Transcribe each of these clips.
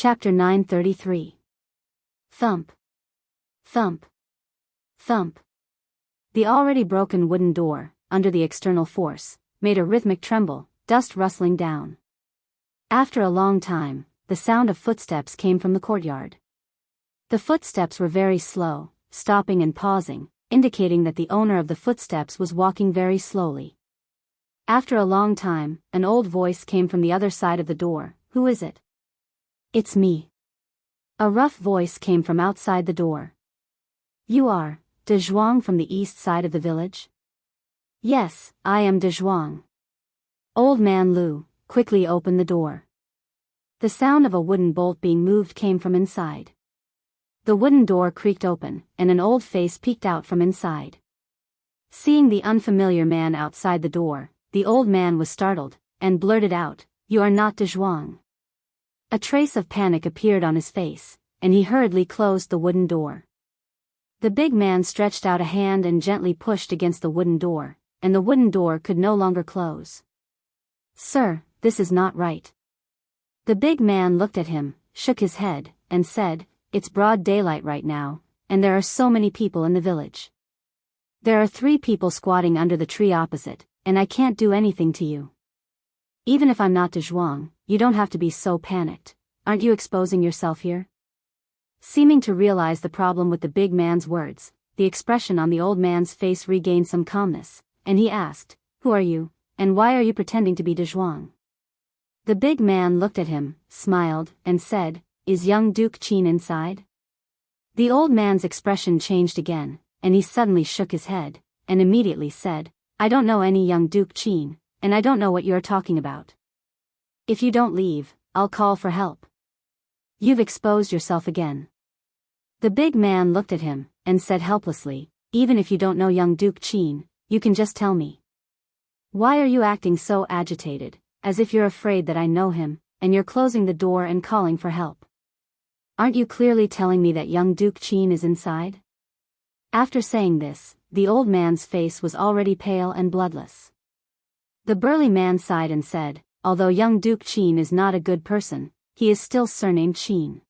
Chapter 933. Thump. Thump. Thump. The already broken wooden door, under the external force, made a rhythmic tremble, dust rustling down. After a long time, the sound of footsteps came from the courtyard. The footsteps were very slow, stopping and pausing, indicating that the owner of the footsteps was walking very slowly. After a long time, an old voice came from the other side of the door. "Who is it?" "It's me." A rough voice came from outside the door. "You are De Zhuang from the east side of the village?" "Yes, I am De Zhuang." Old Man Lu, quickly open the door. The sound of a wooden bolt being moved came from inside. The wooden door creaked open, and an old face peeked out from inside. Seeing the unfamiliar man outside the door, the old man was startled, and blurted out, "You are not De Zhuang." A trace of panic appeared on his face, and he hurriedly closed the wooden door. The big man stretched out a hand and gently pushed against the wooden door, and the wooden door could no longer close. "Sir, this is not right." The big man looked at him, shook his head, and said, "It's broad daylight right now, and there are so many people in the village. There are 3 people squatting under the tree opposite, and I can't do anything to you. Even if I'm not De Zhuang, you don't have to be so panicked. Aren't you exposing yourself here?" Seeming to realize the problem with the big man's words, the expression on the old man's face regained some calmness, and he asked, "Who are you, and why are you pretending to be De Zhuang?" The big man looked at him, smiled, and said, "Is young Duke Qin inside?" The old man's expression changed again, and he suddenly shook his head, and immediately said, "I don't know any young Duke Qin, and I don't know what you are talking about. If you don't leave, I'll call for help. You've exposed yourself again." The big man looked at him, and said helplessly, "Even if you don't know young Duke Qin, you can just tell me. Why are you acting so agitated, as if you're afraid that I know him, and you're closing the door and calling for help? Aren't you clearly telling me that young Duke Qin is inside?" After saying this, the old man's face was already pale and bloodless. The burly man sighed and said, "Although young Duke Qin is not a good person, he is still surnamed Qin.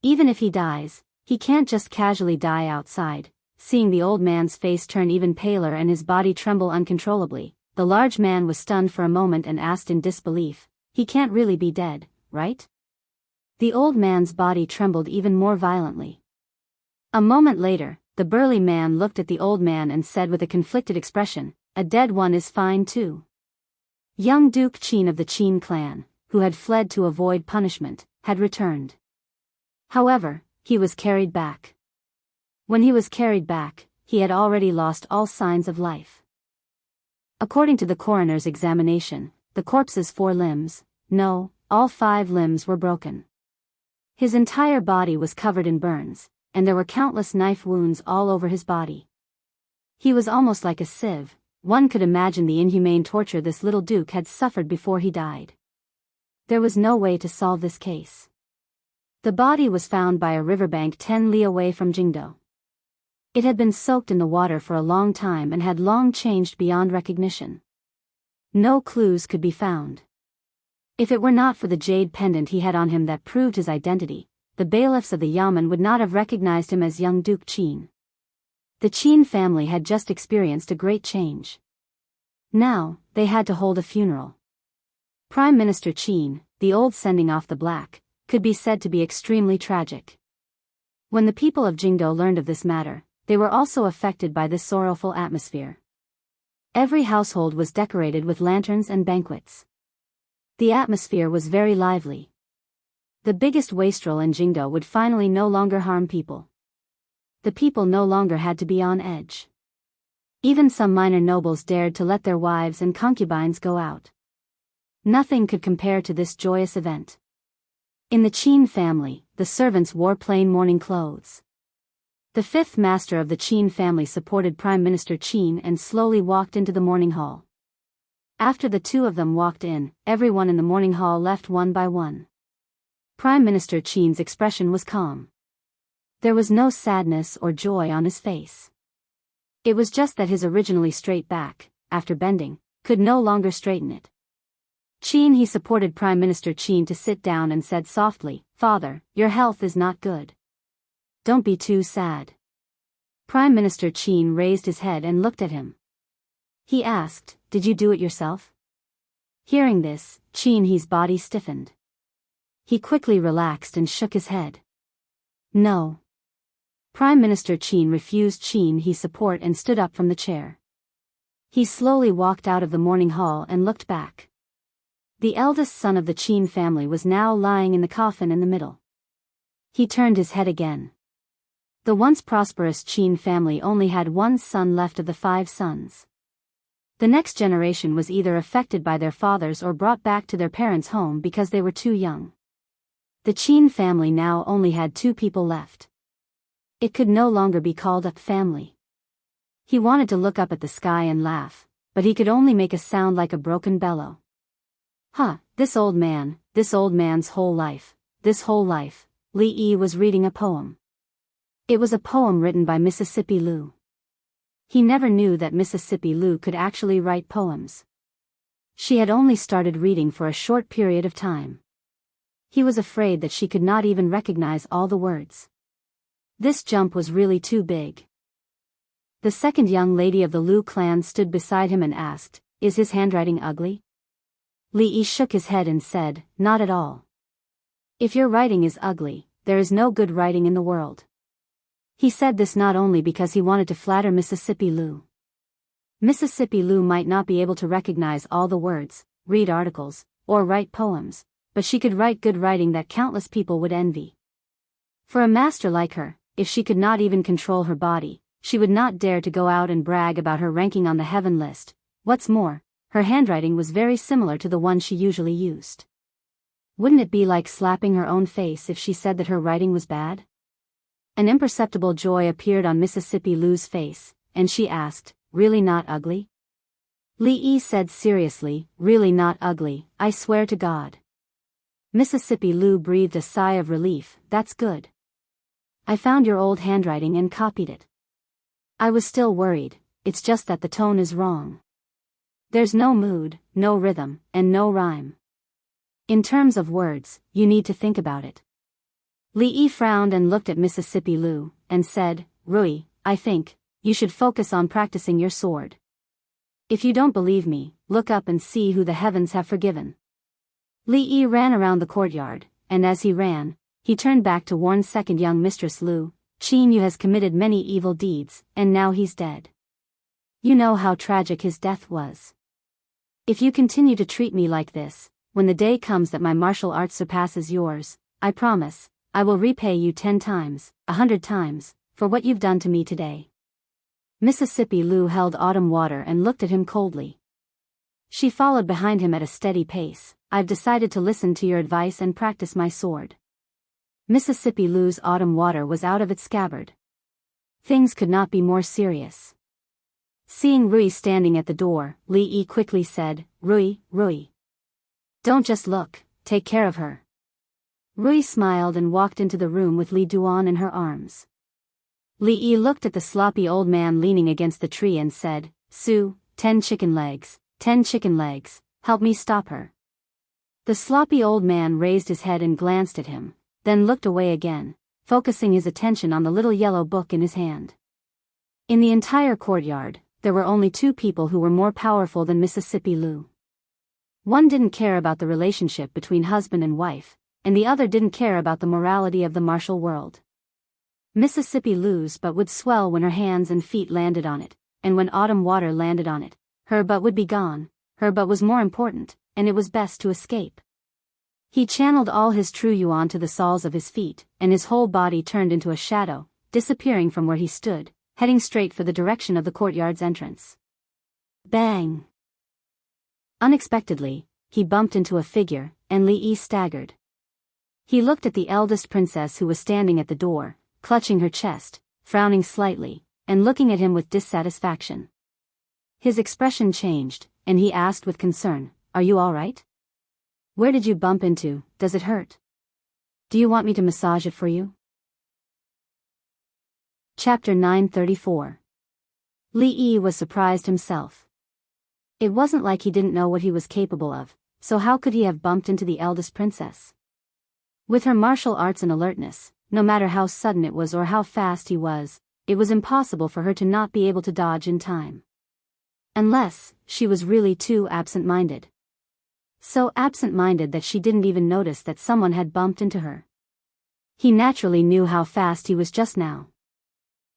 Even if he dies, he can't just casually die outside." Seeing the old man's face turn even paler and his body tremble uncontrollably, the large man was stunned for a moment and asked in disbelief, "He can't really be dead, right?" The old man's body trembled even more violently. A moment later, the burly man looked at the old man and said with a conflicted expression, "A dead one is fine too." Young Duke Qin of the Qin clan, who had fled to avoid punishment, had returned. However, he was carried back. When he was carried back, he had already lost all signs of life. According to the coroner's examination, the corpse's 4 limbs, no, all 5 limbs were broken. His entire body was covered in burns, and there were countless knife wounds all over his body. He was almost like a sieve. One could imagine the inhumane torture this little duke had suffered before he died. There was no way to solve this case. The body was found by a riverbank 10 li away from Jingdo. It had been soaked in the water for a long time and had long changed beyond recognition. No clues could be found. If it were not for the jade pendant he had on him that proved his identity, the bailiffs of the yamen would not have recognized him as young Duke Qin. The Qin family had just experienced a great change. Now, they had to hold a funeral. Prime Minister Qin, the old sending off the black, could be said to be extremely tragic. When the people of Jingdo learned of this matter, they were also affected by this sorrowful atmosphere. Every household was decorated with lanterns and banquets. The atmosphere was very lively. The biggest wastrel in Jingdo would finally no longer harm people. The people no longer had to be on edge. Even some minor nobles dared to let their wives and concubines go out. Nothing could compare to this joyous event. In the Qin family, the servants wore plain mourning clothes. The 5th master of the Qin family supported Prime Minister Qin and slowly walked into the mourning hall. After the 2 of them walked in, everyone in the mourning hall left one by one. Prime Minister Qin's expression was calm. There was no sadness or joy on his face. It was just that his originally straight back, after bending, could no longer straighten it. Qin he supported Prime Minister Qin to sit down and said softly, "Father, your health is not good. Don't be too sad." Prime Minister Qin raised his head and looked at him. He asked, "Did you do it yourself?" Hearing this, Qin he's body stiffened. He quickly relaxed and shook his head. No. Prime Minister Qin refused Qin he's support and stood up from the chair. He slowly walked out of the morning hall and looked back. The eldest son of the Qin family was now lying in the coffin in the middle. He turned his head again. The once prosperous Qin family only had one son left of the 5 sons. The next generation was either affected by their fathers or brought back to their parents' home because they were too young. The Qin family now only had 2 people left. It could no longer be called a family. He wanted to look up at the sky and laugh, but he could only make a sound like a broken bellow. This old man's whole life, this whole life. Li Yi was reading a poem. It was a poem written by Mississippi Lu. He never knew that Mississippi Lu could actually write poems. She had only started reading for a short period of time. He was afraid that she could not even recognize all the words. This jump was really too big. The second young lady of the Lu clan stood beside him and asked, "Is his handwriting ugly?" Li Yi shook his head and said, "Not at all. If your writing is ugly, there is no good writing in the world." He said this not only because he wanted to flatter Mississippi Lu. Mississippi Lu might not be able to recognize all the words, read articles, or write poems, but she could write good writing that countless people would envy. For a master like her, if she could not even control her body, she would not dare to go out and brag about her ranking on the heaven list. What's more, her handwriting was very similar to the one she usually used. Wouldn't it be like slapping her own face if she said that her writing was bad? An imperceptible joy appeared on Mississippi Lu's face, and she asked, "Really not ugly?" Li Yi said seriously, "Really not ugly, I swear to God." Mississippi Lu breathed a sigh of relief. "That's good. I found your old handwriting and copied it. I was still worried, it's just that the tone is wrong. There's no mood, no rhythm, and no rhyme. In terms of words, you need to think about it." Li Yi frowned and looked at Mississippi Lu, and said, "Rui, I think you should focus on practicing your sword. If you don't believe me, look up and see who the heavens have forgiven." Li Yi ran around the courtyard, and as he ran, he turned back to warn second young mistress Lu, "Qin Yu has committed many evil deeds, and now he's dead. You know how tragic his death was. If you continue to treat me like this, when the day comes that my martial arts surpasses yours, I promise, I will repay you 10 times, 100 times, for what you've done to me today." Mississippi Lu held autumn water and looked at him coldly. She followed behind him at a steady pace. "I've decided to listen to your advice and practice my sword." Mississippi Lu's autumn water was out of its scabbard. Things could not be more serious. Seeing Rui standing at the door, Li Yi quickly said, Rui. Don't just look, take care of her." Rui smiled and walked into the room with Li Duan in her arms. Li Yi looked at the sloppy old man leaning against the tree and said, "Su, 10 chicken legs, 10 chicken legs, help me stop her." The sloppy old man raised his head and glanced at him, then looked away again, focusing his attention on the little yellow book in his hand. In the entire courtyard, there were only 2 people who were more powerful than Mississippi Lu. One didn't care about the relationship between husband and wife, and the other didn't care about the morality of the martial world. Mississippi Lu's butt would swell when her hands and feet landed on it, and when autumn water landed on it, her butt would be gone. Her butt was more important, and it was best to escape. He channeled all his true yuan to the soles of his feet, and his whole body turned into a shadow, disappearing from where he stood, heading straight for the direction of the courtyard's entrance. Bang! Unexpectedly, he bumped into a figure, and Li Yi staggered. He looked at the eldest princess who was standing at the door, clutching her chest, frowning slightly, and looking at him with dissatisfaction. His expression changed, and he asked with concern, "Are you all right? Where did you bump into? Does it hurt? Do you want me to massage it for you?" Chapter 934. Li Yi was surprised himself. It wasn't like he didn't know what he was capable of, so how could he have bumped into the eldest princess? With her martial arts and alertness, no matter how sudden it was or how fast he was, it was impossible for her to not be able to dodge in time. Unless, she was really too absent-minded. So absent-minded that she didn't even notice that someone had bumped into her. He naturally knew how fast he was just now.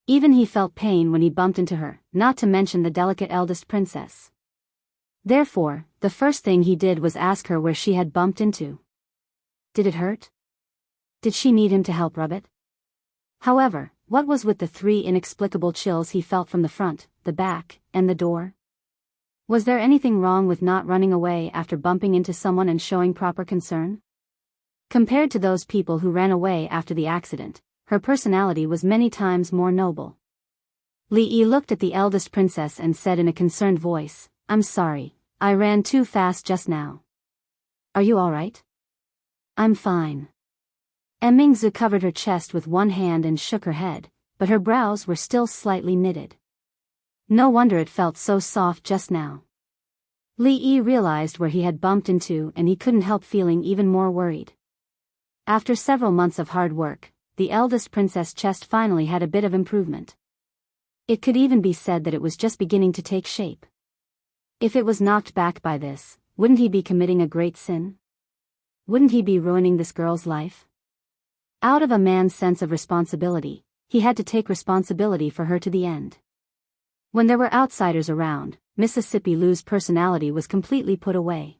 Even he felt pain when he bumped into her, not to mention the delicate eldest princess. Therefore, the first thing he did was ask her where she had bumped into. Did it hurt? Did she need him to help rub it? However, what was with the 3 inexplicable chills he felt from the front, the back, and the door? Was there anything wrong with not running away after bumping into someone and showing proper concern? Compared to those people who ran away after the accident, her personality was many times more noble. Li Yi looked at the eldest princess and said in a concerned voice, "I'm sorry, I ran too fast just now. Are you all right?" "I'm fine." Mingzu covered her chest with one hand and shook her head, but her brows were still slightly knitted. No wonder it felt so soft just now. Li Yi realized where he had bumped into and he couldn't help feeling even more worried. After several months of hard work, the eldest princess' chest finally had a bit of improvement. It could even be said that it was just beginning to take shape. If it was knocked back by this, wouldn't he be committing a great sin? Wouldn't he be ruining this girl's life? Out of a man's sense of responsibility, he had to take responsibility for her to the end. When there were outsiders around, Mississippi Lou's personality was completely put away.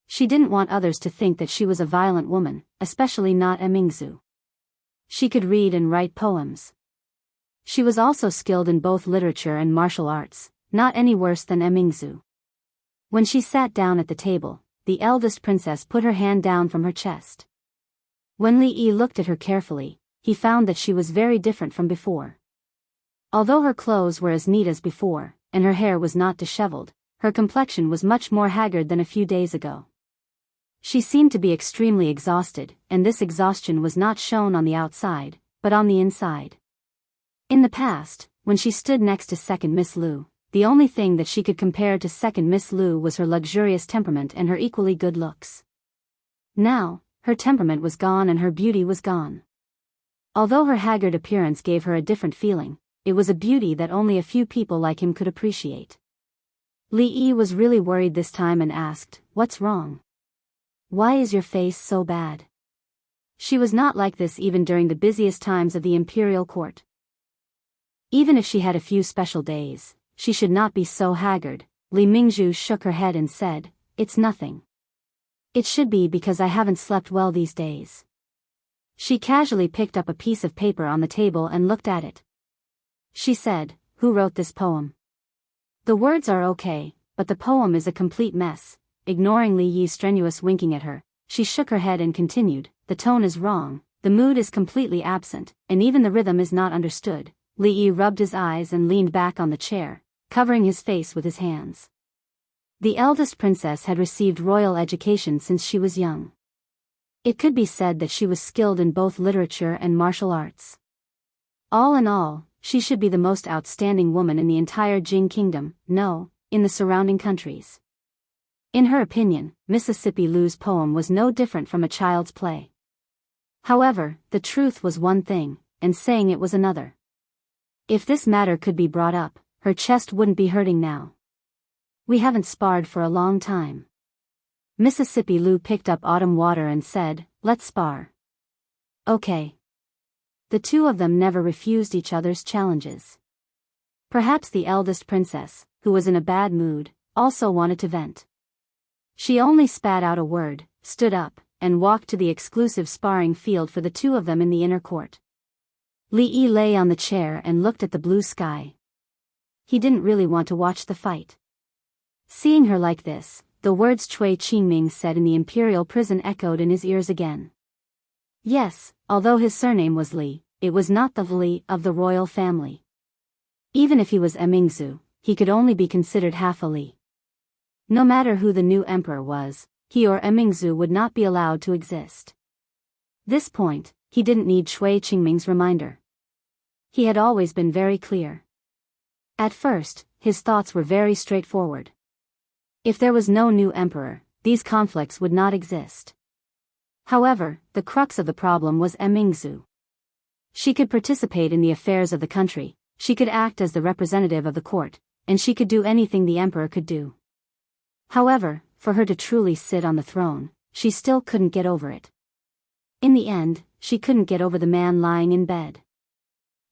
She didn't want others to think that she was a violent woman, especially not Mingzu. She could read and write poems. She was also skilled in both literature and martial arts, not any worse than Mingzu. When she sat down at the table, the eldest princess put her hand down from her chest. When Li Yi looked at her carefully, he found that she was very different from before. Although her clothes were as neat as before, and her hair was not disheveled, her complexion was much more haggard than a few days ago. She seemed to be extremely exhausted, and this exhaustion was not shown on the outside, but on the inside. In the past, when she stood next to Second Miss Lu, the only thing that she could compare to Second Miss Lu was her luxurious temperament and her equally good looks. Now, her temperament was gone and her beauty was gone. Although her haggard appearance gave her a different feeling, it was a beauty that only a few people like him could appreciate. Li Yi was really worried this time and asked, "What's wrong? Why is your face so bad?" She was not like this even during the busiest times of the imperial court. Even if she had a few special days, she should not be so haggard. Li Mingzhu shook her head and said, "It's nothing. It should be because I haven't slept well these days." She casually picked up a piece of paper on the table and looked at it. She said, "Who wrote this poem?" "The words are okay, but the poem is a complete mess." Ignoring Li Yi's strenuous winking at her, she shook her head and continued, "The tone is wrong, the mood is completely absent, and even the rhythm is not understood." Li Yi rubbed his eyes and leaned back on the chair, covering his face with his hands. The eldest princess had received royal education since she was young. It could be said that she was skilled in both literature and martial arts. All in all, she should be the most outstanding woman in the entire Jing kingdom, no, in the surrounding countries. In her opinion, Mississippi Lou's poem was no different from a child's play. However, the truth was one thing, and saying it was another. If this matter could be brought up, her chest wouldn't be hurting now. "We haven't sparred for a long time." Mississippi Lou picked up autumn water and said, "Let's spar." "Okay." The two of them never refused each other's challenges. Perhaps the eldest princess, who was in a bad mood, also wanted to vent. She only spat out a word, stood up, and walked to the exclusive sparring field for the two of them in the inner court. Li Yi lay on the chair and looked at the blue sky. He didn't really want to watch the fight. Seeing her like this, the words Cui Qingming said in the imperial prison echoed in his ears again. Yes, although his surname was Li, it was not the Li of the royal family. Even if he was Mingzu, he could only be considered half a Li. No matter who the new emperor was, he or Mingzu would not be allowed to exist. This point, he didn't need Cui Qingming's reminder. He had always been very clear. At first, his thoughts were very straightforward. If there was no new emperor, these conflicts would not exist. However, the crux of the problem was Mingzhu. She could participate in the affairs of the country, she could act as the representative of the court, and she could do anything the emperor could do. However, for her to truly sit on the throne, she still couldn't get over it. In the end, she couldn't get over the man lying in bed.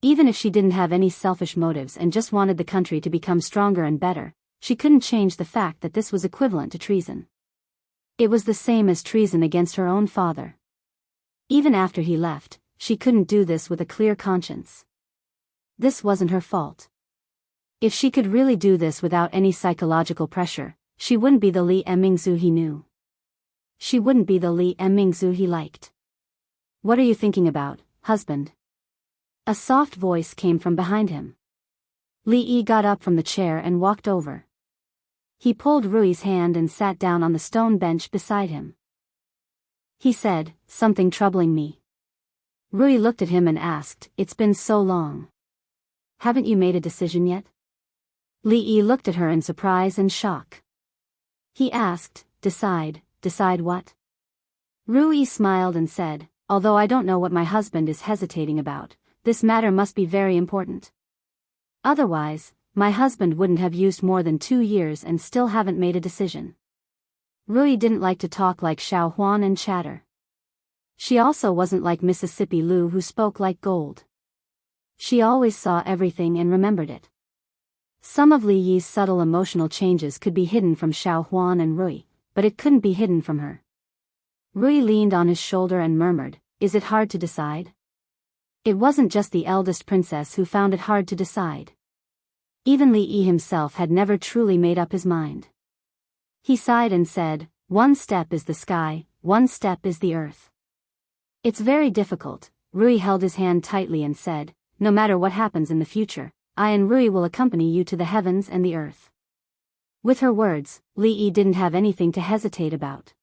Even if she didn't have any selfish motives and just wanted the country to become stronger and better, she couldn't change the fact that this was equivalent to treason. It was the same as treason against her own father. Even after he left, she couldn't do this with a clear conscience. This wasn't her fault. If she could really do this without any psychological pressure, she wouldn't be the Li Mingzhu he knew. She wouldn't be the Li Mingzhu he liked. What are you thinking about, husband? A soft voice came from behind him. Li Yi got up from the chair and walked over. He pulled Rui's hand and sat down on the stone bench beside him. He said, "Something troubling me." Rui looked at him and asked, "It's been so long. Haven't you made a decision yet?" Li Yi looked at her in surprise and shock. He asked, Decide what?" Rui smiled and said, "Although I don't know what my husband is hesitating about, this matter must be very important. Otherwise, my husband wouldn't have used more than 2 years and still haven't made a decision." Rui didn't like to talk like Xiao Huan and chatter. She also wasn't like Mississippi Lu, who spoke like gold. She always saw everything and remembered it. Some of Li Yi's subtle emotional changes could be hidden from Xiao Huan and Rui, but it couldn't be hidden from her. Rui leaned on his shoulder and murmured, "Is it hard to decide?" It wasn't just the eldest princess who found it hard to decide. Even Li Yi himself had never truly made up his mind. He sighed and said, "One step is the sky, one step is the earth." "It's very difficult." Rui held his hand tightly and said, "No matter what happens in the future, I and Rui will accompany you to the heavens and the earth." With her words, Li Yi didn't have anything to hesitate about.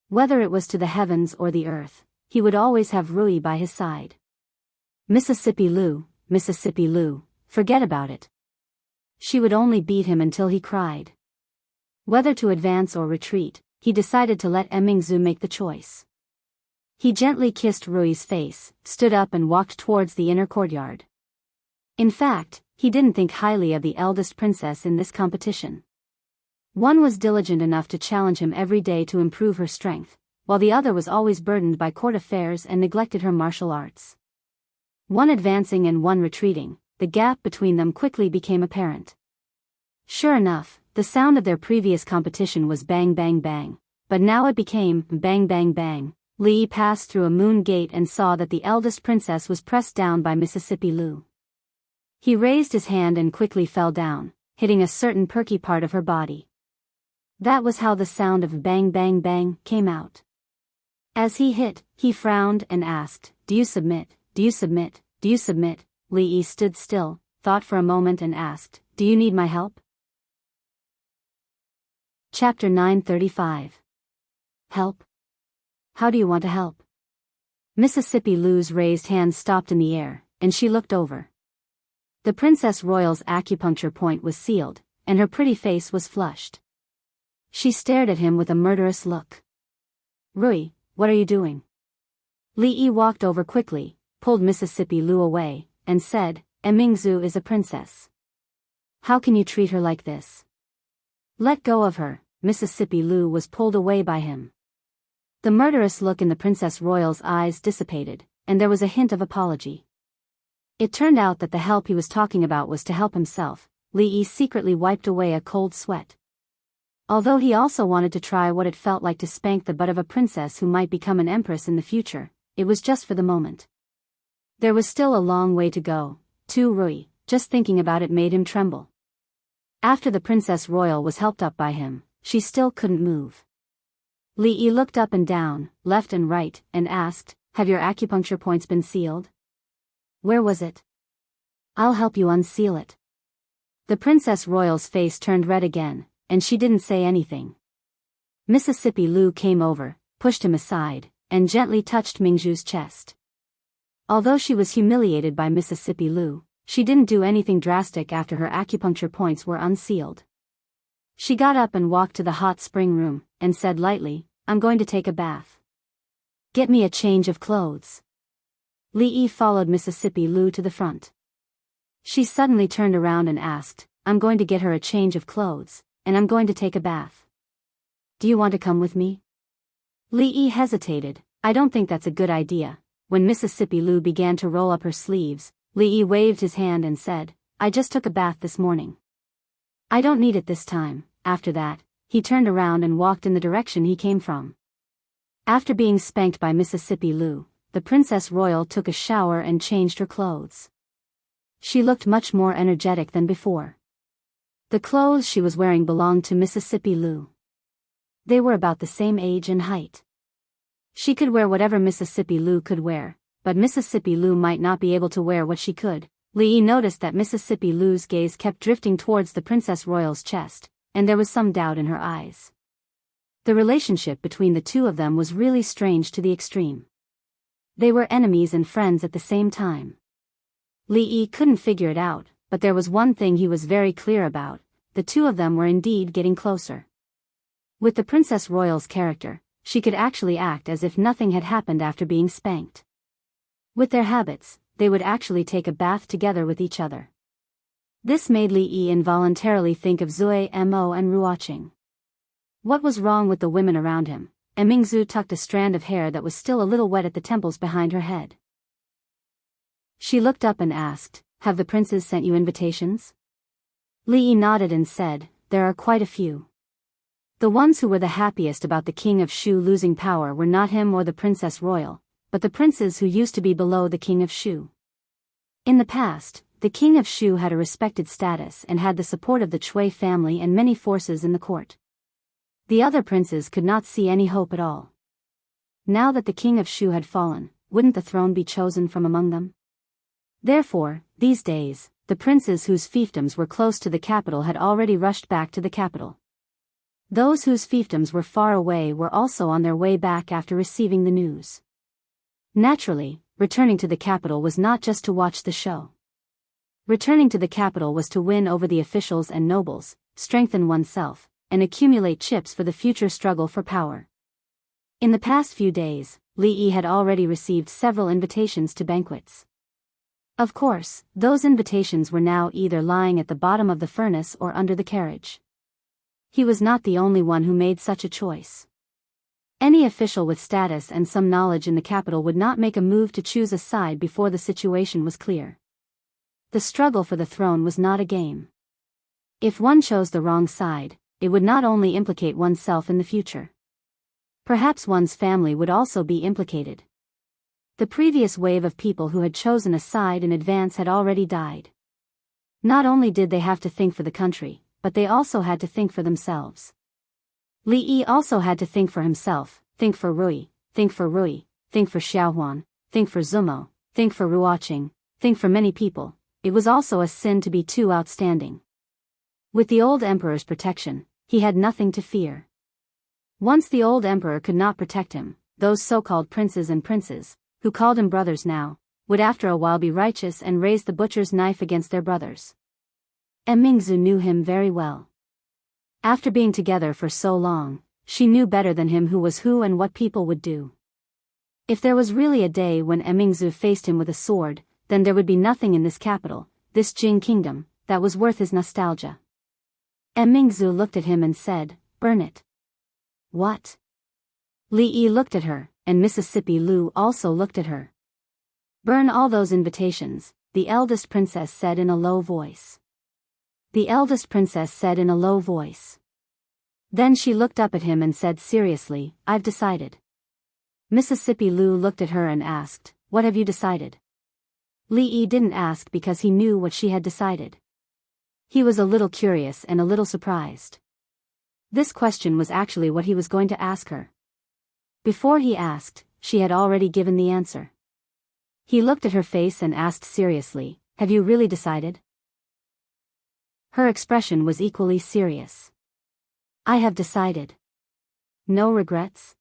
Whether it was to the heavens or the earth, he would always have Rui by his side. Mississippi Lu, forget about it. She would only beat him until he cried. Whether to advance or retreat, he decided to let Mingzhu make the choice. He gently kissed Rui's face, stood up and walked towards the inner courtyard. In fact, he didn't think highly of the eldest princess in this competition. One was diligent enough to challenge him every day to improve her strength, while the other was always burdened by court affairs and neglected her martial arts. One advancing and one retreating, the gap between them quickly became apparent. Sure enough, the sound of their previous competition was bang bang bang, but now it became bang bang bang. Li Yi passed through a moon gate and saw that the eldest princess was pressed down by Mississippi Lu. He raised his hand and quickly fell down, hitting a certain perky part of her body. That was how the sound of bang bang bang came out. As he hit, he frowned and asked, "Do you submit? Do you submit? Do you submit?" Li Yi stood still, thought for a moment and asked, "Do you need my help?" Chapter 935. Help? How do you want to help? Mississippi Lu's raised hand stopped in the air, and she looked over. The Princess Royal's acupuncture point was sealed, and her pretty face was flushed. She stared at him with a murderous look. "Rui, what are you doing?" Li Yi walked over quickly, pulled Mississippi Lu away, and said, "Mingzhu is a princess. How can you treat her like this?" "Let go of her." Mississippi Lu was pulled away by him. The murderous look in the Princess Royal's eyes dissipated, and there was a hint of apology. It turned out that the help he was talking about was to help himself. Li Yi secretly wiped away a cold sweat. Although he also wanted to try what it felt like to spank the butt of a princess who might become an empress in the future, it was just for the moment. There was still a long way to go, too. Rui, just thinking about it made him tremble. After the Princess Royal was helped up by him, she still couldn't move. Li Yi looked up and down, left and right, and asked, "Have your acupuncture points been sealed?" "Where was it?" "I'll help you unseal it." The Princess Royal's face turned red again, and she didn't say anything. Mississippi Lu came over, pushed him aside, and gently touched Mingzhu's chest. Although she was humiliated by Mississippi Lu, she didn't do anything drastic after her acupuncture points were unsealed. She got up and walked to the hot spring room, and said lightly, "I'm going to take a bath. Get me a change of clothes." Li Yi followed Mississippi Lu to the front. She suddenly turned around and asked, "I'm going to get her a change of clothes, and I'm going to take a bath. Do you want to come with me?" Li Yi hesitated. "I don't think that's a good idea." When Mississippi Lu began to roll up her sleeves, Li Yi waved his hand and said, "I just took a bath this morning. I don't need it this time." After that, he turned around and walked in the direction he came from. After being spanked by Mississippi Lu, the Princess Royal took a shower and changed her clothes. She looked much more energetic than before. The clothes she was wearing belonged to Mississippi Lu. They were about the same age and height. She could wear whatever Mississippi Lu could wear, but Mississippi Lu might not be able to wear what she could. Li Yi noticed that Mississippi Lu's gaze kept drifting towards the Princess Royal's chest, and there was some doubt in her eyes. The relationship between the two of them was really strange to the extreme. They were enemies and friends at the same time. Li Yi couldn't figure it out, but there was one thing he was very clear about: the two of them were indeed getting closer. With the Princess Royal's character, she could actually act as if nothing had happened after being spanked. With their habits, they would actually take a bath together with each other. This made Li Yi involuntarily think of Zui Mo and Ruoqing. What was wrong with the women around him? Mingzu tucked a strand of hair that was still a little wet at the temples behind her head. She looked up and asked, "Have the princes sent you invitations?" Li Yi nodded and said, "There are quite a few." The ones who were the happiest about the King of Shu losing power were not him or the Princess Royal, but the princes who used to be below the King of Shu. In the past, the King of Shu had a respected status and had the support of the Chui family and many forces in the court. The other princes could not see any hope at all. Now that the King of Shu had fallen, wouldn't the throne be chosen from among them? Therefore, these days, the princes whose fiefdoms were close to the capital had already rushed back to the capital. Those whose fiefdoms were far away were also on their way back after receiving the news. Naturally, returning to the capital was not just to watch the show. Returning to the capital was to win over the officials and nobles, strengthen oneself, and accumulate chips for the future struggle for power. In the past few days, Li Yi had already received several invitations to banquets. Of course, those invitations were now either lying at the bottom of the furnace or under the carriage. He was not the only one who made such a choice. Any official with status and some knowledge in the capital would not make a move to choose a side before the situation was clear. The struggle for the throne was not a game. If one chose the wrong side, it would not only implicate oneself in the future. Perhaps one's family would also be implicated. The previous wave of people who had chosen a side in advance had already died. Not only did they have to think for the country, but they also had to think for themselves. Li Yi also had to think for himself, think for Rui, think for Xiaohuan, think for Zumo, think for Ruoqing, think for many people. It was also a sin to be too outstanding. With the old emperor's protection, he had nothing to fear. Once the old emperor could not protect him, those so-called princes and princes, who called him brothers now, would after a while be righteous and raise the butcher's knife against their brothers. Mingzu knew him very well. After being together for so long, she knew better than him who was who and what people would do. If there was really a day when Mingzu faced him with a sword, then there would be nothing in this capital, this Jing kingdom, that was worth his nostalgia. Mingzu looked at him and said, "Burn it." "What?" Li Yi looked at her, and Mississippi Lu also looked at her. "Burn all those invitations," the eldest princess said in a low voice. The eldest princess said in a low voice. Then she looked up at him and said seriously, "I've decided." Mississippi Lu looked at her and asked, "What have you decided?" Li Yi didn't ask because he knew what she had decided. He was a little curious and a little surprised. This question was actually what he was going to ask her. Before he asked, she had already given the answer. He looked at her face and asked seriously, "Have you really decided?" Her expression was equally serious. "I have decided." "No regrets?"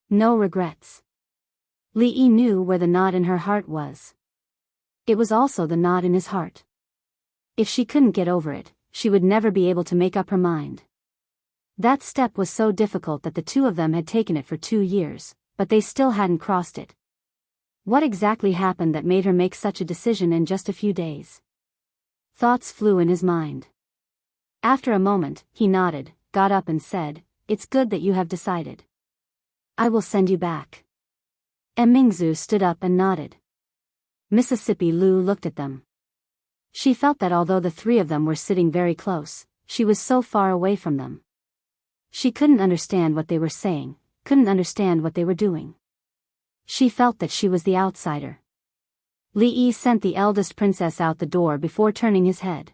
"No regrets." Li Yi knew where the knot in her heart was. It was also the knot in his heart. If she couldn't get over it, she would never be able to make up her mind. That step was so difficult that the two of them had taken it for 2 years, but they still hadn't crossed it. What exactly happened that made her make such a decision in just a few days? Thoughts flew in his mind. After a moment, he nodded, got up and said, "It's good that you have decided. I will send you back." Mingzu stood up and nodded. Mississippi Lu looked at them. She felt that although the three of them were sitting very close, she was so far away from them. She couldn't understand what they were saying, couldn't understand what they were doing. She felt that she was the outsider. Li Yi sent the eldest princess out the door before turning his head.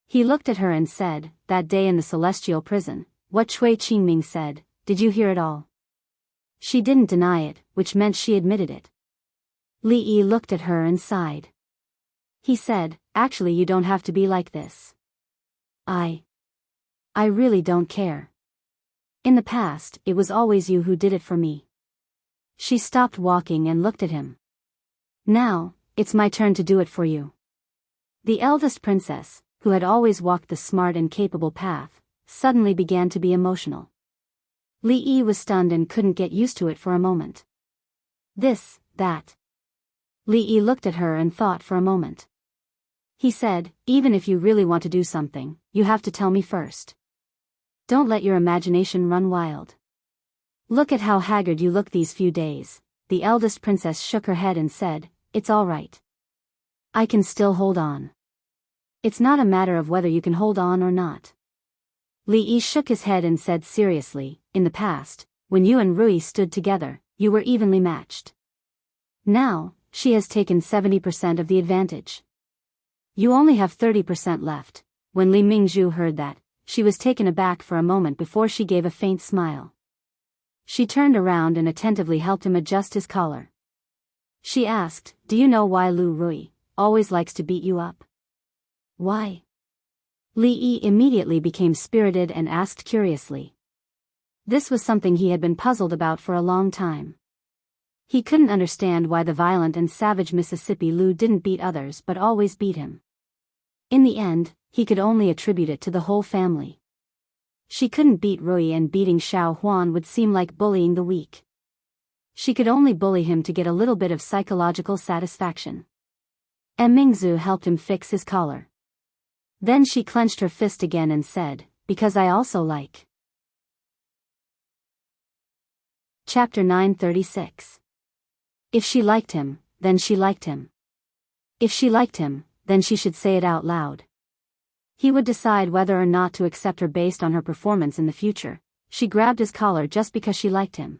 He looked at her and said, "That day in the celestial prison, what Cui Qingming said, did you hear it all?" She didn't deny it, which meant she admitted it. Li Yi looked at her and sighed. He said, "Actually, you don't have to be like this. I really don't care. In the past, it was always you who did it for me." She stopped walking and looked at him. "Now, it's my turn to do it for you." The eldest princess, who had always walked the smart and capable path, suddenly began to be emotional. Li Yi was stunned and couldn't get used to it for a moment. That. Li Yi looked at her and thought for a moment. He said, "Even if you really want to do something, you have to tell me first. Don't let your imagination run wild. Look at how haggard you look these few days." The eldest princess shook her head and said, "It's all right. I can still hold on. It's not a matter of whether you can hold on or not." Li Yi shook his head and said seriously, "In the past, when you and Rui stood together, you were evenly matched. Now, she has taken 70% of the advantage. You only have 30% left." When Li Mingzhu heard that, she was taken aback for a moment before she gave a faint smile. She turned around and attentively helped him adjust his collar. She asked, "Do you know why Lu Rui always likes to beat you up?" "Why?" Li Yi immediately became spirited and asked curiously. This was something he had been puzzled about for a long time. He couldn't understand why the violent and savage Mississippi Lu didn't beat others but always beat him. In the end, he could only attribute it to the whole family. She couldn't beat Rui, and beating Xiao Huan would seem like bullying the weak. She could only bully him to get a little bit of psychological satisfaction. Mingzu helped him fix his collar. Then she clenched her fist again and said, "Because I also like." Chapter 936. If she liked him, then she liked him. If she liked him, then she should say it out loud. He would decide whether or not to accept her based on her performance in the future. She grabbed his collar just because she liked him.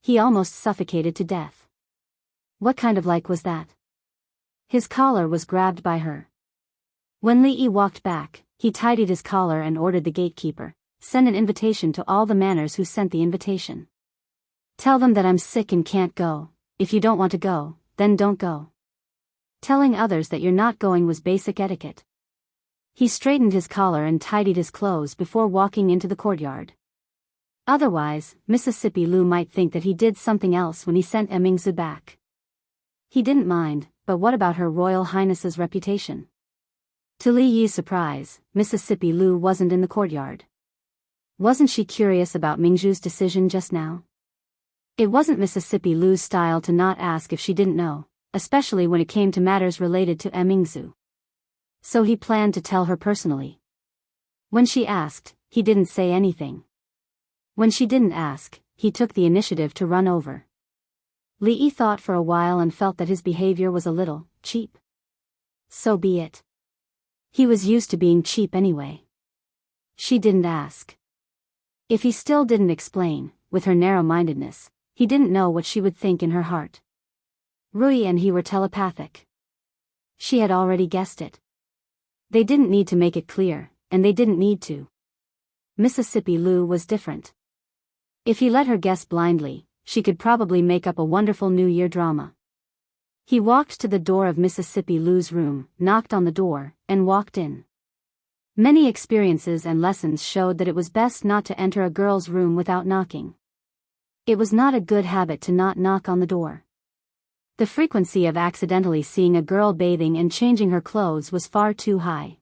He almost suffocated to death. What kind of like was that? His collar was grabbed by her. When Li Yi walked back, he tidied his collar and ordered the gatekeeper, "Send an invitation to all the manners who sent the invitation. Tell them that I'm sick and can't go. If you don't want to go, then don't go." Telling others that you're not going was basic etiquette. He straightened his collar and tidied his clothes before walking into the courtyard. Otherwise, Mississippi Lu might think that he did something else when he sent Mingzu back. He didn't mind, but what about Her Royal Highness's reputation? To Li Yi's surprise, Mississippi Lu wasn't in the courtyard. Wasn't she curious about Mingzhu's decision just now? It wasn't Mississippi Lu's style to not ask if she didn't know, especially when it came to matters related to Mingzhu. So he planned to tell her personally. When she asked, he didn't say anything. When she didn't ask, he took the initiative to run over. Li Yi thought for a while and felt that his behavior was a little cheap. So be it. He was used to being cheap anyway. She didn't ask. If he still didn't explain, with her narrow-mindedness, he didn't know what she would think in her heart. Rui and he were telepathic. She had already guessed it. They didn't need to make it clear, and they didn't need to. Mississippi Lu was different. If he let her guess blindly, she could probably make up a wonderful New Year drama. He walked to the door of Mississippi Lu's room, knocked on the door, and walked in. Many experiences and lessons showed that it was best not to enter a girl's room without knocking. It was not a good habit to not knock on the door. The frequency of accidentally seeing a girl bathing and changing her clothes was far too high.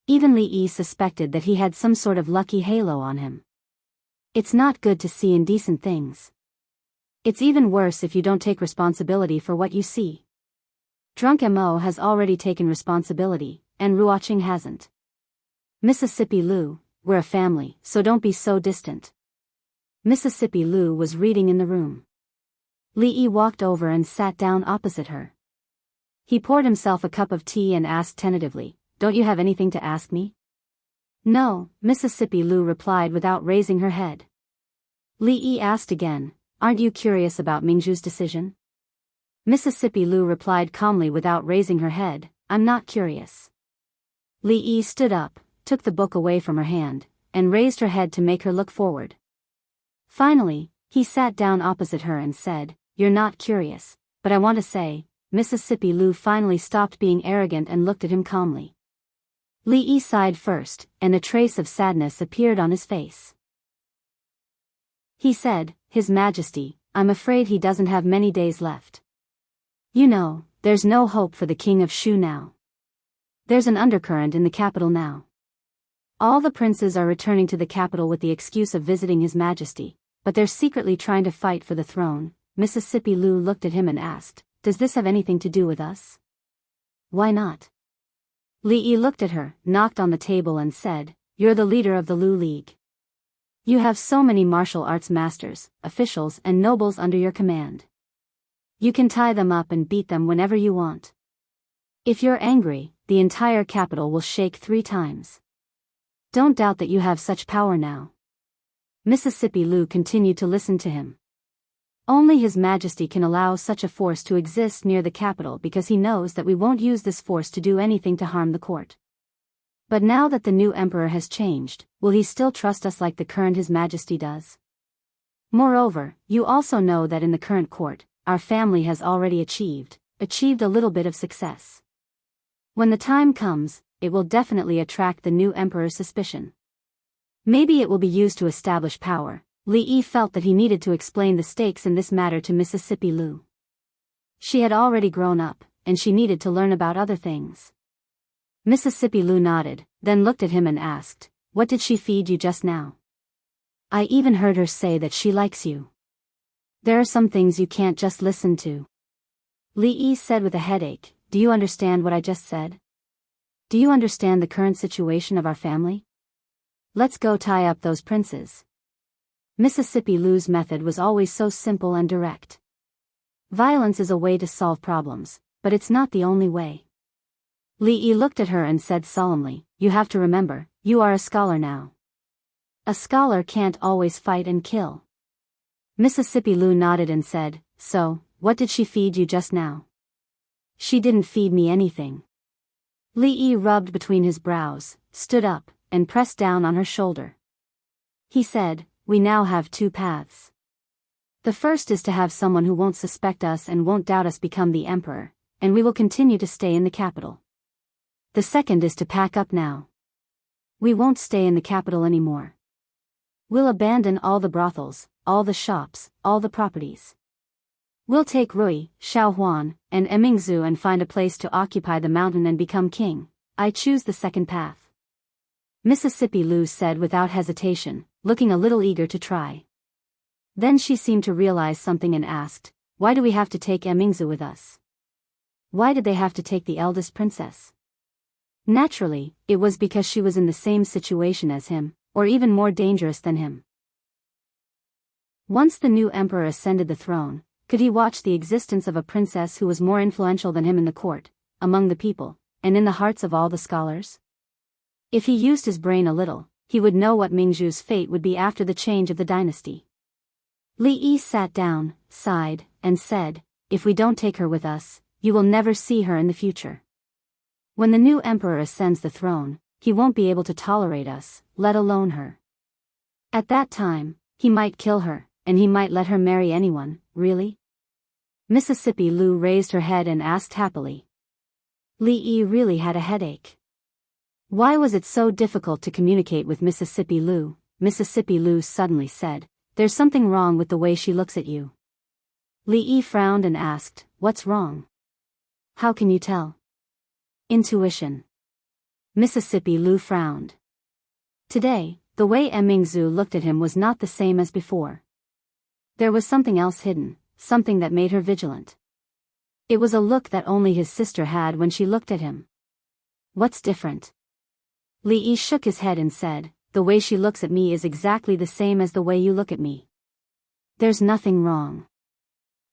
Even Li Yi suspected that he had some sort of lucky halo on him. It's not good to see indecent things. It's even worse if you don't take responsibility for what you see. Drunk Mo has already taken responsibility, and Ruoqing hasn't. Mississippi Lu, we're a family, so don't be so distant. Mississippi Lu was reading in the room. Li Yi walked over and sat down opposite her. He poured himself a cup of tea and asked tentatively, "Don't you have anything to ask me?" "No," Mississippi Lu replied without raising her head. Li Yi asked again, "Aren't you curious about Mingzhu's decision?" Mississippi Lu replied calmly without raising her head, "I'm not curious." Li Yi stood up, took the book away from her hand, and raised her head to make her look forward. Finally, he sat down opposite her and said, "You're not curious, but I want to say," Mississippi Lu finally stopped being arrogant and looked at him calmly. Li Yi sighed first, and a trace of sadness appeared on his face. He said, "His Majesty, I'm afraid he doesn't have many days left. You know, there's no hope for the King of Shu now. There's an undercurrent in the capital now. All the princes are returning to the capital with the excuse of visiting His Majesty, but they're secretly trying to fight for the throne." Mississippi Lu looked at him and asked, "Does this have anything to do with us?" "Why not?" Li Yi looked at her, knocked on the table and said, "You're the leader of the Lu League. You have so many martial arts masters, officials and nobles under your command. You can tie them up and beat them whenever you want. If you're angry, the entire capital will shake 3 times. Don't doubt that you have such power now." Mississippi Lu continued to listen to him. Only His Majesty can allow such a force to exist near the capital because he knows that we won't use this force to do anything to harm the court. But now that the new emperor has changed, will he still trust us like the current His Majesty does? Moreover, you also know that in the current court, our family has already achieved a little bit of success. When the time comes, it will definitely attract the new emperor's suspicion. Maybe it will be used to establish power. Li Yi felt that he needed to explain the stakes in this matter to Mississippi Lu. She had already grown up, and she needed to learn about other things. Mississippi Lu nodded, then looked at him and asked, "What did she feed you just now?" "I even heard her say that she likes you. There are some things you can't just listen to." Li Yi said with a headache, "Do you understand what I just said? Do you understand the current situation of our family? Let's go tie up those princes." Mississippi Lu's method was always so simple and direct. Violence is a way to solve problems, but it's not the only way. Li Yi looked at her and said solemnly, "You have to remember, you are a scholar now. A scholar can't always fight and kill." Mississippi Lu nodded and said, "So, what did she feed you just now?" "She didn't feed me anything." Li Yi rubbed between his brows, stood up, and pressed down on her shoulder. He said, "We now have 2 paths. The first is to have someone who won't suspect us and won't doubt us become the emperor, and we will continue to stay in the capital. The second is to pack up now. We won't stay in the capital anymore. We'll abandon all the brothels, all the shops, all the properties. We'll take Rui, Shaohuan, and Emingzu and find a place to occupy the mountain and become king. I choose the second path." Mississippi Lu said without hesitation, looking a little eager to try. Then she seemed to realize something and asked, "Why do we have to take Emingzu with us? Why did they have to take the eldest princess?" Naturally, it was because she was in the same situation as him, or even more dangerous than him. Once the new emperor ascended the throne, could he watch the existence of a princess who was more influential than him in the court, among the people, and in the hearts of all the scholars? If he used his brain a little, he would know what Mingzhu's fate would be after the change of the dynasty. Li Yi sat down, sighed, and said, "If we don't take her with us, you will never see her in the future. When the new emperor ascends the throne, he won't be able to tolerate us, let alone her. At that time, he might kill her, and he might let her marry anyone." "Really?" Mississippi Lu raised her head and asked happily. Li Yi really had a headache. Why was it so difficult to communicate with Mississippi Lu? Mississippi Lu suddenly said, "There's something wrong with the way she looks at you." Li Yi frowned and asked, "What's wrong?" "How can you tell?" "Intuition." Mississippi Lu frowned. Today, the way Mingzu looked at him was not the same as before. There was something else hidden, something that made her vigilant. It was a look that only his sister had when she looked at him. What's different? Li Yi shook his head and said, the way she looks at me is exactly the same as the way you look at me. There's nothing wrong.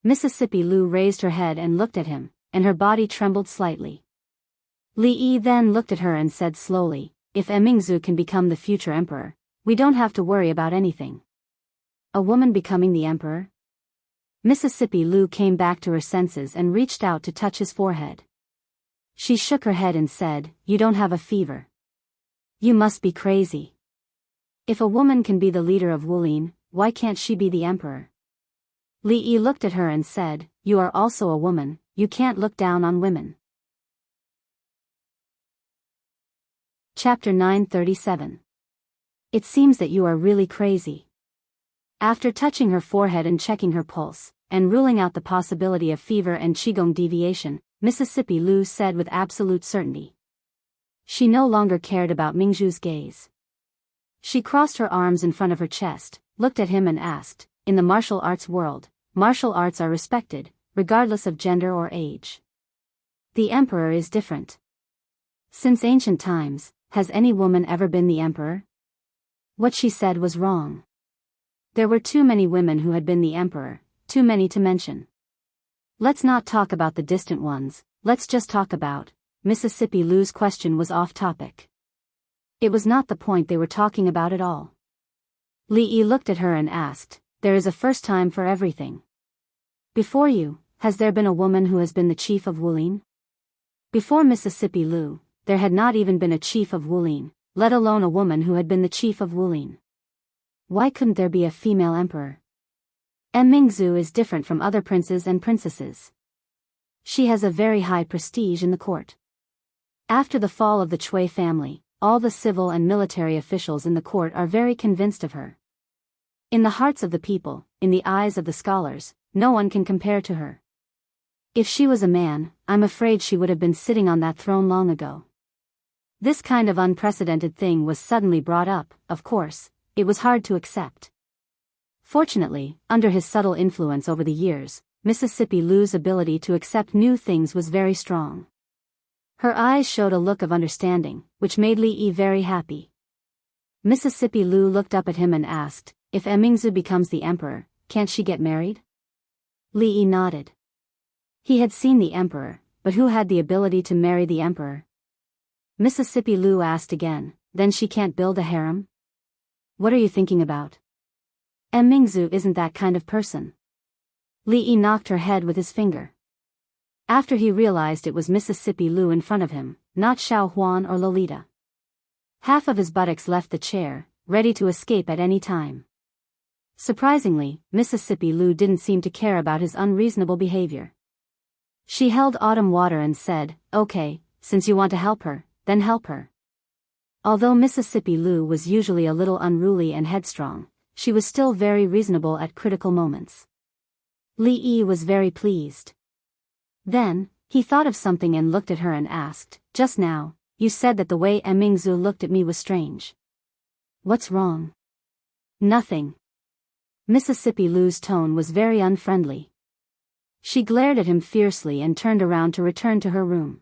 Mississippi Lu raised her head and looked at him, and her body trembled slightly. Li Yi then looked at her and said slowly, if Mingzu can become the future emperor, we don't have to worry about anything. A woman becoming the emperor? Mississippi Lu came back to her senses and reached out to touch his forehead. She shook her head and said, you don't have a fever. You must be crazy. If a woman can be the leader of Wulin, why can't she be the emperor? Li Yi looked at her and said, you are also a woman, you can't look down on women. Chapter 937. It seems that you are really crazy. After touching her forehead and checking her pulse, and ruling out the possibility of fever and qigong deviation, Mississippi Lu said with absolute certainty. She no longer cared about Mingzhu's gaze. She crossed her arms in front of her chest, looked at him and asked, in the martial arts world, martial arts are respected, regardless of gender or age. The emperor is different. Since ancient times, has any woman ever been the emperor? What she said was wrong. There were too many women who had been the emperor, too many to mention. Let's not talk about the distant ones, let's just talk about. Mississippi Lu's question was off topic. It was not the point they were talking about at all. Li Yi looked at her and asked, there is a first time for everything. Before you, has there been a woman who has been the chief of Wulin? Before Mississippi Lu, there had not even been a chief of Wulin, let alone a woman who had been the chief of Wulin. Why couldn't there be a female emperor? Mingzu is different from other princes and princesses. She has a very high prestige in the court. After the fall of the Cui family, all the civil and military officials in the court are very convinced of her. In the hearts of the people, in the eyes of the scholars, no one can compare to her. If she was a man, I'm afraid she would have been sitting on that throne long ago. This kind of unprecedented thing was suddenly brought up, of course, it was hard to accept. Fortunately, under his subtle influence over the years, Mississippi Lu's ability to accept new things was very strong. Her eyes showed a look of understanding, which made Li Yi very happy. Mississippi Lu looked up at him and asked, if Mingzu becomes the emperor, can't she get married? Li Yi nodded. He had seen the emperor, but who had the ability to marry the emperor? Mississippi Lu asked again, then she can't build a harem? What are you thinking about? Mingzu isn't that kind of person. Li Yi knocked her head with his finger. After he realized it was Mississippi Lu in front of him, not Xiao Huan or Lolita. Half of his buttocks left the chair, ready to escape at any time. Surprisingly, Mississippi Lu didn't seem to care about his unreasonable behavior. She held Autumn water and said, okay, since you want to help her, then help her. Although Mississippi Lu was usually a little unruly and headstrong, she was still very reasonable at critical moments. Li Yi was very pleased. Then, he thought of something and looked at her and asked, just now, you said that the way Mingzu looked at me was strange. What's wrong? Nothing. Mississippi Lu's tone was very unfriendly. She glared at him fiercely and turned around to return to her room.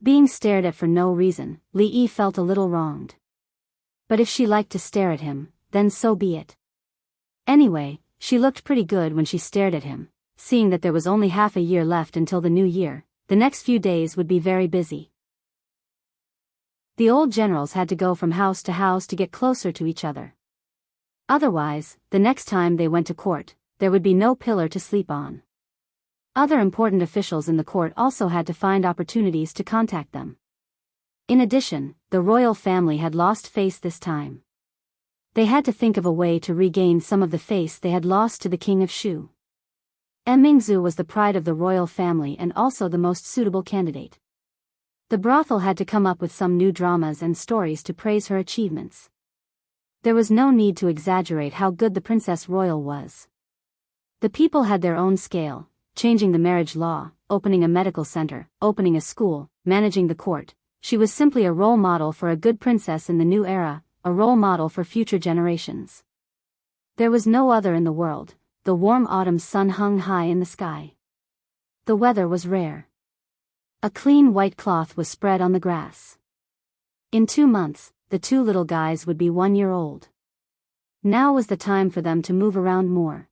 Being stared at for no reason, Li Yi felt a little wronged. But if she liked to stare at him, then so be it. Anyway, she looked pretty good when she stared at him. Seeing that there was only half a year left until the new year, the next few days would be very busy. The old generals had to go from house to house to get closer to each other. Otherwise, the next time they went to court, there would be no pillar to sleep on. Other important officials in the court also had to find opportunities to contact them. In addition, the royal family had lost face this time. They had to think of a way to regain some of the face they had lost to the king of Shu. Mingzu was the pride of the royal family and also the most suitable candidate. The brothel had to come up with some new dramas and stories to praise her achievements. There was no need to exaggerate how good the Princess Royal was. The people had their own scale, changing the marriage law, opening a medical center, opening a school, managing the court, she was simply a role model for a good princess in the new era, a role model for future generations. There was no other in the world. The warm autumn sun hung high in the sky. The weather was rare. A clean white cloth was spread on the grass. In 2 months, the two little guys would be 1 year old. Now was the time for them to move around more.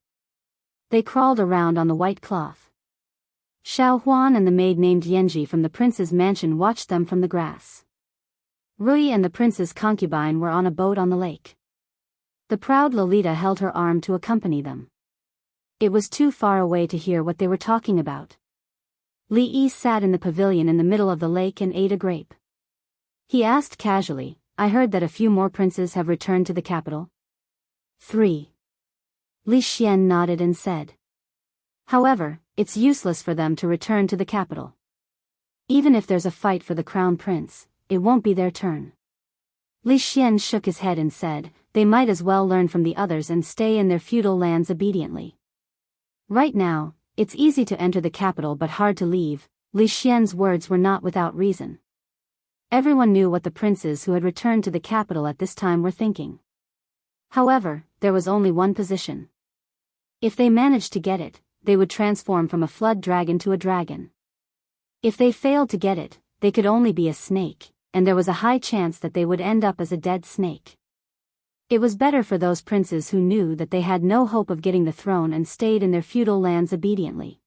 They crawled around on the white cloth. Xiao Huan and the maid named Yanji from the prince's mansion watched them from the grass. Rui and the prince's concubine were on a boat on the lake. The proud Lolita held her arm to accompany them. It was too far away to hear what they were talking about. Li Yi sat in the pavilion in the middle of the lake and ate a grape. He asked casually, I heard that a few more princes have returned to the capital. 3. Li Xian nodded and said. However, it's useless for them to return to the capital. Even if there's a fight for the crown prince, it won't be their turn. Li Xian shook his head and said, they might as well learn from the others and stay in their feudal lands obediently. Right now, it's easy to enter the capital but hard to leave. Li Xian's words were not without reason. Everyone knew what the princes who had returned to the capital at this time were thinking. However, there was only one position. If they managed to get it, they would transform from a flood dragon to a dragon. If they failed to get it, they could only be a snake, and there was a high chance that they would end up as a dead snake. It was better for those princes who knew that they had no hope of getting the throne and stayed in their feudal lands obediently.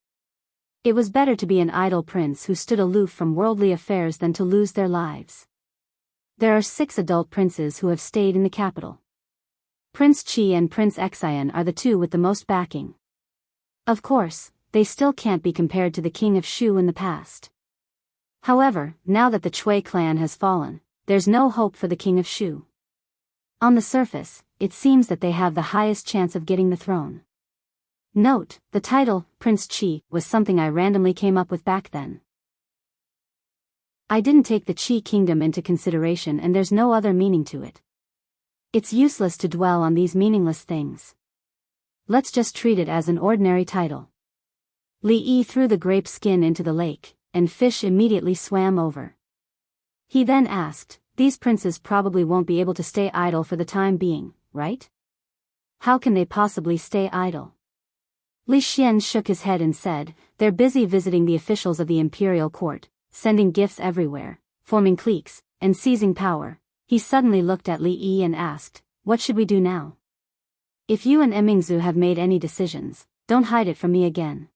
It was better to be an idle prince who stood aloof from worldly affairs than to lose their lives. There are 6 adult princes who have stayed in the capital. Prince Qi and Prince Xian are the two with the most backing. Of course, they still can't be compared to the king of Shu in the past. However, now that the Cui clan has fallen, there's no hope for the king of Shu. On the surface, it seems that they have the highest chance of getting the throne. Note, the title, Prince Qi, was something I randomly came up with back then. I didn't take the Qi kingdom into consideration and there's no other meaning to it. It's useless to dwell on these meaningless things. Let's just treat it as an ordinary title. Li Yi threw the grape skin into the lake, and fish immediately swam over. He then asked, these princes probably won't be able to stay idle for the time being, right? How can they possibly stay idle? Li Xian shook his head and said, they're busy visiting the officials of the imperial court, sending gifts everywhere, forming cliques, and seizing power. He suddenly looked at Li Yi and asked, what should we do now? If you and Emingzu have made any decisions, don't hide it from me again.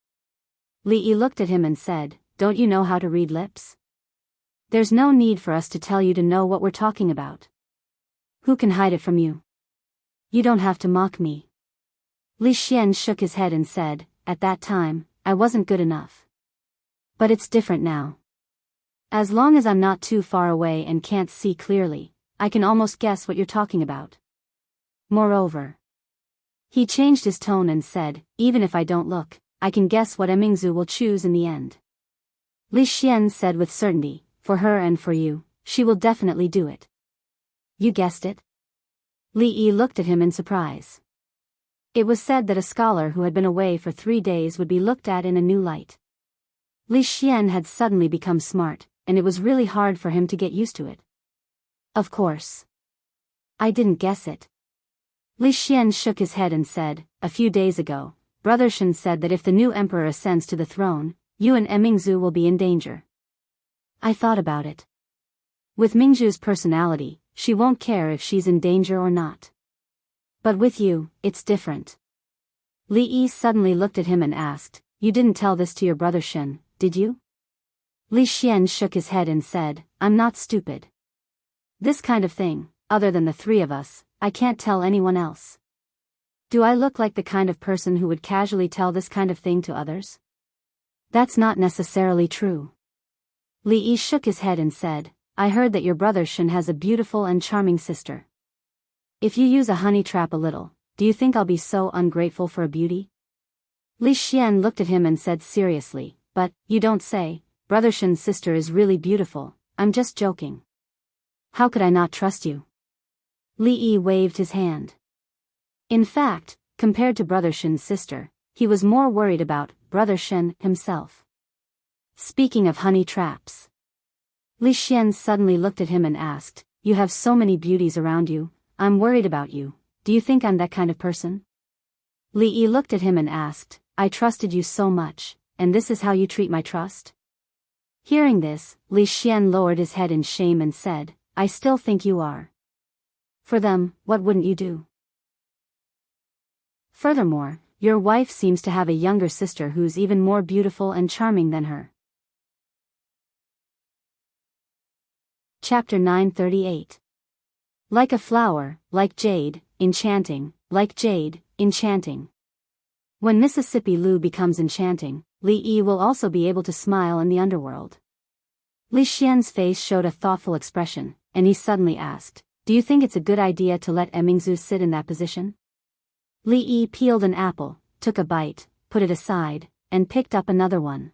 Li Yi looked at him and said, don't you know how to read lips? There's no need for us to tell you to know what we're talking about. Who can hide it from you? You don't have to mock me. Li Xian shook his head and said, at that time, I wasn't good enough. But it's different now. As long as I'm not too far away and can't see clearly, I can almost guess what you're talking about. Moreover, he changed his tone and said, even if I don't look, I can guess what Emingzu will choose in the end. Li Xian said with certainty, for her and for you, she will definitely do it. You guessed it? Li Yi looked at him in surprise. It was said that a scholar who had been away for 3 days would be looked at in a new light. Li Xian had suddenly become smart, and it was really hard for him to get used to it. Of course. I didn't guess it. Li Xian shook his head and said, a few days ago, Brother Shen said that if the new emperor ascends to the throne, you and Emingzu will be in danger. I thought about it. With Mingzhu's personality, she won't care if she's in danger or not. But with you, it's different. Li Yi suddenly looked at him and asked, you didn't tell this to your brother Shen, did you? Li Xian shook his head and said, I'm not stupid. This kind of thing, other than the 3 of us, I can't tell anyone else. Do I look like the kind of person who would casually tell this kind of thing to others? That's not necessarily true. Li Yi shook his head and said, I heard that your brother Shen has a beautiful and charming sister. If you use a honey trap a little, do you think I'll be so ungrateful for a beauty? Li Xian looked at him and said seriously, but, you don't say, Brother Shen's sister is really beautiful, I'm just joking. How could I not trust you? Li Yi waved his hand. In fact, compared to Brother Shen's sister, he was more worried about Brother Shen himself. Speaking of honey traps. Li Xian suddenly looked at him and asked, "You have so many beauties around you, I'm worried about you. Do you think I'm that kind of person?" Li Yi looked at him and asked, "I trusted you so much, and this is how you treat my trust?" Hearing this, Li Xian lowered his head in shame and said, "I still think you are. For them, what wouldn't you do? Furthermore, your wife seems to have a younger sister who's even more beautiful and charming than her." Chapter 938. Like a flower, like jade, enchanting, like jade, enchanting. When Mississippi Lu becomes enchanting, Li Yi will also be able to smile in the underworld. Li Xian's face showed a thoughtful expression, and he suddenly asked, "Do you think it's a good idea to let Emingzu sit in that position?" Li Yi peeled an apple, took a bite, put it aside, and picked up another one.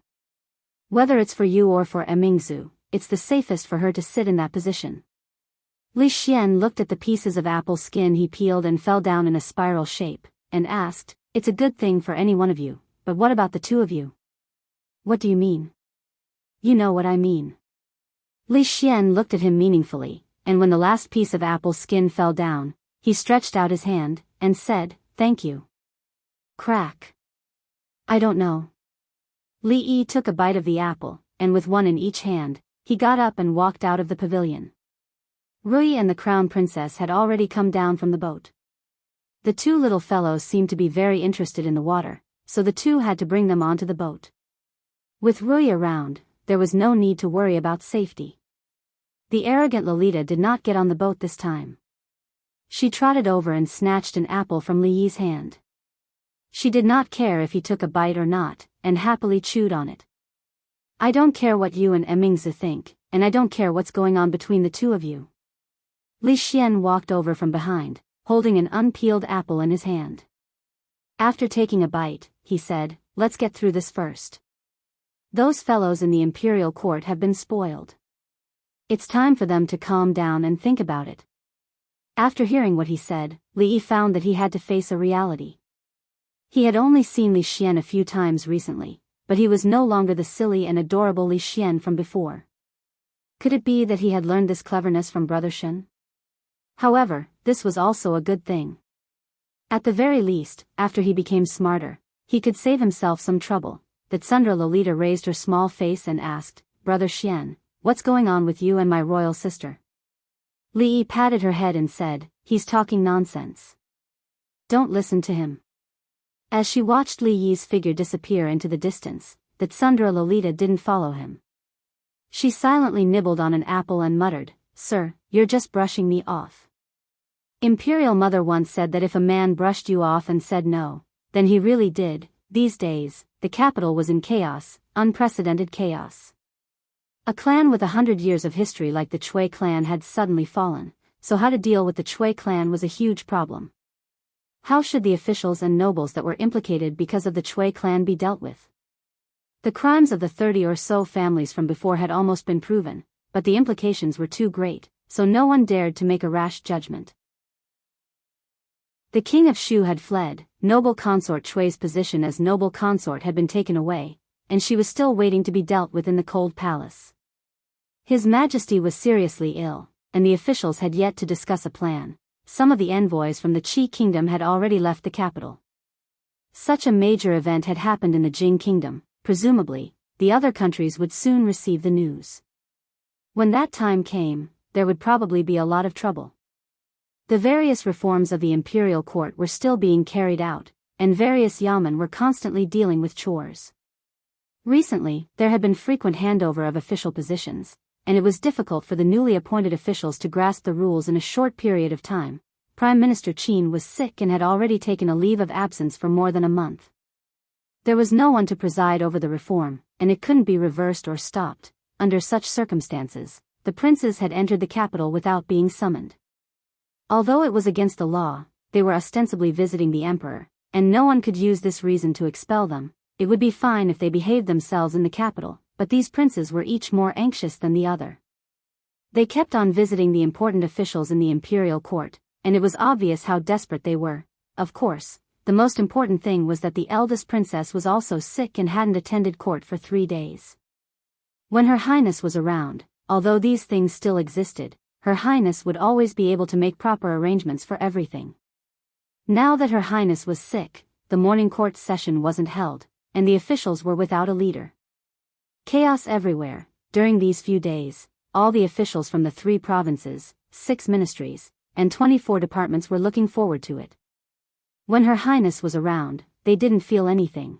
"Whether it's for you or for Emingzu, it's the safest for her to sit in that position." Li Xian looked at the pieces of apple skin he peeled and fell down in a spiral shape, and asked, "It's a good thing for any one of you, but what about the two of you?" "What do you mean?" "You know what I mean." Li Xian looked at him meaningfully, and when the last piece of apple skin fell down, he stretched out his hand, and said, "Thank you." Crack. "I don't know." Li Yi took a bite of the apple, and with one in each hand, he got up and walked out of the pavilion. Rui and the crown princess had already come down from the boat. The two little fellows seemed to be very interested in the water, so the two had to bring them onto the boat. With Rui around, there was no need to worry about safety. The arrogant Lolita did not get on the boat this time. She trotted over and snatched an apple from Li Yi's hand. She did not care if he took a bite or not, and happily chewed on it. "I don't care what you and Emingzi think, and I don't care what's going on between the two of you." Li Xian walked over from behind, holding an unpeeled apple in his hand. After taking a bite, he said, "Let's get through this first. Those fellows in the imperial court have been spoiled. It's time for them to calm down and think about it." After hearing what he said, Li Yi found that he had to face a reality. He had only seen Li Xian a few times recently, but he was no longer the silly and adorable Li Xian from before. Could it be that he had learned this cleverness from Brother Shen? However, this was also a good thing. At the very least, after he became smarter, he could save himself some trouble. That Sundra Lolita raised her small face and asked, "Brother Xian, what's going on with you and my royal sister?" Li Yi patted her head and said, "He's talking nonsense. Don't listen to him." As she watched Li Yi's figure disappear into the distance, that Sundra Lolita didn't follow him. She silently nibbled on an apple and muttered, "Sir, you're just brushing me off." Imperial Mother once said that if a man brushed you off and said no, then he really did. These days, the capital was in chaos, unprecedented chaos. A clan with 100 years of history like the Chui clan had suddenly fallen, so how to deal with the Chui clan was a huge problem. How should the officials and nobles that were implicated because of the Chui clan be dealt with? The crimes of the 30 or so families from before had almost been proven, but the implications were too great, so no one dared to make a rash judgment. The king of Shu had fled, noble consort Chui's position as noble consort had been taken away, and she was still waiting to be dealt with in the cold palace. His Majesty was seriously ill, and the officials had yet to discuss a plan. Some of the envoys from the Qi kingdom had already left the capital. Such a major event had happened in the Jing kingdom, presumably, the other countries would soon receive the news. When that time came, there would probably be a lot of trouble. The various reforms of the imperial court were still being carried out, and various yamen were constantly dealing with chores. Recently, there had been frequent handover of official positions, and it was difficult for the newly appointed officials to grasp the rules in a short period of time. Prime Minister Qin was sick and had already taken a leave of absence for more than a month. There was no one to preside over the reform, and it couldn't be reversed or stopped. Under such circumstances, the princes had entered the capital without being summoned. Although it was against the law, they were ostensibly visiting the emperor, and no one could use this reason to expel them. It would be fine if they behaved themselves in the capital, but these princes were each more anxious than the other. They kept on visiting the important officials in the imperial court, and it was obvious how desperate they were. Of course, the most important thing was that the eldest princess was also sick and hadn't attended court for 3 days. When Her Highness was around, although these things still existed, Her Highness would always be able to make proper arrangements for everything. Now that Her Highness was sick, the morning court session wasn't held, and the officials were without a leader. Chaos everywhere. During these few days, all the officials from the 3 provinces, 6 ministries, and 24 departments were looking forward to it. When Her Highness was around, they didn't feel anything.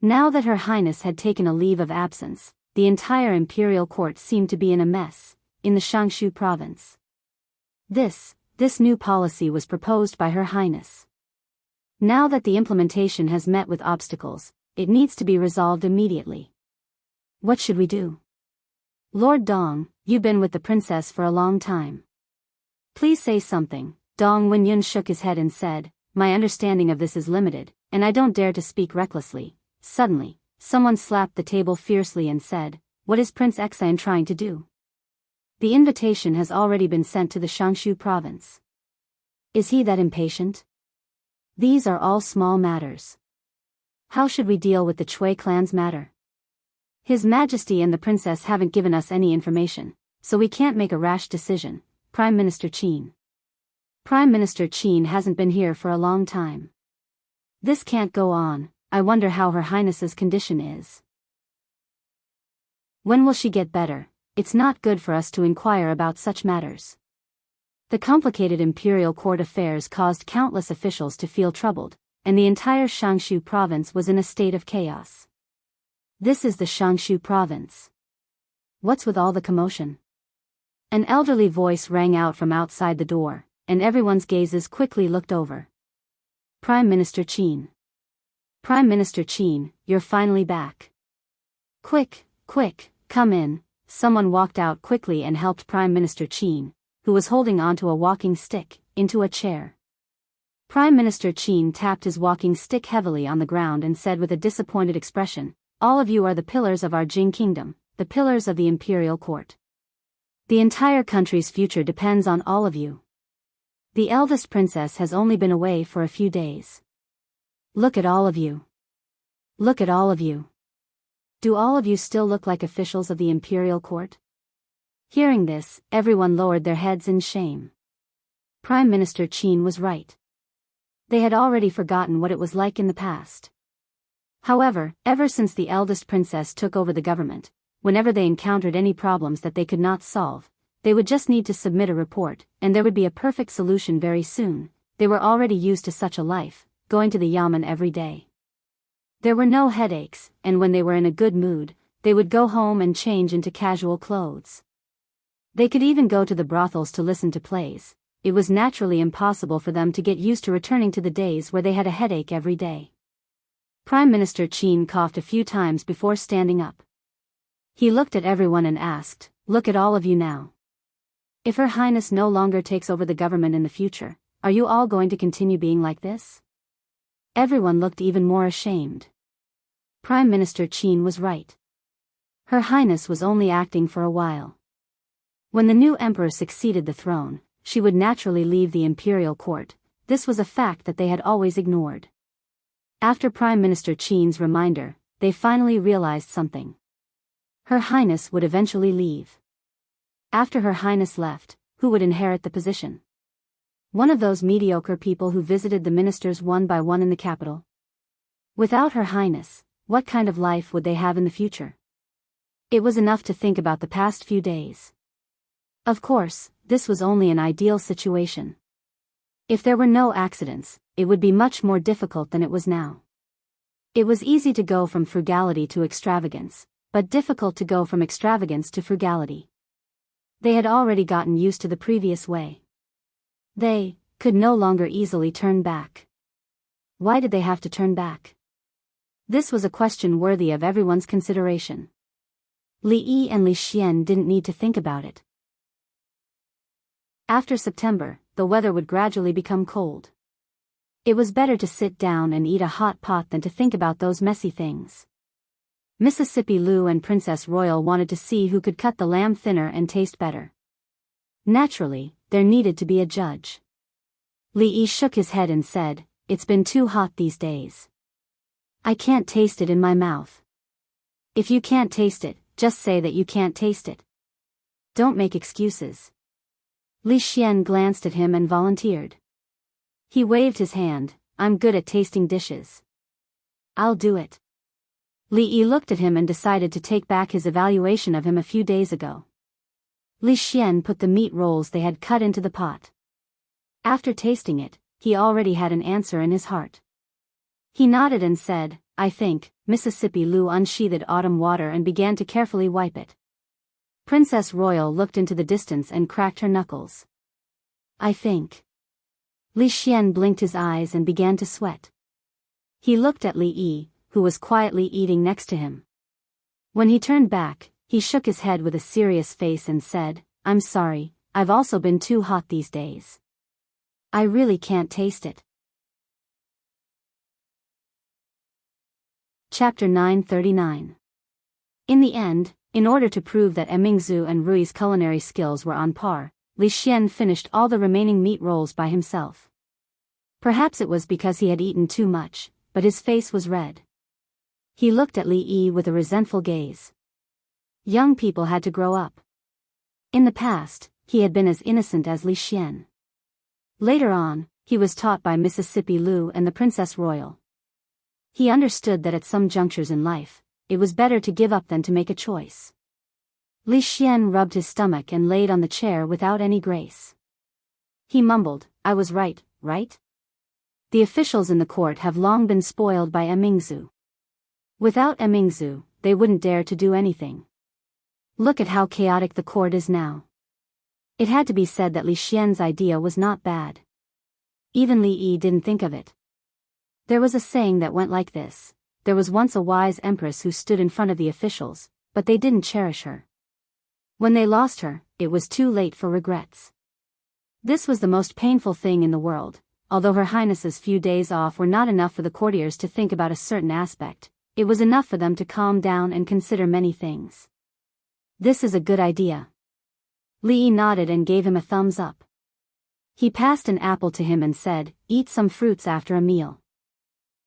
Now that Her Highness had taken a leave of absence, the entire imperial court seemed to be in a mess, in the Shangshu province. This new policy was proposed by Her Highness. Now that the implementation has met with obstacles, it needs to be resolved immediately. What should we do? Lord Dong, you've been with the princess for a long time. Please say something. Dong Wenyun shook his head and said, my understanding of this is limited, and I don't dare to speak recklessly. Suddenly, someone slapped the table fiercely and said, what is Prince Exan trying to do? The invitation has already been sent to the Shangshu province. Is he that impatient? These are all small matters. How should we deal with the Chui clan's matter? His Majesty and the princess haven't given us any information, so we can't make a rash decision. Prime Minister Qin. Prime Minister Qin hasn't been here for a long time. This can't go on. I wonder how Her Highness's condition is. When will she get better? It's not good for us to inquire about such matters. The complicated imperial court affairs caused countless officials to feel troubled, and the entire Shangshu province was in a state of chaos. This is the Shangshu province. What's with all the commotion? An elderly voice rang out from outside the door, and everyone's gazes quickly looked over. Prime Minister Qin. Prime Minister Qin, you're finally back. Quick, come in. Someone walked out quickly and helped Prime Minister Qin, who was holding onto a walking stick, into a chair. Prime Minister Qin tapped his walking stick heavily on the ground and said with a disappointed expression, all of you are the pillars of our Jing kingdom, the pillars of the imperial court. The entire country's future depends on all of you. The eldest princess has only been away for a few days. Look at all of you. Look at all of you. Do all of you still look like officials of the imperial court? Hearing this, everyone lowered their heads in shame. Prime Minister Qin was right. They had already forgotten what it was like in the past. However, ever since the eldest princess took over the government, whenever they encountered any problems that they could not solve, they would just need to submit a report, and there would be a perfect solution very soon. They were already used to such a life, going to the yamen every day. There were no headaches, and when they were in a good mood, they would go home and change into casual clothes. They could even go to the brothels to listen to plays. It was naturally impossible for them to get used to returning to the days where they had a headache every day. Prime Minister Qin coughed a few times before standing up. He looked at everyone and asked, look at all of you now. If Her Highness no longer takes over the government in the future, are you all going to continue being like this? Everyone looked even more ashamed. Prime Minister Qin was right. Her Highness was only acting for a while. When the new emperor succeeded the throne, she would naturally leave the imperial court. This was a fact that they had always ignored. After Prime Minister Qin's reminder, they finally realized something. Her Highness would eventually leave. After Her Highness left, who would inherit the position? One of those mediocre people who visited the ministers one by one in the capital? Without Her Highness, what kind of life would they have in the future? It was enough to think about the past few days. Of course, this was only an ideal situation. If there were no accidents, it would be much more difficult than it was now. It was easy to go from frugality to extravagance, but difficult to go from extravagance to frugality. They had already gotten used to the previous way. They could no longer easily turn back. Why did they have to turn back? This was a question worthy of everyone's consideration. Li Yi and Li Xian didn't need to think about it. After September, the weather would gradually become cold. It was better to sit down and eat a hot pot than to think about those messy things. Mississippi Lou and Princess Royal wanted to see who could cut the lamb thinner and taste better. Naturally, there needed to be a judge. Li Yi shook his head and said, it's been too hot these days. I can't taste it in my mouth. If you can't taste it, just say that you can't taste it. Don't make excuses. Li Xian glanced at him and volunteered. He waved his hand. I'm good at tasting dishes. I'll do it. Li Yi looked at him and decided to take back his evaluation of him a few days ago. Li Xian put the meat rolls they had cut into the pot. After tasting it, he already had an answer in his heart. He nodded and said, I think. Mississippi Lu unsheathed autumn water and began to carefully wipe it. Princess Royal looked into the distance and cracked her knuckles. I think. Li Xian blinked his eyes and began to sweat. He looked at Li Yi, who was quietly eating next to him. When he turned back, he shook his head with a serious face and said, I'm sorry, I've also been too hot these days. I really can't taste it. Chapter 939. In the end, in order to prove that Mingzhu and Rui's culinary skills were on par, Li Xian finished all the remaining meat rolls by himself. Perhaps it was because he had eaten too much, but his face was red. He looked at Li Yi with a resentful gaze. Young people had to grow up. In the past, he had been as innocent as Li Xian. Later on, he was taught by Mississippi Lu and the Princess Royal. He understood that at some junctures in life, it was better to give up than to make a choice. Li Xian rubbed his stomach and laid on the chair without any grace. He mumbled, I was right, right? The officials in the court have long been spoiled by Mingzhu. Without Mingzhu, they wouldn't dare to do anything. Look at how chaotic the court is now. It had to be said that Li Xian's idea was not bad. Even Li Yi didn't think of it. There was a saying that went like this: there was once a wise empress who stood in front of the officials, but they didn't cherish her. When they lost her, it was too late for regrets. This was the most painful thing in the world. Although Her Highness's few days off were not enough for the courtiers to think about a certain aspect, it was enough for them to calm down and consider many things. This is a good idea. Li Yi nodded and gave him a thumbs up. He passed an apple to him and said, eat some fruits after a meal.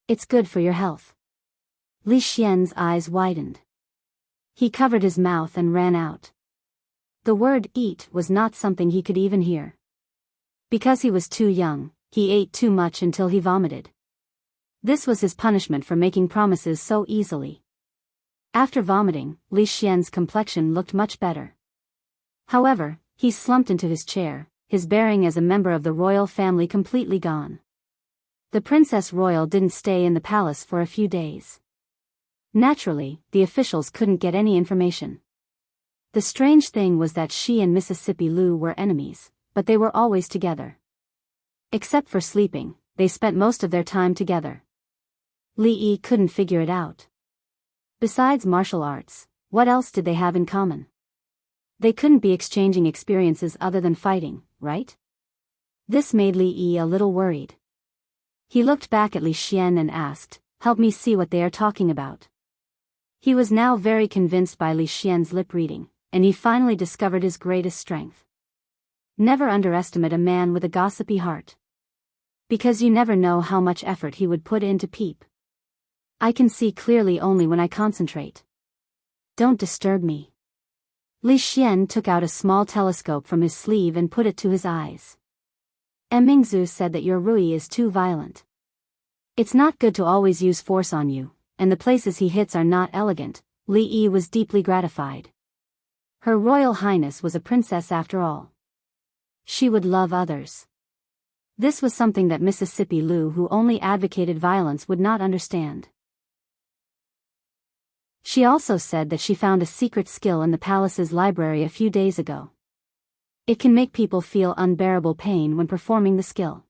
It's good for your health. Li Xian's eyes widened. He covered his mouth and ran out. The word eat was not something he could even hear. Because he was too young, he ate too much until he vomited. This was his punishment for making promises so easily. After vomiting, Li Xian's complexion looked much better. However, he slumped into his chair, his bearing as a member of the royal family completely gone. The Princess Royal didn't stay in the palace for a few days. Naturally, the officials couldn't get any information. The strange thing was that she and Mississippi Lu were enemies, but they were always together. Except for sleeping, they spent most of their time together. Li Yi couldn't figure it out. Besides martial arts, what else did they have in common? They couldn't be exchanging experiences other than fighting, right? This made Li Yi a little worried. He looked back at Li Xian and asked, help me see what they are talking about. He was now very convinced by Li Xian's lip reading, and he finally discovered his greatest strength. Never underestimate a man with a gossipy heart. Because you never know how much effort he would put in to peep. I can see clearly only when I concentrate. Don't disturb me. Li Xian took out a small telescope from his sleeve and put it to his eyes. Mingzhu said that your Rui is too violent. It's not good to always use force on you, and the places he hits are not elegant. Li Yi was deeply gratified. Her Royal Highness was a princess after all. She would love others. This was something that Mississippi Lu, who only advocated violence, would not understand. She also said that she found a secret skill in the palace's library a few days ago. It can make people feel unbearable pain when performing the skill.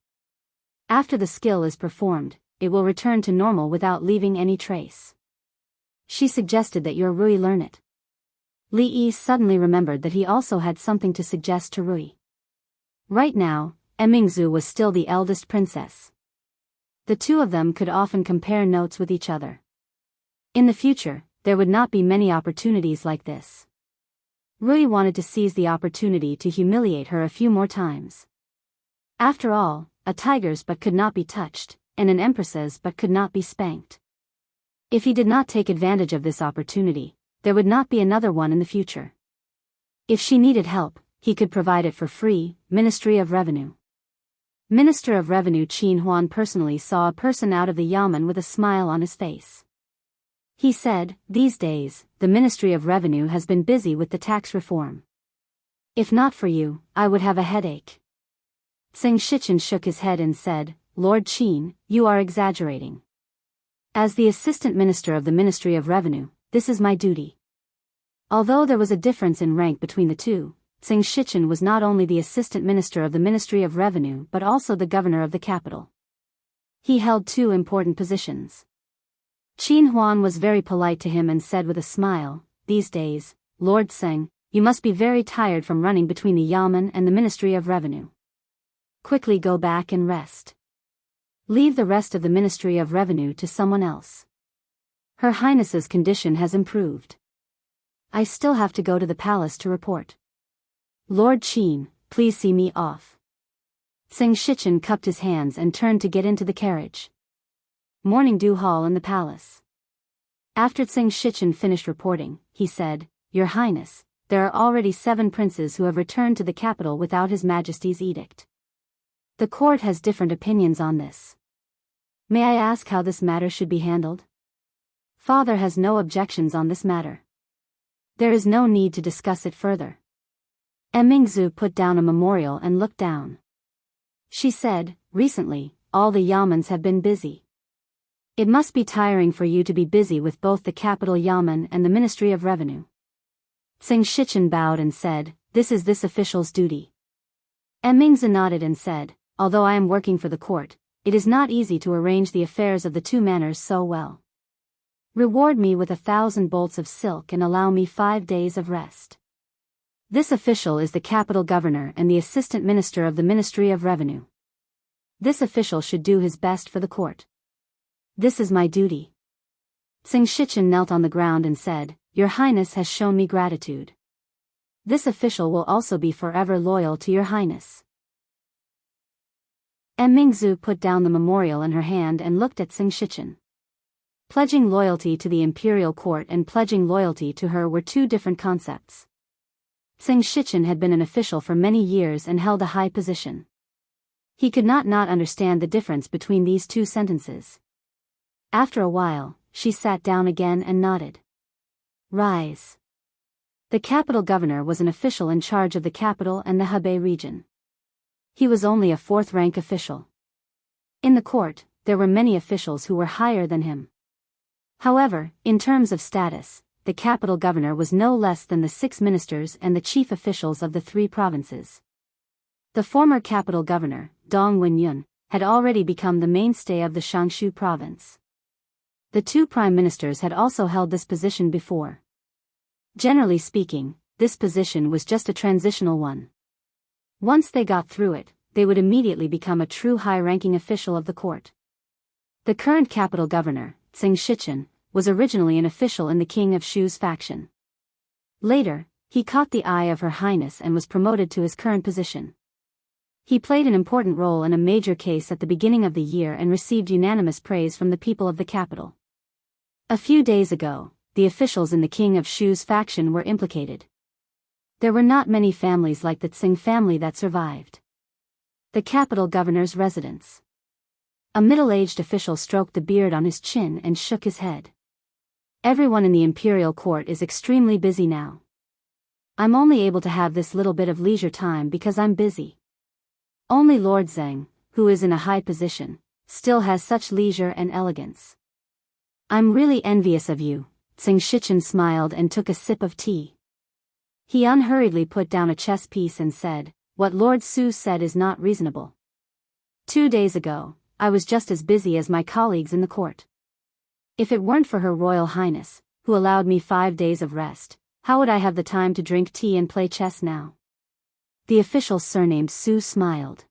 After the skill is performed, it will return to normal without leaving any trace. She suggested that your Rui learn it. Li Yi suddenly remembered that he also had something to suggest to Rui. Right now, Mingzhu was still the eldest princess. The two of them could often compare notes with each other. In the future, there would not be many opportunities like this. Rui wanted to seize the opportunity to humiliate her a few more times. After all, a tiger's butt could not be touched, and an empress's butt could not be spanked. If he did not take advantage of this opportunity, there would not be another one in the future. If she needed help, he could provide it for free. Ministry of Revenue. Minister of Revenue Qin Huan personally saw a person out of the yamen with a smile on his face. He said, "These days, the Ministry of Revenue has been busy with the tax reform. If not for you, I would have a headache." Tsing Shichen shook his head and said, "Lord Qin, you are exaggerating. As the Assistant Minister of the Ministry of Revenue, this is my duty." Although there was a difference in rank between the two, Tsing Shichen was not only the Assistant Minister of the Ministry of Revenue but also the Governor of the capital. He held two important positions. Qin Huan was very polite to him and said with a smile, "These days, Lord Tseng, you must be very tired from running between the yamen and the Ministry of Revenue. Quickly go back and rest. Leave the rest of the Ministry of Revenue to someone else. Her Highness's condition has improved. I still have to go to the palace to report. Lord Qin, please see me off." Tsing Shichen cupped his hands and turned to get into the carriage. Morning Dew Hall in the palace. After Tsing Shichen finished reporting, he said, "Your Highness, there are already 7 princes who have returned to the capital without His Majesty's edict. The court has different opinions on this. May I ask how this matter should be handled?" "Father has no objections on this matter. There is no need to discuss it further." Mingzu put down a memorial and looked down. She said, "Recently, all the yamens have been busy. It must be tiring for you to be busy with both the capital yamen and the Ministry of Revenue." Tsing Shichen bowed and said, "This is this official's duty." Mingzu nodded and said, "Although I am working for the court, it is not easy to arrange the affairs of the two manors so well. Reward me with 1,000 bolts of silk and allow me 5 days of rest." This official is the capital governor and the assistant minister of the Ministry of Revenue. This official should do his best for the court. This is my duty. Tsing Shichen knelt on the ground and said, "Your Highness has shown me gratitude. This official will also be forever loyal to Your Highness." Mingzu put down the memorial in her hand and looked at Tsing Shichen. Pledging loyalty to the imperial court and pledging loyalty to her were two different concepts. Tsing Shichen had been an official for many years and held a high position. He could not understand the difference between these two sentences. After a while, she sat down again and nodded. "Rise." The capital governor was an official in charge of the capital and the Hebei region. He was only a 4th-rank official. In the court, there were many officials who were higher than him. However, in terms of status, the capital governor was no less than the 6 ministers and the chief officials of the 3 provinces. The former capital governor, Dong Wenyun, had already become the mainstay of the Shangshu province. The 2 prime ministers had also held this position before. Generally speaking, this position was just a transitional one. Once they got through it, they would immediately become a true high-ranking official of the court. The current capital governor, Tsing Shichen, was originally an official in the King of Shu's faction. Later, he caught the eye of Her Highness and was promoted to his current position. He played an important role in a major case at the beginning of the year and received unanimous praise from the people of the capital. A few days ago, the officials in the King of Shu's faction were implicated. There were not many families like the Tsing family that survived. The capital governor's residence. A middle-aged official stroked the beard on his chin and shook his head. "Everyone in the imperial court is extremely busy now. I'm only able to have this little bit of leisure time because I'm busy. Only Lord Zheng, who is in a high position, still has such leisure and elegance. I'm really envious of you." Tsing Shichen smiled and took a sip of tea. He unhurriedly put down a chess piece and said, "What Lord Su said is not reasonable. 2 days ago, I was just as busy as my colleagues in the court. If it weren't for Her Royal Highness, who allowed me 5 days of rest, how would I have the time to drink tea and play chess now?" The official surnamed Su smiled.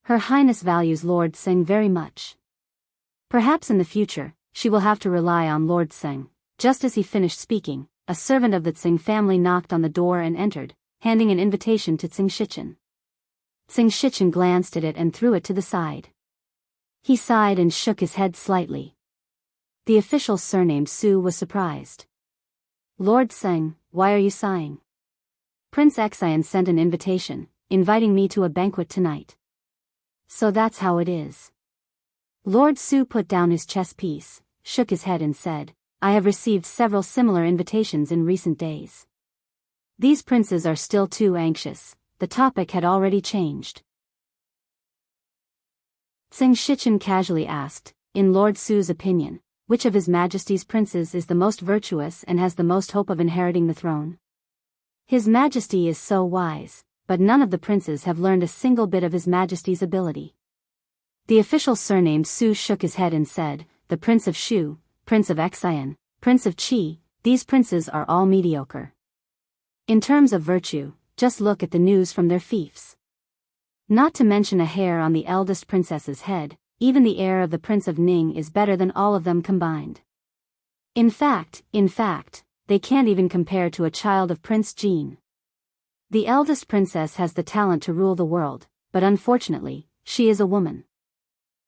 Her Highness values Lord Tseng very much. Perhaps in the future, she will have to rely on Lord Tseng. Just as he finished speaking, a servant of the Tsing family knocked on the door and entered, handing an invitation to Tsing Shichen. Tsing Shichen glanced at it and threw it to the side. He sighed and shook his head slightly. The official surnamed Su was surprised. "Lord Tseng, why are you sighing? Prince Xian sent an invitation, inviting me to a banquet tonight. So that's how it is. Lord Su put down his chess piece, shook his head and said, I have received several similar invitations in recent days. These princes are still too anxious. The topic had already changed. Tsing Shichen casually asked, in Lord Su's opinion, which of His Majesty's princes is the most virtuous and has the most hope of inheriting the throne? His Majesty is so wise, but none of the princes have learned a single bit of His Majesty's ability. The official surnamed Su shook his head and said, the Prince of Shu, Prince of Xian, Prince of Qi, these princes are all mediocre. In terms of virtue, just look at the news from their fiefs. Not to mention a hair on the eldest princess's head, even the heir of the Prince of Ning is better than all of them combined. In fact, they can't even compare to a child of Prince Jean. The eldest princess has the talent to rule the world, but unfortunately, she is a woman.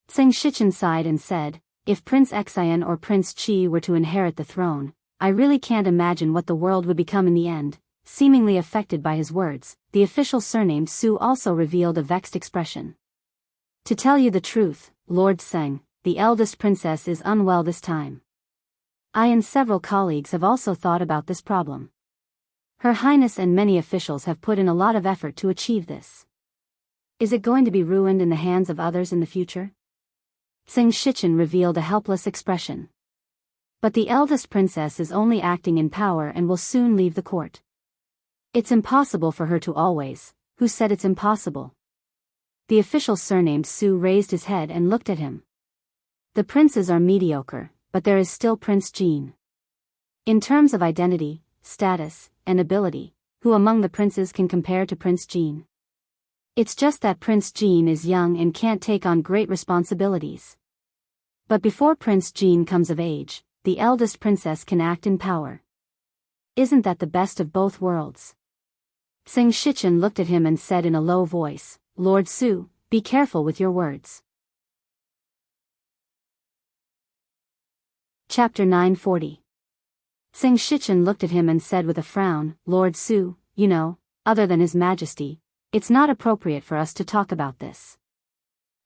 Tsing Shichen sighed and said, if Prince Xian or Prince Qi were to inherit the throne, I really can't imagine what the world would become in the end. Seemingly affected by his words, the official surnamed Su also revealed a vexed expression. To tell you the truth, Lord Tseng, the eldest princess is unwell this time. I and several colleagues have also thought about this problem. Her Highness and many officials have put in a lot of effort to achieve this. Is it going to be ruined in the hands of others in the future? Tsing Shichen revealed a helpless expression. But the eldest princess is only acting in power and will soon leave the court. It's impossible for her to always. Who said it's impossible? The official surnamed Su raised his head and looked at him. The princes are mediocre, but there is still Prince Jean. In terms of identity, status, and ability, who among the princes can compare to Prince Jean? It's just that Prince Jean is young and can't take on great responsibilities. But before Prince Jean comes of age, the eldest princess can act in power. Isn't that the best of both worlds? Tsing Shichen looked at him and said in a low voice, Lord Su, be careful with your words. Chapter 940. Tsing Shichen looked at him and said with a frown, Lord Su, you know, other than His Majesty, it's not appropriate for us to talk about this.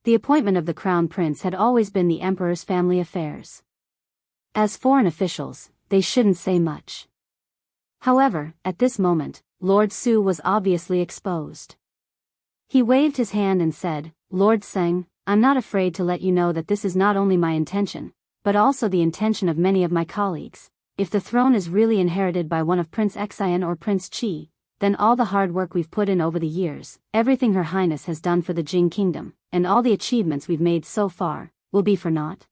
The appointment of the crown prince had always been the emperor's family affairs. As foreign officials, they shouldn't say much. However, at this moment, Lord Su was obviously exposed. He waved his hand and said, Lord Tseng, I'm not afraid to let you know that this is not only my intention, but also the intention of many of my colleagues. If the throne is really inherited by one of Prince Xian or Prince Qi, then all the hard work we've put in over the years, everything Her Highness has done for the Jing Kingdom, and all the achievements we've made so far, will be for naught.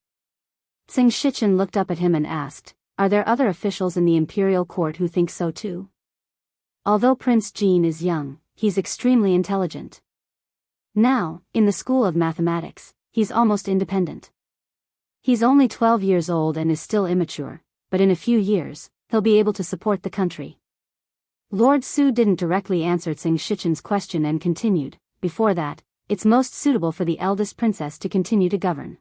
Tsing Shichen looked up at him and asked, are there other officials in the imperial court who think so too? Although Prince Jean is young, he's extremely intelligent. Now, in the school of mathematics, he's almost independent. He's only 12 years old and is still immature, but in a few years, he'll be able to support the country. Lord Su didn't directly answer Tsing Shichen's question and continued, before that, it's most suitable for the eldest princess to continue to govern.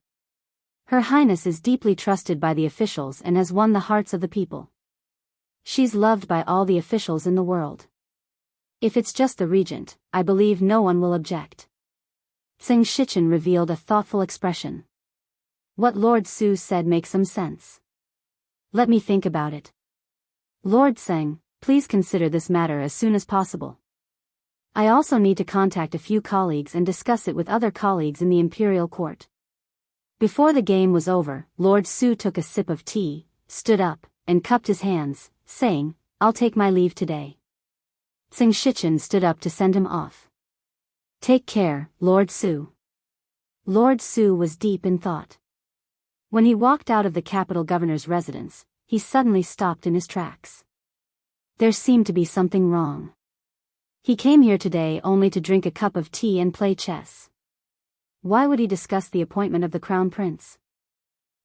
Her Highness is deeply trusted by the officials and has won the hearts of the people. She's loved by all the officials in the world. If it's just the regent, I believe no one will object. Tsing Shichen revealed a thoughtful expression. What Lord Su said makes some sense. Let me think about it. Lord Tseng, please consider this matter as soon as possible. I also need to contact a few colleagues and discuss it with other colleagues in the imperial court. Before the game was over, Lord Su took a sip of tea, stood up, and cupped his hands, saying, I'll take my leave today. Tsing Shichen stood up to send him off. Take care, Lord Su. Lord Su was deep in thought. When he walked out of the capital governor's residence, he suddenly stopped in his tracks. There seemed to be something wrong. He came here today only to drink a cup of tea and play chess. Why would he discuss the appointment of the crown prince?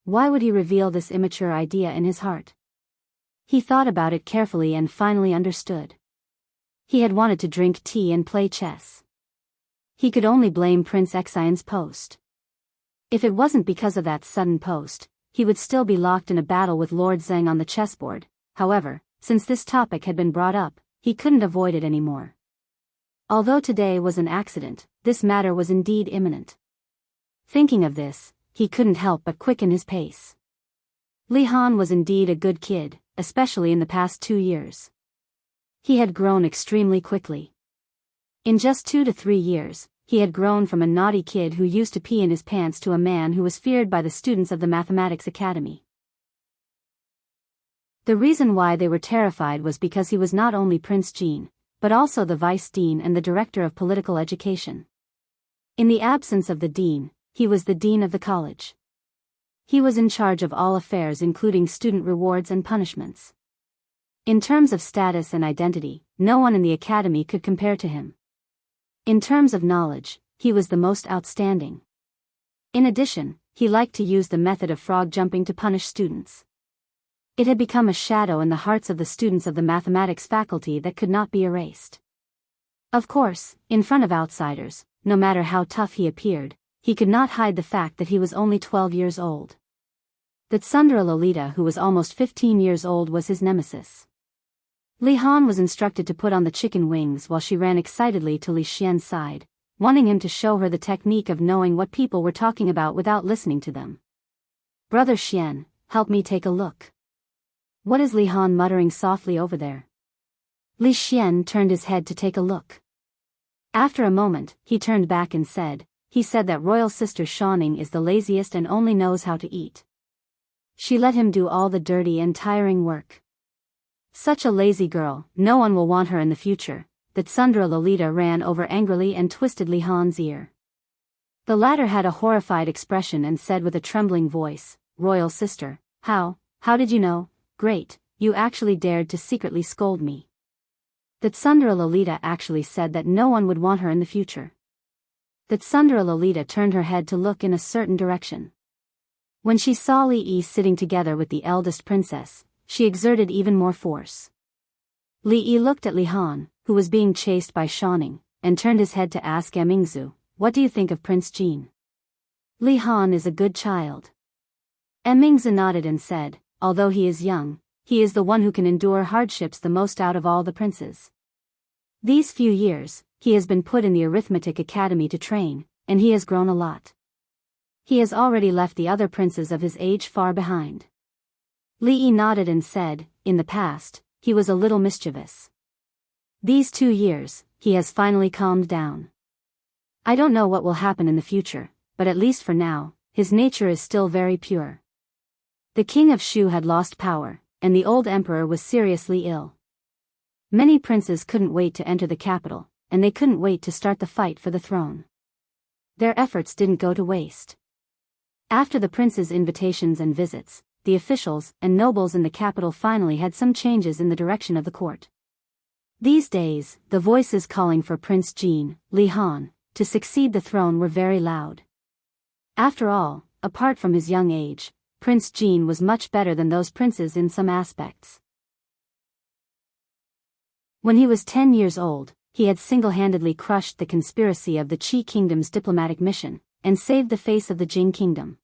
Why would he reveal this immature idea in his heart? He thought about it carefully and finally understood. He had wanted to drink tea and play chess. He could only blame Prince Xian's post. If it wasn't because of that sudden post, he would still be locked in a battle with Lord Zheng on the chessboard. However, since this topic had been brought up, he couldn't avoid it anymore. Although today was an accident, this matter was indeed imminent. Thinking of this, he couldn't help but quicken his pace. Li Han was indeed a good kid, especially in the past 2 years. He had grown extremely quickly. In just 2 to 3 years, he had grown from a naughty kid who used to pee in his pants to a man who was feared by the students of the Mathematics Academy. The reason why they were terrified was because he was not only Prince Jean, but also the vice dean and the director of political education. In the absence of the dean, he was the dean of the college. He was in charge of all affairs including student rewards and punishments. In terms of status and identity, no one in the academy could compare to him. In terms of knowledge, he was the most outstanding. In addition, he liked to use the method of frog jumping to punish students. It had become a shadow in the hearts of the students of the mathematics faculty that could not be erased. Of course, in front of outsiders, no matter how tough he appeared, he could not hide the fact that he was only 12 years old. That Tsundere Lolita, who was almost 15 years old, was his nemesis. Li Han was instructed to put on the chicken wings while she ran excitedly to Li Xian's side, wanting him to show her the technique of knowing what people were talking about without listening to them. "Brother Xian, help me take a look. What is Li Han muttering softly over there?" Li Xian turned his head to take a look. After a moment, he turned back and said, "He said that royal sister Shaoning is the laziest and only knows how to eat. She let him do all the dirty and tiring work. Such a lazy girl, no one will want her in the future." That Tsundere Lolita ran over angrily and twisted Li Han's ear. The latter had a horrified expression and said with a trembling voice, "Royal sister, how did you know? Great, you actually dared to secretly scold me." That Tsundere Lolita actually said that no one would want her in the future. That Tsundere Lolita turned her head to look in a certain direction. When she saw Li Yi sitting together with the eldest princess, she exerted even more force. Li Yi looked at Li Han, who was being chased by Shaoning, and turned his head to ask Mingzu, "What do you think of Prince Jean?" "Li Han is a good child." Mingzu nodded and said, "Although he is young, he is the one who can endure hardships the most out of all the princes. These few years, he has been put in the Arithmetic Academy to train, and he has grown a lot. He has already left the other princes of his age far behind." Li Yi nodded and said, "In the past, he was a little mischievous. These 2 years, he has finally calmed down. I don't know what will happen in the future, but at least for now, his nature is still very pure." The king of Shu had lost power, and the old emperor was seriously ill. Many princes couldn't wait to enter the capital, and they couldn't wait to start the fight for the throne. Their efforts didn't go to waste. After the prince's invitations and visits, the officials and nobles in the capital finally had some changes in the direction of the court. These days, the voices calling for Prince Jean, Li Han, to succeed the throne were very loud. After all, apart from his young age, Prince Jean was much better than those princes in some aspects. When he was 10 years old, he had single-handedly crushed the conspiracy of the Qi Kingdom's diplomatic mission, and saved the face of the Jing Kingdom.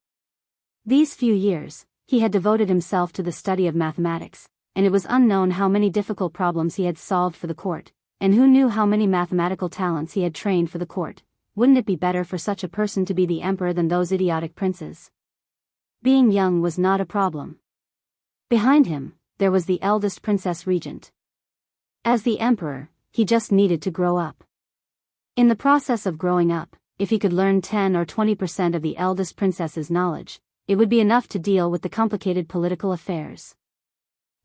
These few years, he had devoted himself to the study of mathematics, and it was unknown how many difficult problems he had solved for the court, and who knew how many mathematical talents he had trained for the court. Wouldn't it be better for such a person to be the emperor than those idiotic princes? Being young was not a problem. Behind him, there was the eldest princess regent. As the emperor, he just needed to grow up. In the process of growing up, if he could learn 10 or 20% of the eldest princess's knowledge, it would be enough to deal with the complicated political affairs.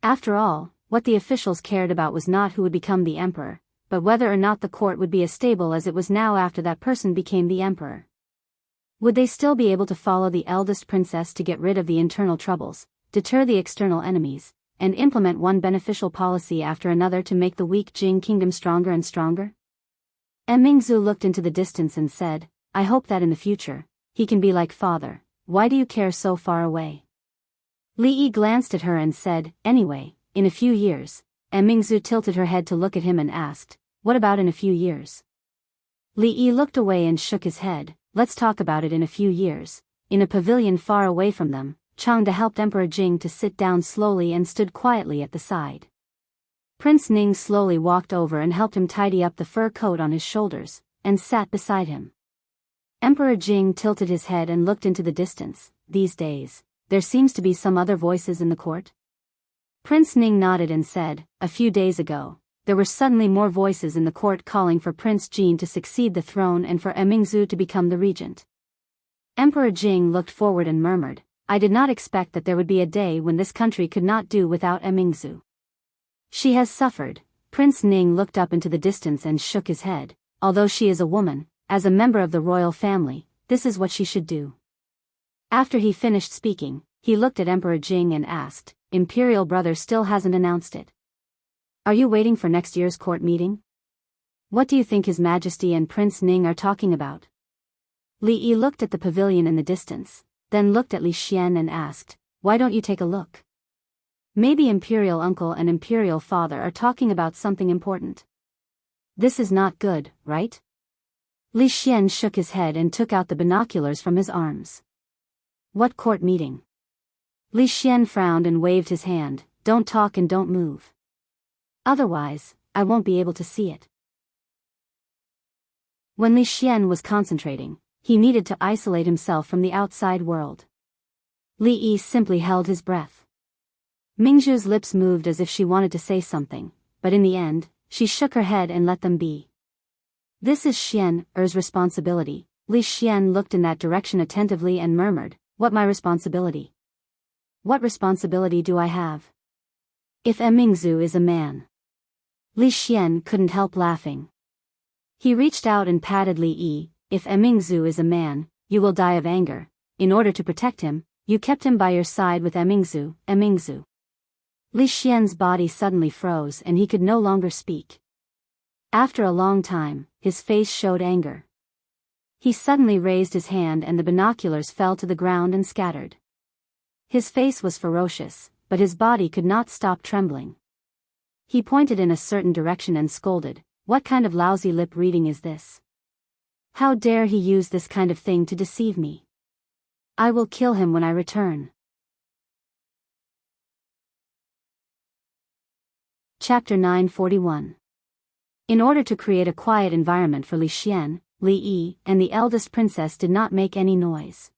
After all, what the officials cared about was not who would become the emperor, but whether or not the court would be as stable as it was now after that person became the emperor. Would they still be able to follow the eldest princess to get rid of the internal troubles, deter the external enemies, and implement one beneficial policy after another to make the weak Jing Kingdom stronger and stronger? Mingzu looked into the distance and said, "I hope that in the future, he can be like father. Why do you care so far away?" Li Yi glanced at her and said, "Anyway, in a few years." Mingzu tilted her head to look at him and asked, "What about in a few years?" Li Yi looked away and shook his head. "Let's talk about it in a few years." In a pavilion far away from them, Changde helped Emperor Jing to sit down slowly and stood quietly at the side. Prince Ning slowly walked over and helped him tidy up the fur coat on his shoulders, and sat beside him. Emperor Jing tilted his head and looked into the distance. These days, there seems to be some other voices in the court? Prince Ning nodded and said, a few days ago, there were suddenly more voices in the court calling for Prince Jin to succeed the throne and for Emingzu to become the regent. Emperor Jing looked forward and murmured, I did not expect that there would be a day when this country could not do without Emingzu. She has suffered. Prince Ning looked up into the distance and shook his head. Although she is a woman, as a member of the royal family, this is what she should do. After he finished speaking, he looked at Emperor Jing and asked, Imperial brother still hasn't announced it. Are you waiting for next year's court meeting? What do you think His Majesty and Prince Ning are talking about? Li Yi looked at the pavilion in the distance, then looked at Li Xian and asked, why don't you take a look? Maybe Imperial uncle and Imperial father are talking about something important. This is not good, right? Li Xian shook his head and took out the binoculars from his arms. What court meeting? Li Xian frowned and waved his hand, don't talk and don't move. Otherwise, I won't be able to see it. When Li Xian was concentrating, he needed to isolate himself from the outside world. Li Yi simply held his breath. Mingzhu's lips moved as if she wanted to say something, but in the end, she shook her head and let them be. This is Xian's responsibility. Li Xian looked in that direction attentively and murmured, what my responsibility? What responsibility do I have? If Emingzu is a man. Li Xian couldn't help laughing. He reached out and patted Li Yi, if Emingzu is a man, you will die of anger. In order to protect him, you kept him by your side with Emingzu. Li Xian's body suddenly froze and he could no longer speak. After a long time, his face showed anger. He suddenly raised his hand and the binoculars fell to the ground and scattered. His face was ferocious, but his body could not stop trembling. He pointed in a certain direction and scolded, what kind of lousy lip reading is this? How dare he use this kind of thing to deceive me? I will kill him when I return. Chapter 941. In order to create a quiet environment for Li Xian, Li Yi and the eldest princess did not make any noise.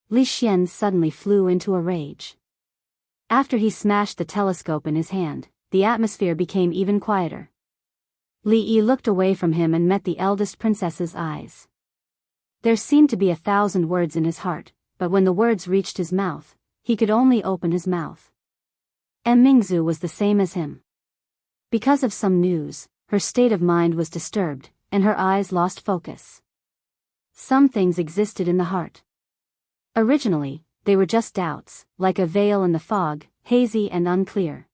Li Xian suddenly flew into a rage. After he smashed the telescope in his hand, the atmosphere became even quieter. Li Yi looked away from him and met the eldest princess's eyes. There seemed to be 1,000 words in his heart, but when the words reached his mouth, he could only open his mouth. Mingzu was the same as him. Because of some news, her state of mind was disturbed, and her eyes lost focus. Some things existed in the heart. Originally, they were just doubts, like a veil in the fog, hazy and unclear.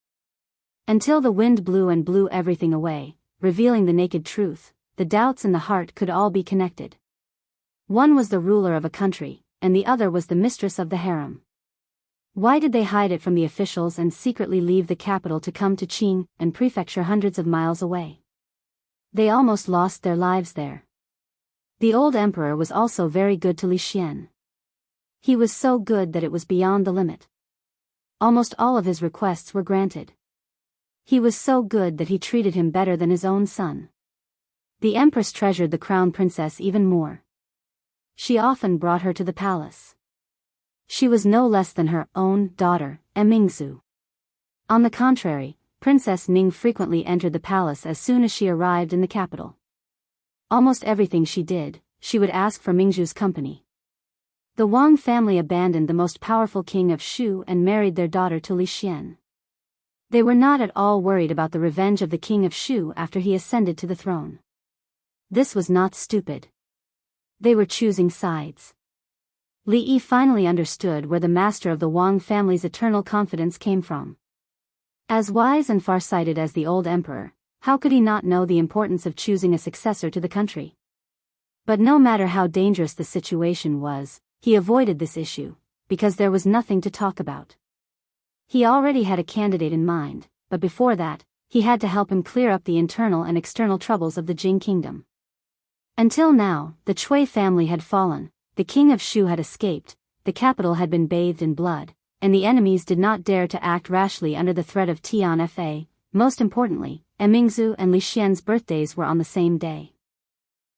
Until the wind blew and blew everything away, revealing the naked truth, the doubts in the heart could all be connected. One was the ruler of a country, and the other was the mistress of the harem. Why did they hide it from the officials and secretly leave the capital to come to Qing and prefecture hundreds of miles away? They almost lost their lives there. The old emperor was also very good to Li Xian. He was so good that it was beyond the limit. Almost all of his requests were granted. He was so good that he treated him better than his own son. The empress treasured the crown princess even more. She often brought her to the palace. She was no less than her own daughter, Mingzu. On the contrary, Princess Ning frequently entered the palace as soon as she arrived in the capital. Almost everything she did, she would ask for Mingzhu's company. The Wang family abandoned the most powerful king of Shu and married their daughter to Li Xian. They were not at all worried about the revenge of the king of Shu after he ascended to the throne. This was not stupid. They were choosing sides. Li Yi finally understood where the master of the Wang family's eternal confidence came from. As wise and far-sighted as the old emperor, how could he not know the importance of choosing a successor to the country? But no matter how dangerous the situation was, he avoided this issue, because there was nothing to talk about. He already had a candidate in mind, but before that, he had to help him clear up the internal and external troubles of the Jing kingdom. Until now, the Cui family had fallen, the king of Shu had escaped, the capital had been bathed in blood, and the enemies did not dare to act rashly under the threat of Tian Fa, most importantly, Emingzu and Li Xian's birthdays were on the same day.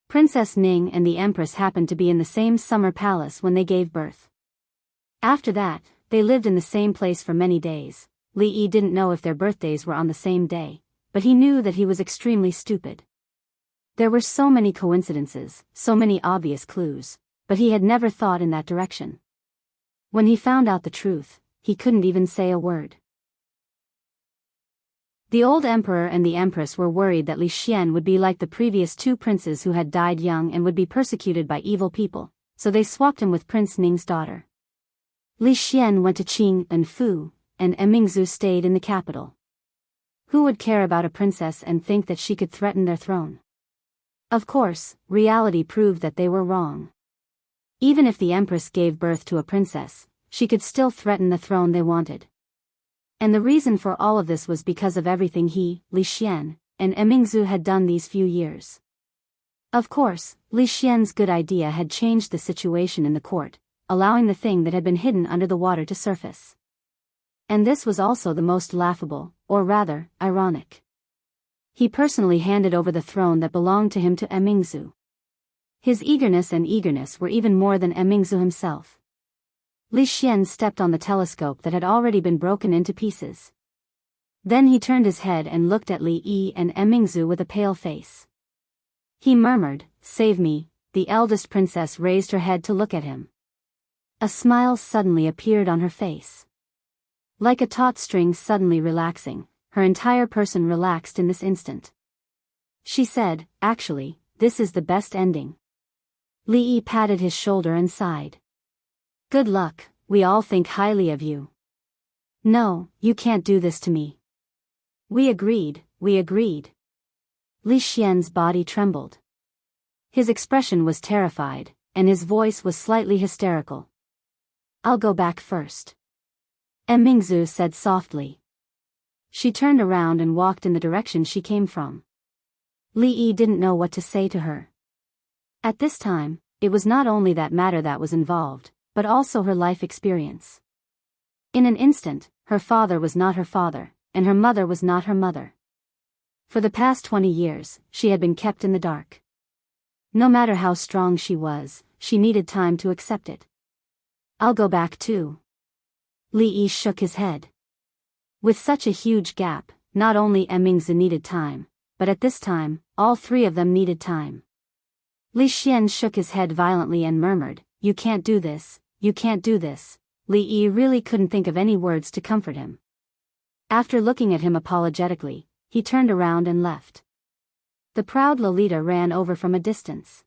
Princess Ning and the Empress happened to be in the same summer palace when they gave birth. After that, they lived in the same place for many days. Li Yi didn't know if their birthdays were on the same day, but he knew that he was extremely stupid. There were so many coincidences, so many obvious clues, but he had never thought in that direction. When he found out the truth, he couldn't even say a word. The old emperor and the empress were worried that Li Xian would be like the previous two princes who had died young and would be persecuted by evil people, so they swapped him with Prince Ning's daughter. Li Xian went to Qing and Fu, and Emingzu stayed in the capital. Who would care about a princess and think that she could threaten their throne? Of course, reality proved that they were wrong. Even if the empress gave birth to a princess, she could still threaten the throne they wanted. And the reason for all of this was because of everything he, Li Xian, and Emingzu had done these few years. Of course, Li Xian's good idea had changed the situation in the court, allowing the thing that had been hidden under the water to surface. And this was also the most laughable, or rather, ironic. He personally handed over the throne that belonged to him to Emingzu. His eagerness were even more than Emingzu himself. Li Xian stepped on the telescope that had already been broken into pieces. Then he turned his head and looked at Li Yi and Emingzu with a pale face. He murmured, "Save me." The eldest princess raised her head to look at him. A smile suddenly appeared on her face. Like a taut string suddenly relaxing, her entire person relaxed in this instant. She said, "Actually, this is the best ending." Li Yi patted his shoulder and sighed. "Good luck, we all think highly of you." "No, you can't do this to me." We agreed. Li Xian's body trembled. His expression was terrified, and his voice was slightly hysterical. "I'll go back first," Emingzu said softly. She turned around and walked in the direction she came from. Li Yi didn't know what to say to her. At this time, it was not only that matter that was involved, but also her life experience. In an instant, her father was not her father, and her mother was not her mother. For the past 20 years, she had been kept in the dark. No matter how strong she was, she needed time to accept it. "I'll go back too." Li Yi shook his head. With such a huge gap, not only Emingzu needed time, but at this time, all three of them needed time. Li Xian shook his head violently and murmured, "You can't do this. You can't do this." Li Yi really couldn't think of any words to comfort him. After looking at him apologetically, he turned around and left. The proud Lolita ran over from a distance.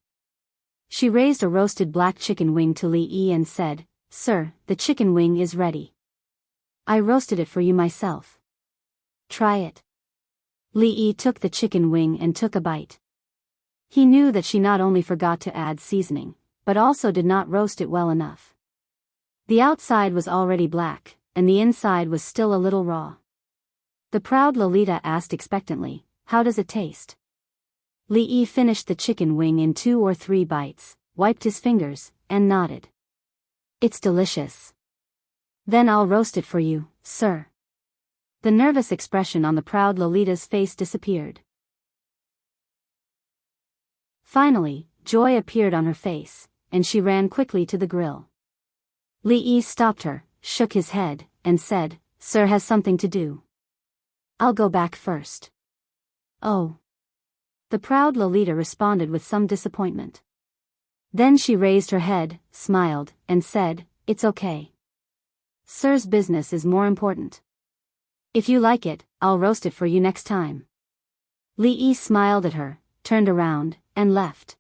She raised a roasted black chicken wing to Li Yi and said, "Sir, the chicken wing is ready. I roasted it for you myself. Try it." Li Yi took the chicken wing and took a bite. He knew that she not only forgot to add seasoning, but also did not roast it well enough. The outside was already black, and the inside was still a little raw. The proud Lolita asked expectantly, "How does it taste?" Li Yi finished the chicken wing in 2 or 3 bites, wiped his fingers, and nodded. "It's delicious." "Then I'll roast it for you, sir." The nervous expression on the proud Lolita's face disappeared. Finally, joy appeared on her face, and she ran quickly to the grill. Li Yi stopped her, shook his head, and said, "Sir has something to do. I'll go back first." "Oh." The proud Lolita responded with some disappointment. Then she raised her head, smiled, and said, "It's okay. Sir's business is more important. If you like it, I'll roast it for you next time." Li Yi smiled at her, turned around, and left.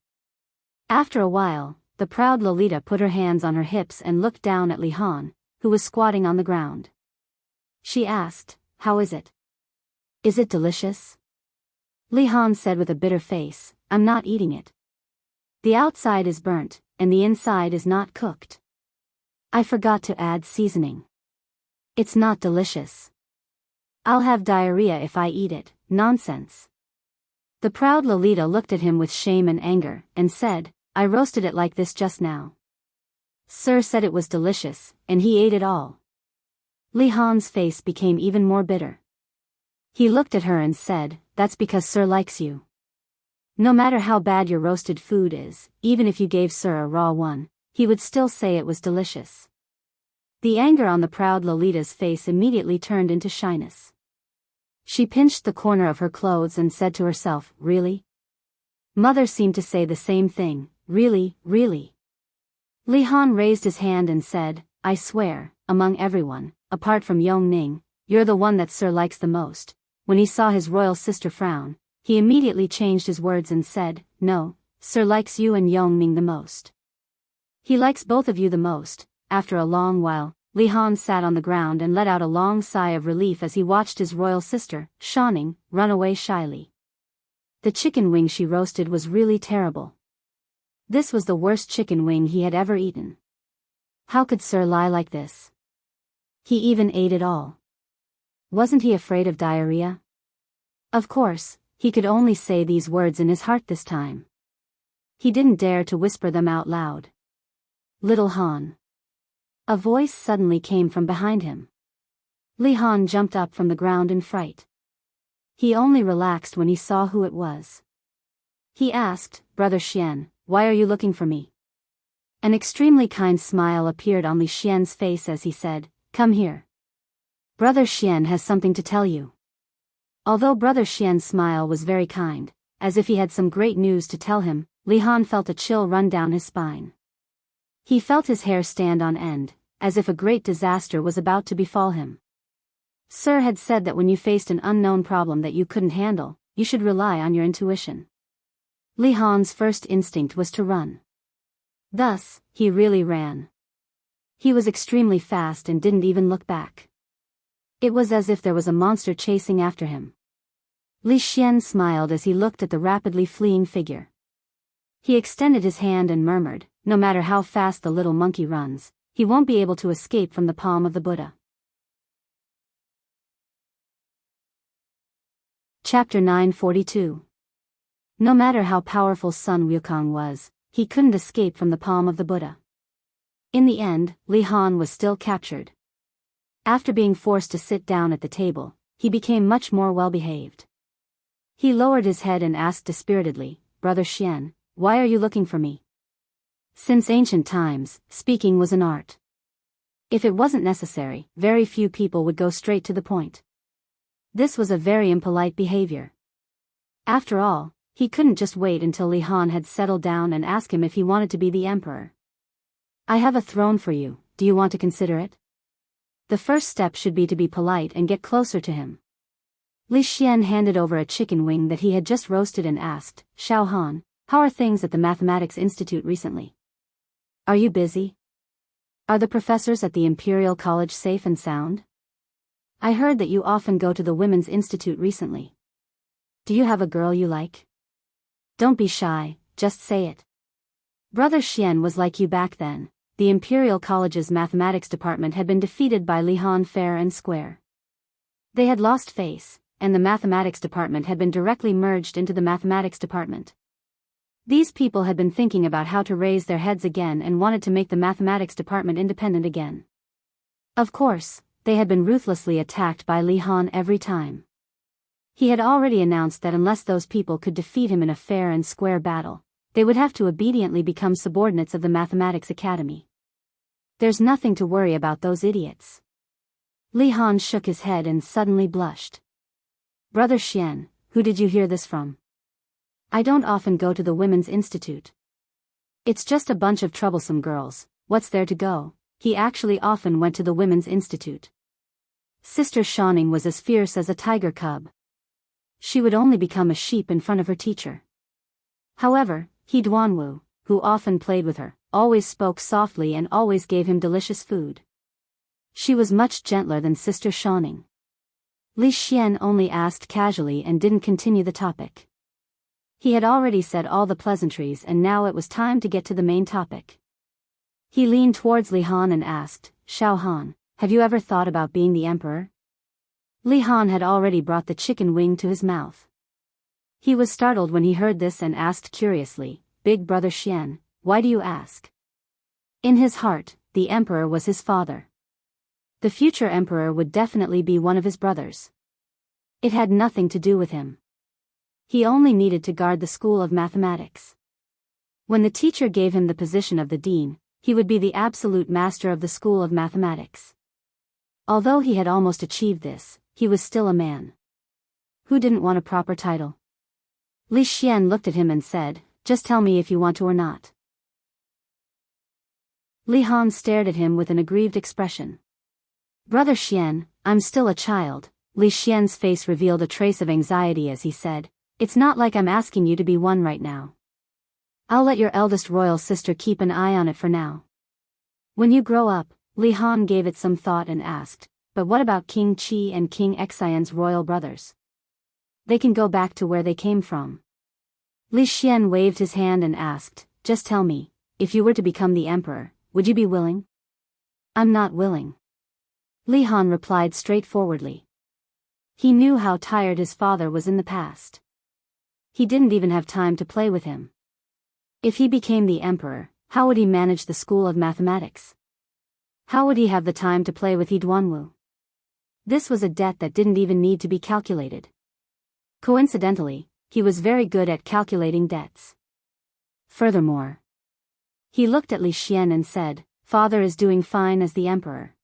After a while, the proud Lolita put her hands on her hips and looked down at Li Han, who was squatting on the ground. She asked, "How is it? Is it delicious?" Li Han said with a bitter face, "I'm not eating it. The outside is burnt, and the inside is not cooked. I forgot to add seasoning. It's not delicious. I'll have diarrhea if I eat it." "Nonsense." The proud Lolita looked at him with shame and anger, and said, "I roasted it like this just now. Sir said it was delicious, and he ate it all." Li Han's face became even more bitter. He looked at her and said, "That's because Sir likes you. No matter how bad your roasted food is, even if you gave Sir a raw one, he would still say it was delicious." The anger on the proud Lolita's face immediately turned into shyness. She pinched the corner of her clothes and said to herself, "Really?" Mother seemed to say the same thing, "Really, really?" Li Han raised his hand and said, "I swear, among everyone, apart from Yong Ning, you're the one that Sir likes the most." When he saw his royal sister frown, he immediately changed his words and said, "No, Sir likes you and Yong Ning the most. He likes both of you the most." After a long while, Li Han sat on the ground and let out a long sigh of relief as he watched his royal sister, Shaning, run away shyly. The chicken wing she roasted was really terrible. This was the worst chicken wing he had ever eaten. How could Sir lie like this? He even ate it all. Wasn't he afraid of diarrhea? Of course, he could only say these words in his heart this time. He didn't dare to whisper them out loud. "Little Han." A voice suddenly came from behind him. Li Han jumped up from the ground in fright. He only relaxed when he saw who it was. He asked, "Brother Xian, why are you looking for me?" An extremely kind smile appeared on Li Xian's face as he said, "Come here. Brother Xian has something to tell you." Although Brother Xian's smile was very kind, as if he had some great news to tell him, Li Han felt a chill run down his spine. He felt his hair stand on end, as if a great disaster was about to befall him. Sir had said that when you faced an unknown problem that you couldn't handle, you should rely on your intuition. Li Han's first instinct was to run. Thus, he really ran. He was extremely fast and didn't even look back. It was as if there was a monster chasing after him. Li Xian smiled as he looked at the rapidly fleeing figure. He extended his hand and murmured, "No matter how fast the little monkey runs, he won't be able to escape from the palm of the Buddha." Chapter 942. No matter how powerful Sun Wukong was, he couldn't escape from the palm of the Buddha. In the end, Li Han was still captured. After being forced to sit down at the table, he became much more well-behaved. He lowered his head and asked dispiritedly, "Brother Xian, why are you looking for me?" Since ancient times, speaking was an art. If it wasn't necessary, very few people would go straight to the point. This was a very impolite behavior. After all, he couldn't just wait until Li Han had settled down and ask him if he wanted to be the emperor. "I have a throne for you, do you want to consider it?" The first step should be to be polite and get closer to him. Li Xian handed over a chicken wing that he had just roasted and asked, "Xiao Han, how are things at the Mathematics Institute recently? Are you busy? Are the professors at the Imperial College safe and sound? I heard that you often go to the Women's Institute recently. Do you have a girl you like? Don't be shy, just say it." Brother Xian was like you back then. The Imperial College's mathematics department had been defeated by Li Han fair and square. They had lost face, and the mathematics department had been directly merged into the mathematics department. These people had been thinking about how to raise their heads again and wanted to make the mathematics department independent again. Of course, they had been ruthlessly attacked by Li Han every time. He had already announced that unless those people could defeat him in a fair and square battle, they would have to obediently become subordinates of the Mathematics Academy. There's nothing to worry about those idiots. Li Han shook his head and suddenly blushed. "Brother Xian, who did you hear this from?" "I don't often go to the Women's Institute. It's just a bunch of troublesome girls, what's there to go?" He actually often went to the Women's Institute. Sister Shaning was as fierce as a tiger cub. She would only become a sheep in front of her teacher. However, He Duanwu, who often played with her, always spoke softly and always gave him delicious food. She was much gentler than Sister Shaning. Li Xian only asked casually and didn't continue the topic. He had already said all the pleasantries and now it was time to get to the main topic. He leaned towards Li Han and asked, "Xiao Han, have you ever thought about being the emperor?" Li Han had already brought the chicken wing to his mouth. He was startled when he heard this and asked curiously, "Big Brother Xian, why do you ask?" In his heart, the emperor was his father. The future emperor would definitely be one of his brothers. It had nothing to do with him. He only needed to guard the school of mathematics. When the teacher gave him the position of the dean, he would be the absolute master of the school of mathematics. Although he had almost achieved this, he was still a man. Who didn't want a proper title? Li Xian looked at him and said, "Just tell me if you want to or not." Li Han stared at him with an aggrieved expression. "Brother Xian, I'm still a child." Li Xian's face revealed a trace of anxiety as he said, "It's not like I'm asking you to be one right now. I'll let your eldest royal sister keep an eye on it for now. When you grow up," Li Han gave it some thought and asked, "But what about King Qi and King Xian's royal brothers? They can go back to where they came from." Li Xian waved his hand and asked, "Just tell me, if you were to become the emperor, would you be willing?" "I'm not willing." Li Han replied straightforwardly. He knew how tired his father was in the past. He didn't even have time to play with him. If he became the emperor, how would he manage the school of mathematics? How would he have the time to play with He Duanwu? This was a debt that didn't even need to be calculated. Coincidentally, he was very good at calculating debts. Furthermore, he looked at Li Xian and said, "Father is doing fine as the emperor.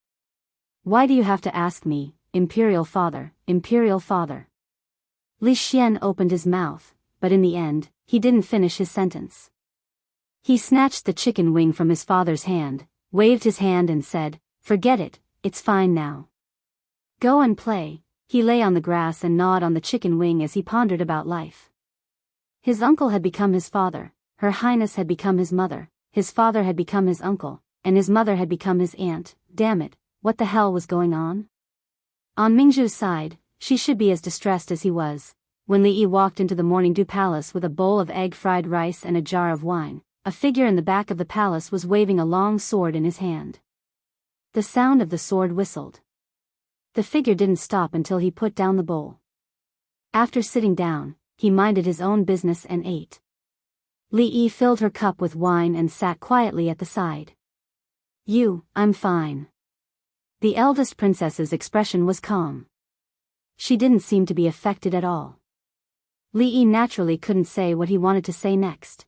Why do you have to ask me, imperial father, imperial father?" Li Xian opened his mouth, but in the end, he didn't finish his sentence. He snatched the chicken wing from his father's hand, waved his hand and said, "Forget it, it's fine now. Go and play." He lay on the grass and gnawed on the chicken wing as he pondered about life. His uncle had become his father, Her Highness had become his mother, his father had become his uncle, and his mother had become his aunt. Damn it, what the hell was going on? On Mingzhu's side, she should be as distressed as he was. When Li Yi walked into the morning dew palace with a bowl of egg-fried rice and a jar of wine, a figure in the back of the palace was waving a long sword in his hand. The sound of the sword whistled. The figure didn't stop until he put down the bowl. After sitting down, he minded his own business and ate. Li Yi filled her cup with wine and sat quietly at the side. "I'm fine." The eldest princess's expression was calm. She didn't seem to be affected at all. Li Yi naturally couldn't say what he wanted to say next.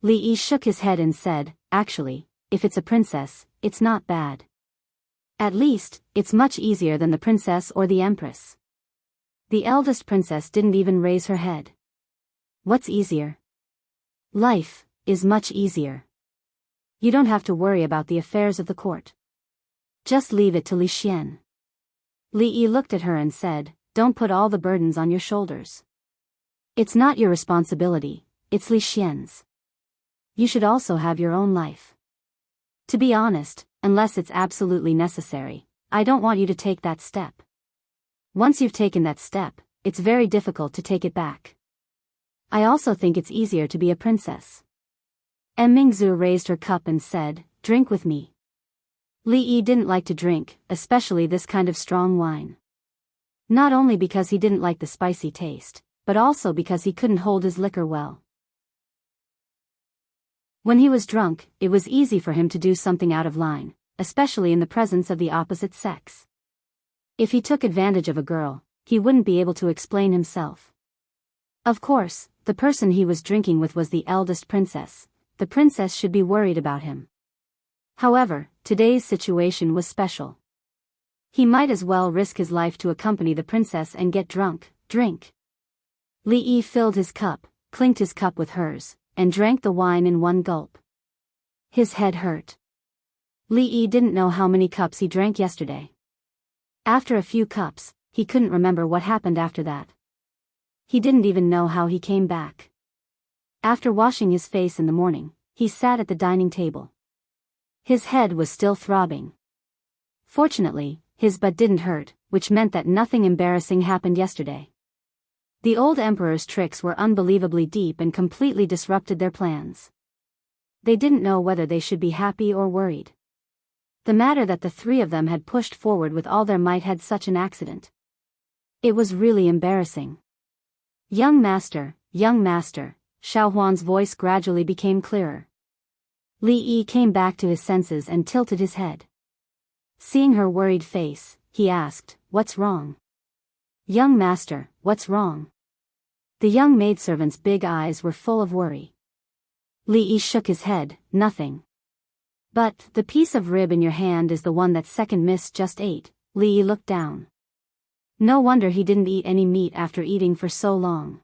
Li Yi shook his head and said, "Actually, if it's a princess, it's not bad. At least, it's much easier than the princess or the empress." The eldest princess didn't even raise her head. "What's easier?" "Life is much easier. You don't have to worry about the affairs of the court. Just leave it to Li Xian." Li Yi looked at her and said, "Don't put all the burdens on your shoulders. It's not your responsibility, it's Li Xian's. You should also have your own life. To be honest, unless it's absolutely necessary, I don't want you to take that step. Once you've taken that step, it's very difficult to take it back. I also think it's easier to be a princess." Mingzu raised her cup and said, "Drink with me." Li Yi didn't like to drink, especially this kind of strong wine. Not only because he didn't like the spicy taste, but also because he couldn't hold his liquor well. When he was drunk, it was easy for him to do something out of line, especially in the presence of the opposite sex. If he took advantage of a girl, he wouldn't be able to explain himself. Of course, the person he was drinking with was the eldest princess. The princess should be worried about him. However, today's situation was special. He might as well risk his life to accompany the princess and get drunk. Drink. Li Yi filled his cup, clinked his cup with hers, and drank the wine in one gulp. His head hurt. Li Yi didn't know how many cups he drank yesterday. After a few cups, he couldn't remember what happened after that. He didn't even know how he came back. After washing his face in the morning, he sat at the dining table. His head was still throbbing. Fortunately, his butt didn't hurt, which meant that nothing embarrassing happened yesterday. The old emperor's tricks were unbelievably deep and completely disrupted their plans. They didn't know whether they should be happy or worried. The matter that the three of them had pushed forward with all their might had such an accident. It was really embarrassing. Young master, Xiao Huan's voice gradually became clearer. Li Yi came back to his senses and tilted his head. Seeing her worried face, he asked, "What's wrong?" Young master, what's wrong? The young maidservant's big eyes were full of worry. Li Yi shook his head, nothing. But, the piece of rib in your hand is the one that second miss just ate. Li Yi looked down. No wonder he didn't eat any meat after eating for so long.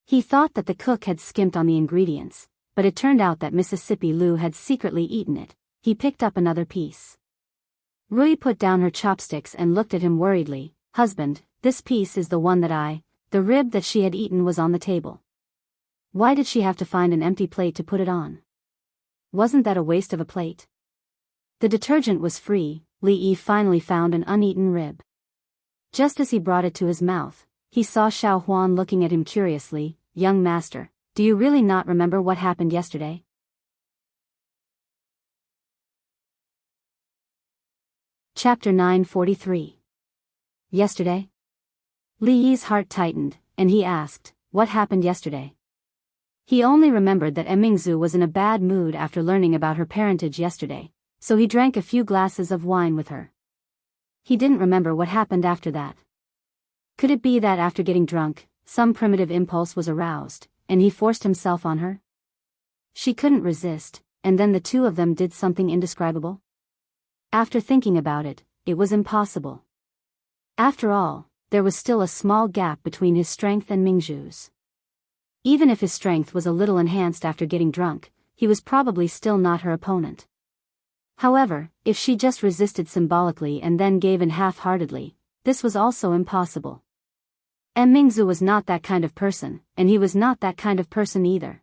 He thought that the cook had skimped on the ingredients, but it turned out that Mississippi Lu had secretly eaten it. He picked up another piece. Rui put down her chopsticks and looked at him worriedly. Husband, this piece is the one that the rib that she had eaten was on the table. Why did she have to find an empty plate to put it on? Wasn't that a waste of a plate? The detergent was free. Li Yi finally found an uneaten rib. Just as he brought it to his mouth, he saw Xiao Huan looking at him curiously. Young master, do you really not remember what happened yesterday? Chapter 943. Yesterday? Li Yi's heart tightened, and he asked, what happened yesterday? He only remembered that Emingzu was in a bad mood after learning about her parentage yesterday, so he drank a few glasses of wine with her. He didn't remember what happened after that. Could it be that after getting drunk, some primitive impulse was aroused, and he forced himself on her? She couldn't resist, and then the two of them did something indescribable? After thinking about it, it was impossible. After all, there was still a small gap between his strength and Mingzhu's. Even if his strength was a little enhanced after getting drunk, he was probably still not her opponent. However, if she just resisted symbolically and then gave in half-heartedly, this was also impossible. Mingzu was not that kind of person, and he was not that kind of person either.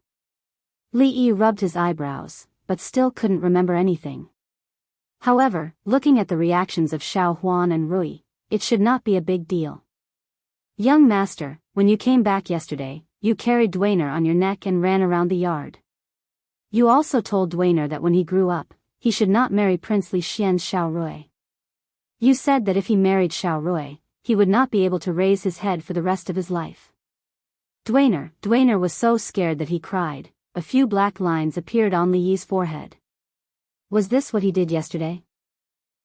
Li Yi rubbed his eyebrows, but still couldn't remember anything. However, looking at the reactions of Xiao Huan and Rui, it should not be a big deal. Young master, when you came back yesterday, you carried Dwainer on your neck and ran around the yard. You also told Dwainer that when he grew up, he should not marry Prince Li Xian's Xiao Rui. You said that if he married Xiao Rui, he would not be able to raise his head for the rest of his life. Dwainer was so scared that he cried. A few black lines appeared on Li Yi's forehead. Was this what he did yesterday?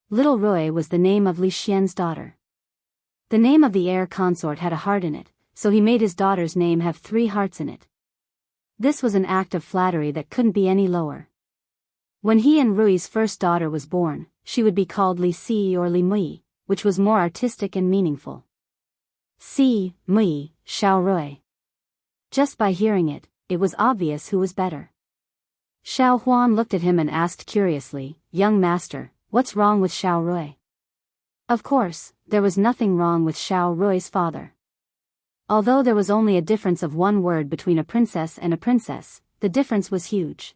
Little Rui was the name of Li Xian's daughter. The name of the heir consort had a heart in it, so he made his daughter's name have 3 hearts in it. This was an act of flattery that couldn't be any lower. When he and Rui's first daughter was born, she would be called Li Si or Li Mui, which was more artistic and meaningful. Si, Mui, Xiao Rui. Just by hearing it, it was obvious who was better. Xiao Huan looked at him and asked curiously, young master, what's wrong with Xiao Rui? Of course, there was nothing wrong with Xiao Rui's father. Although there was only a difference of 1 word between a princess and a princess, the difference was huge.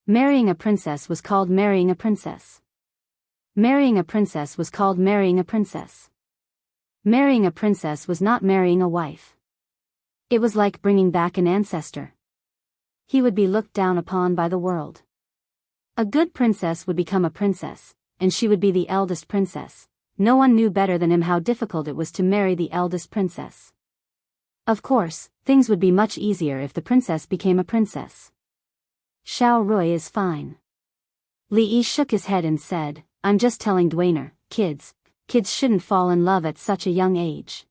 Marrying a princess was called marrying a princess. Marrying a princess was called marrying a princess. Marrying a princess was not marrying a wife. It was like bringing back an ancestor. He would be looked down upon by the world. A good princess would become a princess, and she would be the eldest princess. No one knew better than him how difficult it was to marry the eldest princess. Of course, things would be much easier if the princess became a princess. Xiao Rui is fine. Li Yi shook his head and said, I'm just telling Dwainer, kids shouldn't fall in love at such a young age.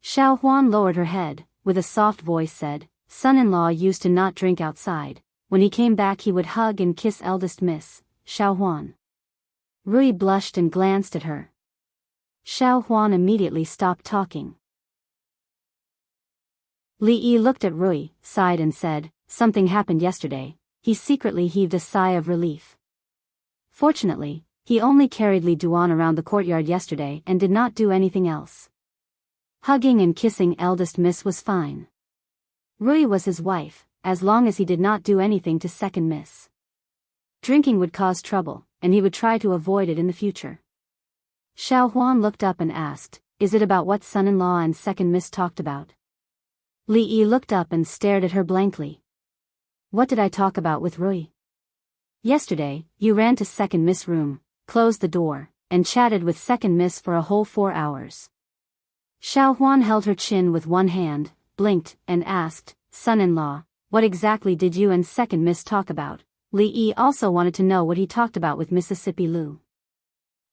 Xiao Huan lowered her head, with a soft voice said, son-in-law used to not drink outside. When he came back he would hug and kiss eldest miss, Xiao Huan. Rui blushed and glanced at her. Xiao Huan immediately stopped talking. Li Yi looked at Rui, sighed and said, something happened yesterday. He secretly heaved a sigh of relief. Fortunately, he only carried Li Duan around the courtyard yesterday and did not do anything else. Hugging and kissing eldest miss was fine. Rui was his wife, as long as he did not do anything to second miss. Drinking would cause trouble, and he would try to avoid it in the future. Xiao Huan looked up and asked, is it about what son-in-law and second miss talked about? Li Yi looked up and stared at her blankly. What did I talk about with Rui? Yesterday, you ran to second miss' room, closed the door, and chatted with second miss for a whole 4 hours. Xiao Huan held her chin with one hand, blinked, and asked, son-in-law, what exactly did you and second miss talk about? Li Yi also wanted to know what he talked about with Mississippi Lu.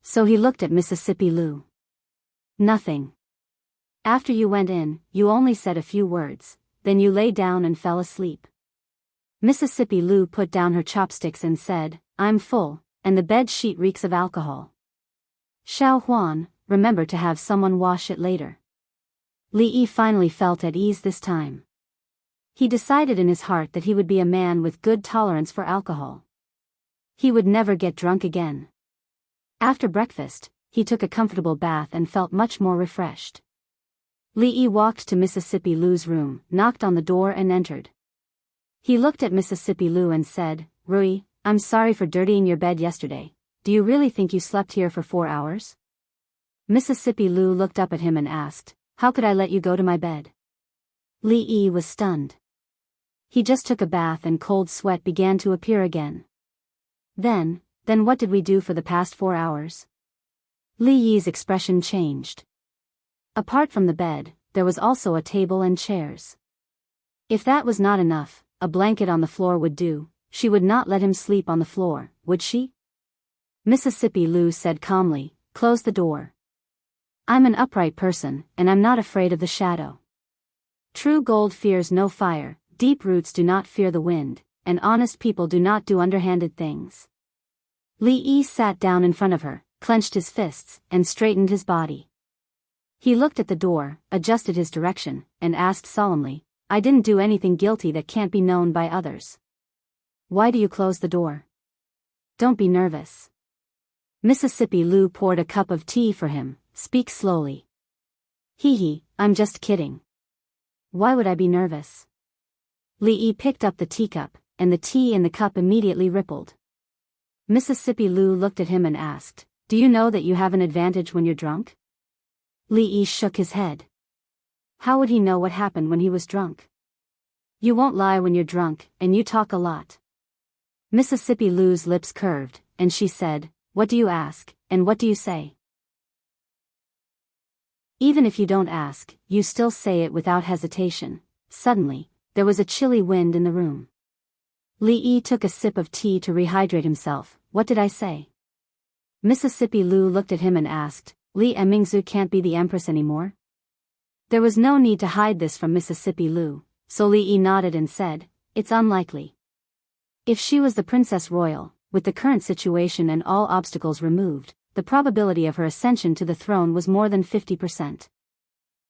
So he looked at Mississippi Lu. Nothing. After you went in, you only said a few words, then you lay down and fell asleep. Mississippi Lou put down her chopsticks and said, I'm full, and the bed sheet reeks of alcohol. Xiao Huan, remember to have someone wash it later. Li Yi finally felt at ease this time. He decided in his heart that he would be a man with good tolerance for alcohol. He would never get drunk again. After breakfast, he took a comfortable bath and felt much more refreshed. Li Yi walked to Mississippi Lou's room, knocked on the door and entered. He looked at Mississippi Lou and said, Rui, I'm sorry for dirtying your bed yesterday. Do you really think you slept here for 4 hours? Mississippi Lou looked up at him and asked, How could I let you go to my bed? Li Yi was stunned. He just took a bath and cold sweat began to appear again. Then what did we do for the past 4 hours? Li Yi's expression changed. Apart from the bed, there was also a table and chairs. If that was not enough, a blanket on the floor would do. She would not let him sleep on the floor, would she? Mississippi Lou said calmly, Close the door. I'm an upright person, and I'm not afraid of the shadow. True gold fears no fire, deep roots do not fear the wind, and honest people do not do underhanded things. Li Yi sat down in front of her, clenched his fists, and straightened his body. He looked at the door, adjusted his direction, and asked solemnly, I didn't do anything guilty that can't be known by others. Why do you close the door? Don't be nervous. Mississippi Lou poured a cup of tea for him. Speak slowly. Hee, I'm just kidding. Why would I be nervous? Li Yi picked up the teacup, and the tea in the cup immediately rippled. Mississippi Lou looked at him and asked, Do you know that you have an advantage when you're drunk? Li Yi shook his head. How would he know what happened when he was drunk? You won't lie when you're drunk, and you talk a lot. Mississippi Lou's lips curved, and she said, What do you ask, and what do you say? Even if you don't ask, you still say it without hesitation. Suddenly, there was a chilly wind in the room. Li Yi took a sip of tea to rehydrate himself. What did I say? Mississippi Lou looked at him and asked, Li Mingzu can't be the empress anymore? There was no need to hide this from Mississippi Lou, so Li Yi nodded and said, It's unlikely. If she was the Princess Royal, with the current situation and all obstacles removed, the probability of her ascension to the throne was more than 50%.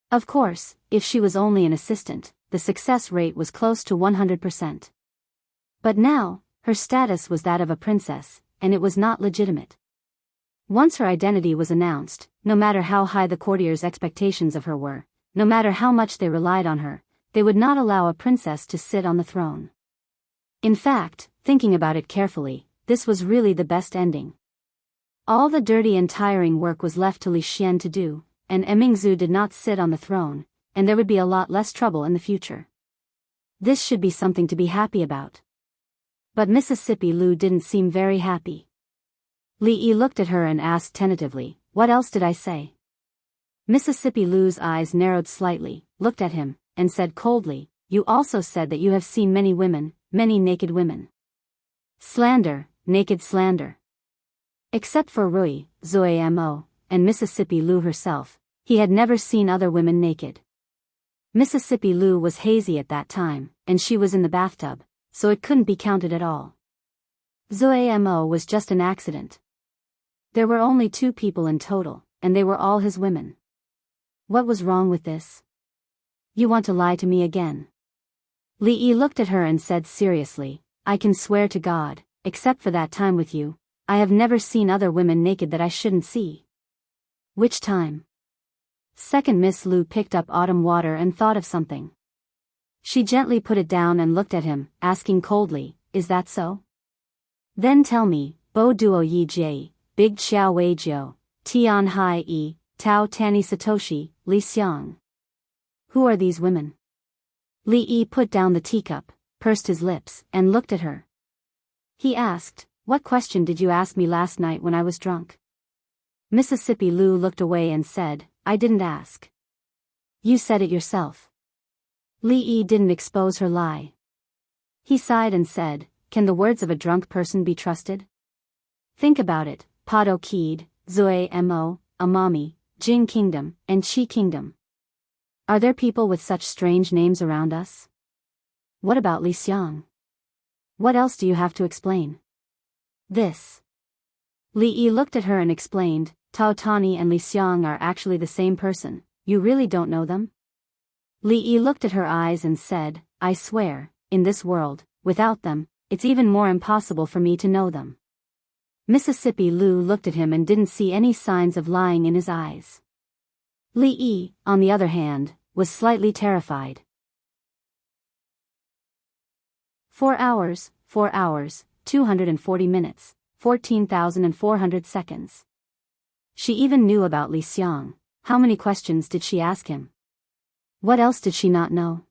Of course, if she was only an assistant, the success rate was close to 100%. But now, her status was that of a princess, and it was not legitimate. Once her identity was announced, no matter how high the courtiers' expectations of her were, no matter how much they relied on her, they would not allow a princess to sit on the throne. In fact, thinking about it carefully, this was really the best ending. All the dirty and tiring work was left to Li Xian to do, and Mingzu did not sit on the throne, and there would be a lot less trouble in the future. This should be something to be happy about. But Mississippi Lou didn't seem very happy. Li Yi looked at her and asked tentatively, What else did I say? Mississippi Lou's eyes narrowed slightly, looked at him, and said coldly, You also said that you have seen many women, many naked women. Slander, naked slander. Except for Rui, Zoe Mo, and Mississippi Lou herself, he had never seen other women naked. Mississippi Lou was hazy at that time, and she was in the bathtub, so it couldn't be counted at all. Zoe Mo was just an accident. There were only 2 people in total, and they were all his women. What was wrong with this? You want to lie to me again? Li Yi looked at her and said seriously, I can swear to God, except for that time with you, I have never seen other women naked that I shouldn't see. Which time? Second Miss Lou picked up autumn water and thought of something. She gently put it down and looked at him, asking coldly, Is that so? Then tell me, Bo Duo Yi Jie, Big Xiao Wei Jiu, Tian Hai Yi, Tao Tani Satoshi, Li Xiang. Who are these women? Li Yi put down the teacup, pursed his lips, and looked at her. He asked, What question did you ask me last night when I was drunk? Mississippi Lou looked away and said, I didn't ask. You said it yourself. Li Yi didn't expose her lie. He sighed and said, Can the words of a drunk person be trusted? Think about it, Pado Keed, Zoe Mo, Amami, Jing Kingdom, and Qi Kingdom. Are there people with such strange names around us? What about Li Xiang? What else do you have to explain? This. Li Yi looked at her and explained, Tao Tani and Li Xiang are actually the same person. You really don't know them? Li Yi looked at her eyes and said, I swear, in this world, without them, it's even more impossible for me to know them. Mississippi Lu looked at him and didn't see any signs of lying in his eyes. Li Yi, on the other hand, was slightly terrified. 4 hours, 240 minutes, 14,400 seconds. She even knew about Li Xiang. How many questions did she ask him? What else did she not know?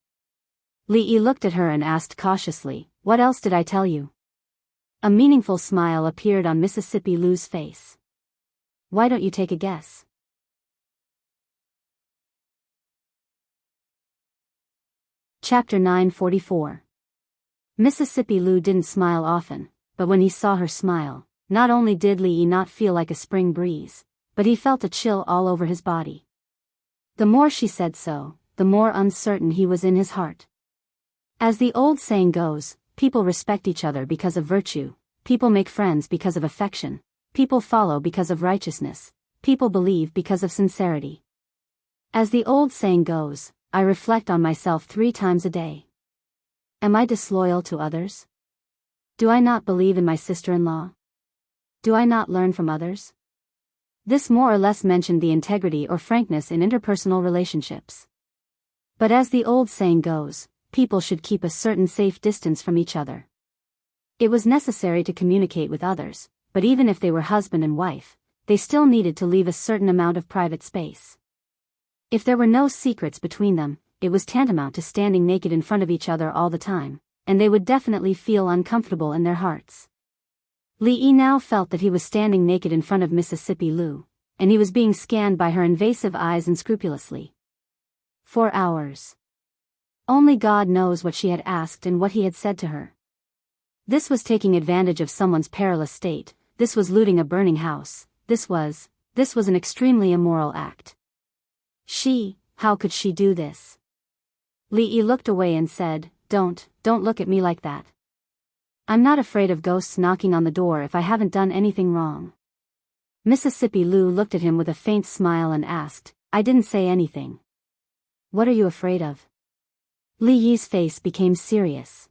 Li Yi looked at her and asked cautiously, what else did I tell you? A meaningful smile appeared on Mississippi Lu's face. Why don't you take a guess? Chapter 944. Mississippi Lu didn't smile often, but when he saw her smile, not only did Li Yi not feel like a spring breeze, but he felt a chill all over his body. The more she said so, the more uncertain he was in his heart. As the old saying goes, people respect each other because of virtue, people make friends because of affection, people follow because of righteousness, people believe because of sincerity. As the old saying goes, I reflect on myself 3 times a day. Am I disloyal to others? Do I not believe in my sister-in-law? Do I not learn from others? This more or less mentioned the integrity or frankness in interpersonal relationships. But as the old saying goes, people should keep a certain safe distance from each other. It was necessary to communicate with others, but even if they were husband and wife, they still needed to leave a certain amount of private space. If there were no secrets between them, it was tantamount to standing naked in front of each other all the time, and they would definitely feel uncomfortable in their hearts. Li Yi now felt that he was standing naked in front of Mississippi Lu, and he was being scanned by her invasive eyes unscrupulously. 4 hours. Only God knows what she had asked and what he had said to her. This was taking advantage of someone's perilous state, this was looting a burning house, this was an extremely immoral act. How could she do this? Li Yi looked away and said, Don't look at me like that. I'm not afraid of ghosts knocking on the door if I haven't done anything wrong. Mississippi Lu looked at him with a faint smile and asked, I didn't say anything. What are you afraid of? Li Yi's face became serious.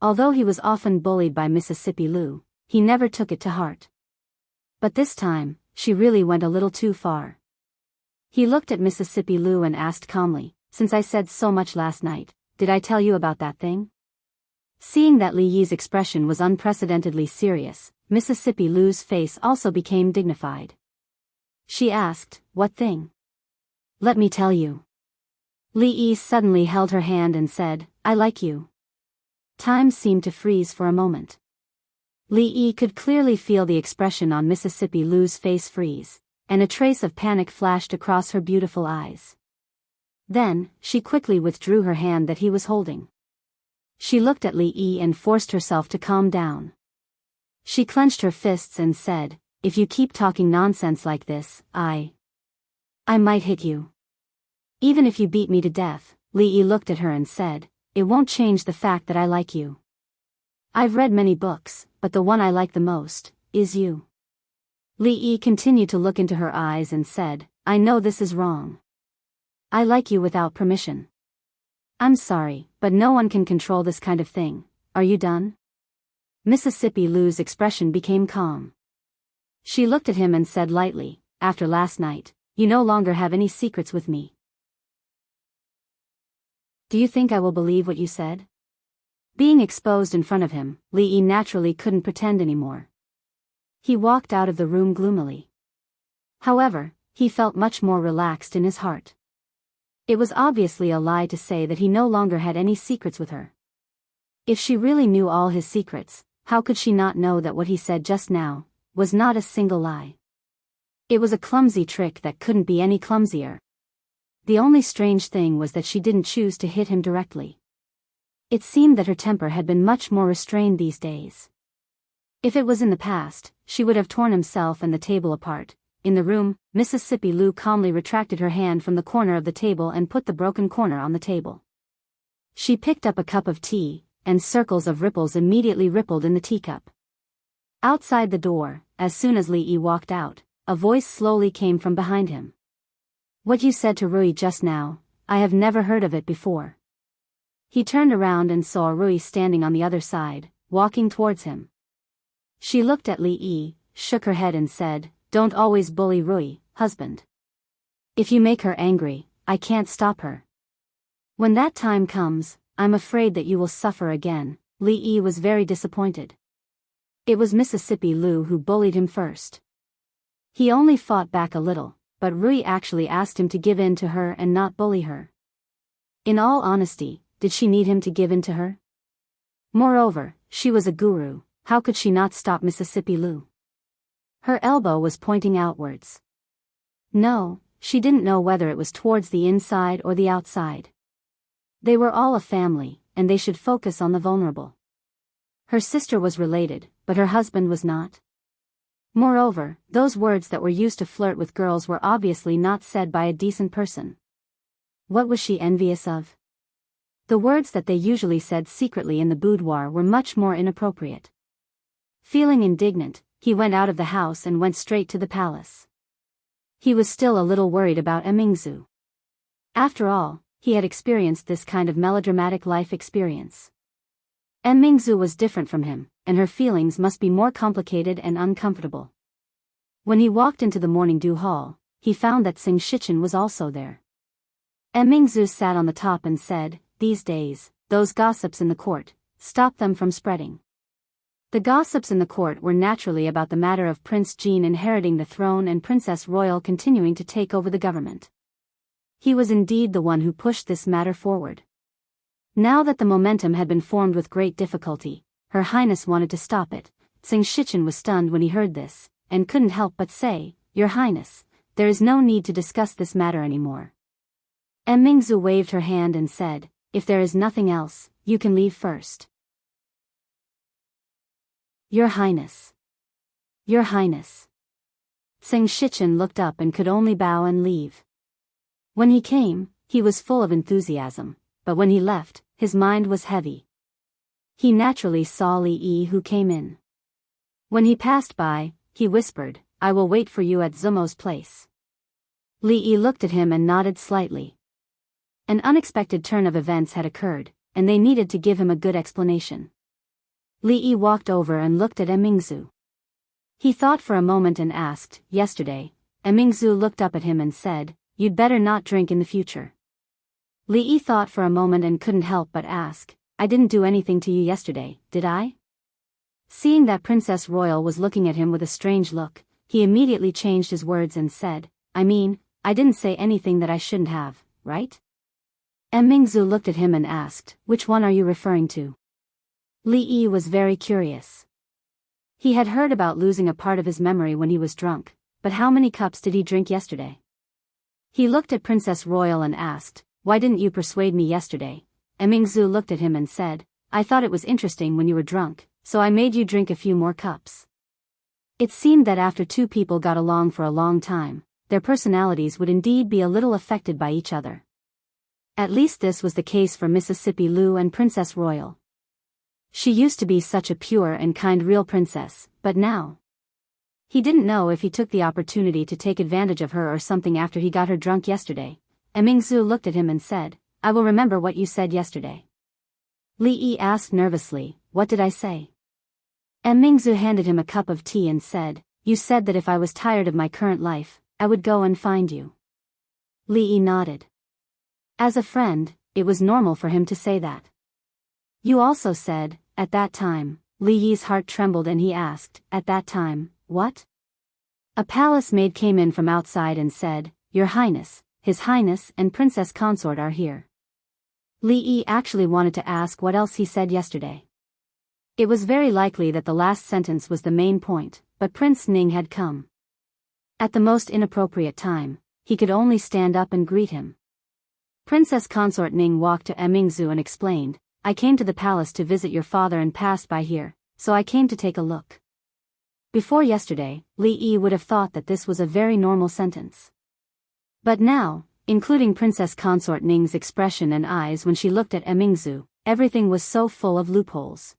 Although he was often bullied by Mississippi Lu, he never took it to heart. But this time, she really went a little too far. He looked at Mississippi Lu and asked calmly, Since I said so much last night, did I tell you about that thing? Seeing that Li Yi's expression was unprecedentedly serious, Mississippi Lu's face also became dignified. She asked, What thing? Let me tell you. Li Yi suddenly held her hand and said, I like you. Time seemed to freeze for a moment. Li Yi could clearly feel the expression on Mississippi Lu's face freeze, and a trace of panic flashed across her beautiful eyes. Then, she quickly withdrew her hand that he was holding. She looked at Li Yi and forced herself to calm down. She clenched her fists and said, If you keep talking nonsense like this, I might hit you. Even if you beat me to death, Li Yi looked at her and said, It won't change the fact that I like you. I've read many books, but the one I like the most is you. Li Yi continued to look into her eyes and said, I know this is wrong. I like you without permission. I'm sorry, but no one can control this kind of thing. Are you done? Mississippi Lu's expression became calm. She looked at him and said lightly, After last night, you no longer have any secrets with me. Do you think I will believe what you said? Being exposed in front of him, Li Yi naturally couldn't pretend anymore. He walked out of the room gloomily. However, he felt much more relaxed in his heart. It was obviously a lie to say that he no longer had any secrets with her. If she really knew all his secrets, how could she not know that what he said just now was not a single lie? It was a clumsy trick that couldn't be any clumsier. The only strange thing was that she didn't choose to hit him directly. It seemed that her temper had been much more restrained these days. If it was in the past, she would have torn himself and the table apart, in the room, Mississippi Lou calmly retracted her hand from the corner of the table and put the broken corner on the table. She picked up a cup of tea, and circles of ripples immediately rippled in the teacup. Outside the door, as soon as Lee walked out, a voice slowly came from behind him. "What you said to Rui just now, I have never heard of it before." He turned around and saw Rui standing on the other side, walking towards him. She looked at Lee, shook her head and said, "Don't always bully Rui, husband. If you make her angry, I can't stop her. When that time comes, I'm afraid that you will suffer again." Lee was very disappointed. It was Mississippi Lou who bullied him first. He only fought back a little, but Rui actually asked him to give in to her and not bully her. In all honesty, did she need him to give in to her? Moreover, she was a guru, how could she not stop Mississippi Lou? Her elbow was pointing outwards. No, she didn't know whether it was towards the inside or the outside. They were all a family, and they should focus on the vulnerable. Her sister was related, but her husband was not. Moreover, those words that were used to flirt with girls were obviously not said by a decent person. What was she envious of? The words that they usually said secretly in the boudoir were much more inappropriate. Feeling indignant, he went out of the house and went straight to the palace. He was still a little worried about Emingzu. After all, he had experienced this kind of melodramatic life experience. Emingzu was different from him, and her feelings must be more complicated and uncomfortable. When he walked into the morning dew hall, he found that Sing Shichen was also there. Emingzu sat on the top and said, "These days, those gossips in the court, stop them from spreading." The gossips in the court were naturally about the matter of Prince Jean inheriting the throne and Princess Royal continuing to take over the government. He was indeed the one who pushed this matter forward. Now that the momentum had been formed with great difficulty, Her Highness wanted to stop it. Sing Shichen was stunned when he heard this, and couldn't help but say, "Your Highness, there is no need to discuss this matter anymore." Emingzu waved her hand and said, "If there is nothing else, you can leave first." "Your Highness. Your Highness." Sing Shichen looked up and could only bow and leave. When he came, he was full of enthusiasm, but when he left, his mind was heavy. He naturally saw Lee who came in. When he passed by, he whispered, "I will wait for you at Zumo's place." Lee looked at him and nodded slightly. An unexpected turn of events had occurred, and they needed to give him a good explanation. Lee walked over and looked at Emingzu. He thought for a moment and asked, "Yesterday?" Emingzu looked up at him and said, "You'd better not drink in the future." Lee thought for a moment and couldn't help but ask, "I didn't do anything to you yesterday, did I?" Seeing that Princess Royal was looking at him with a strange look, he immediately changed his words and said, I didn't say anything that I shouldn't have, right?" Emingzu looked at him and asked, "Which one are you referring to?" Lee was very curious. He had heard about losing a part of his memory when he was drunk, but how many cups did he drink yesterday? He looked at Princess Royal and asked, "Why didn't you persuade me yesterday?" Emingzu looked at him and said, "I thought it was interesting when you were drunk, so I made you drink a few more cups." It seemed that after two people got along for a long time, their personalities would indeed be a little affected by each other. At least this was the case for Mississippi Lou and Princess Royal. She used to be such a pure and kind real princess, but now... He didn't know if he took the opportunity to take advantage of her or something after he got her drunk yesterday. Emingzu looked at him and said, "I will remember what you said yesterday." Lee asked nervously, "What did I say?" Emingzu handed him a cup of tea and said, "You said that if I was tired of my current life, I would go and find you." Lee nodded. As a friend, it was normal for him to say that. "You also said, at that time," Lee's heart trembled and he asked, "At that time, what?" A palace maid came in from outside and said, "Your Highness, His Highness and Princess Consort are here." Lee actually wanted to ask what else he said yesterday. It was very likely that the last sentence was the main point, but Prince Ning had come. At the most inappropriate time, he could only stand up and greet him. Princess Consort Ning walked to Emingzu and explained, "I came to the palace to visit your father and passed by here, so I came to take a look." Before yesterday, Li Yi would have thought that this was a very normal sentence. But now, including Princess Consort Ning's expression and eyes when she looked at Mingzu, everything was so full of loopholes.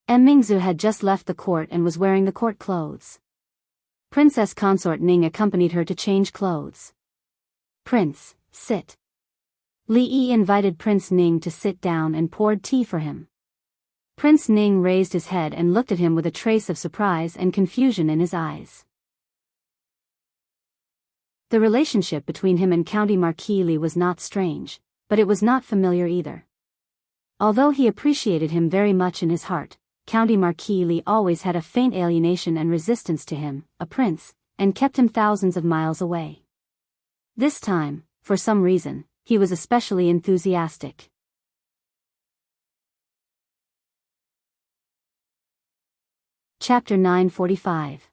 Mingzu had just left the court and was wearing the court clothes. Princess Consort Ning accompanied her to change clothes. "Prince, sit." Li Yi invited Prince Ning to sit down and poured tea for him. Prince Ning raised his head and looked at him with a trace of surprise and confusion in his eyes. The relationship between him and County Marquis Li was not strange, but it was not familiar either. Although he appreciated him very much in his heart, County Marquis Li always had a faint alienation and resistance to him, a prince, and kept him thousands of miles away. This time, for some reason, he was especially enthusiastic. Chapter 945.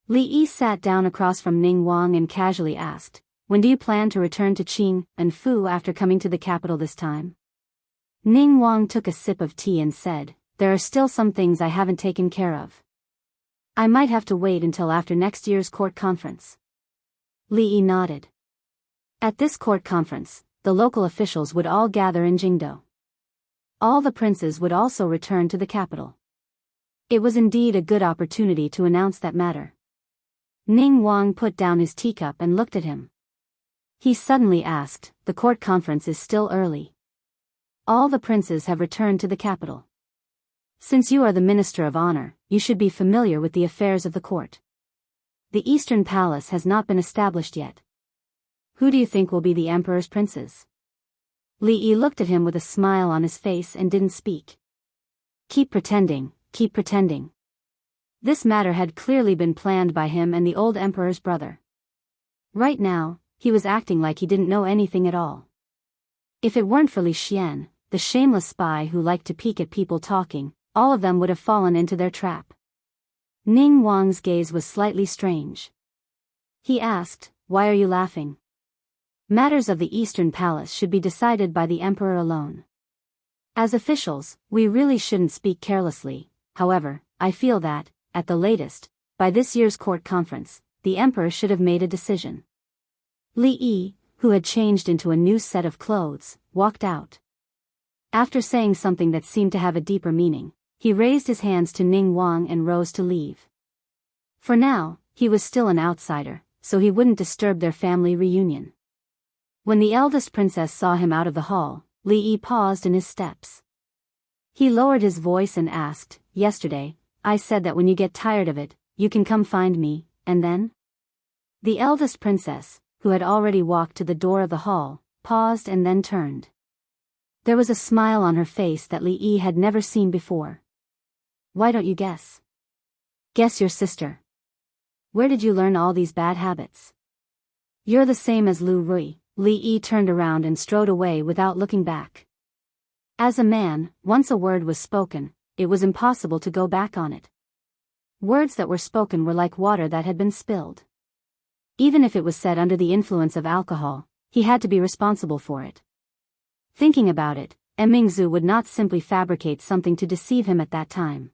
Li Yi sat down across from Ning Wang and casually asked, "When do you plan to return to Qing and Fu after coming to the capital this time?" Ning Wang took a sip of tea and said, "There are still some things I haven't taken care of. I might have to wait until after next year's court conference." Li Yi nodded. At this court conference, the local officials would all gather in Jingdo. All the princes would also return to the capital. It was indeed a good opportunity to announce that matter. Ning Wang put down his teacup and looked at him. He suddenly asked, "The court conference is still early. All the princes have returned to the capital. Since you are the Minister of Honor, you should be familiar with the affairs of the court. The Eastern Palace has not been established yet. Who do you think will be the Emperor's princes?" Li Yi looked at him with a smile on his face and didn't speak. Keep pretending. Keep pretending. This matter had clearly been planned by him and the old emperor's brother. Right now, he was acting like he didn't know anything at all. If it weren't for Li Xian, the shameless spy who liked to peek at people talking, all of them would have fallen into their trap. Ning Wang's gaze was slightly strange. He asked, "Why are you laughing? Matters of the Eastern Palace should be decided by the emperor alone. As officials, we really shouldn't speak carelessly. However, I feel that, at the latest, by this year's court conference, the emperor should have made a decision." Li Yi, who had changed into a new set of clothes, walked out. After saying something that seemed to have a deeper meaning, he raised his hands to Ning Wang and rose to leave. For now, he was still an outsider, so he wouldn't disturb their family reunion. When the eldest princess saw him out of the hall, Li Yi paused in his steps. He lowered his voice and asked, "Yesterday, I said that when you get tired of it, you can come find me, and then?" The eldest princess, who had already walked to the door of the hall, paused and then turned. There was a smile on her face that Li Yi had never seen before. "Why don't you guess?" "Guess your sister. Where did you learn all these bad habits?" "You're the same as Lu Rui." Li Yi turned around and strode away without looking back. As a man, once a word was spoken, it was impossible to go back on it. Words that were spoken were like water that had been spilled. Even if it was said under the influence of alcohol, he had to be responsible for it. Thinking about it, Mingzu would not simply fabricate something to deceive him at that time.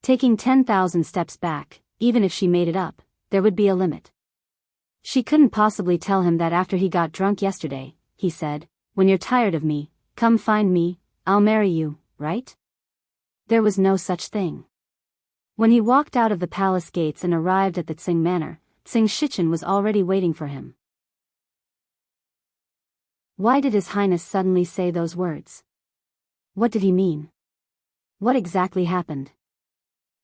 Taking 10,000 steps back, even if she made it up, there would be a limit. She couldn't possibly tell him that after he got drunk yesterday, he said, "When you're tired of me, come find me, I'll marry you, right?" There was no such thing. When he walked out of the palace gates and arrived at the Tsing Manor, Tsing Shichen was already waiting for him. Why did His Highness suddenly say those words? What did he mean? What exactly happened?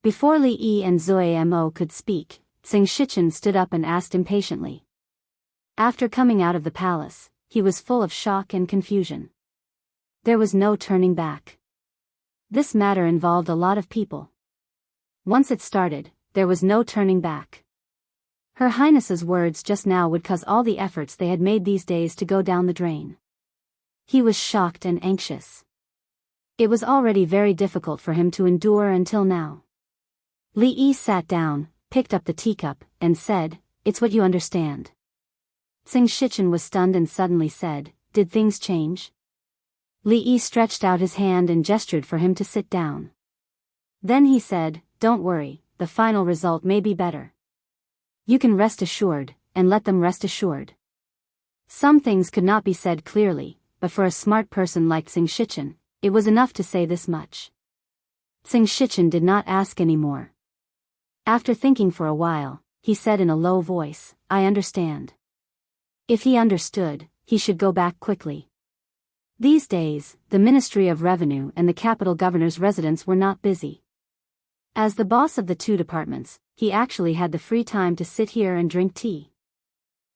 Before Li Yi and Zoe Mo could speak, Tsing Shichen stood up and asked impatiently. After coming out of the palace, he was full of shock and confusion. There was no turning back. This matter involved a lot of people. Once it started, there was no turning back. Her Highness's words just now would cause all the efforts they had made these days to go down the drain. He was shocked and anxious. It was already very difficult for him to endure until now. Li Yi sat down, picked up the teacup, and said, "It's what you understand." Tsing Shichen was stunned and suddenly said, "Did things change?" Li Yi stretched out his hand and gestured for him to sit down. Then he said, "Don't worry, the final result may be better. You can rest assured, and let them rest assured. Some things could not be said clearly, but for a smart person like Tsing Shichen, it was enough to say this much. Tsing Shichen did not ask any more. After thinking for a while, he said in a low voice, "I understand." If he understood, he should go back quickly. These days, the Ministry of Revenue and the capital governor's residence were not busy. As the boss of the two departments, he actually had the free time to sit here and drink tea.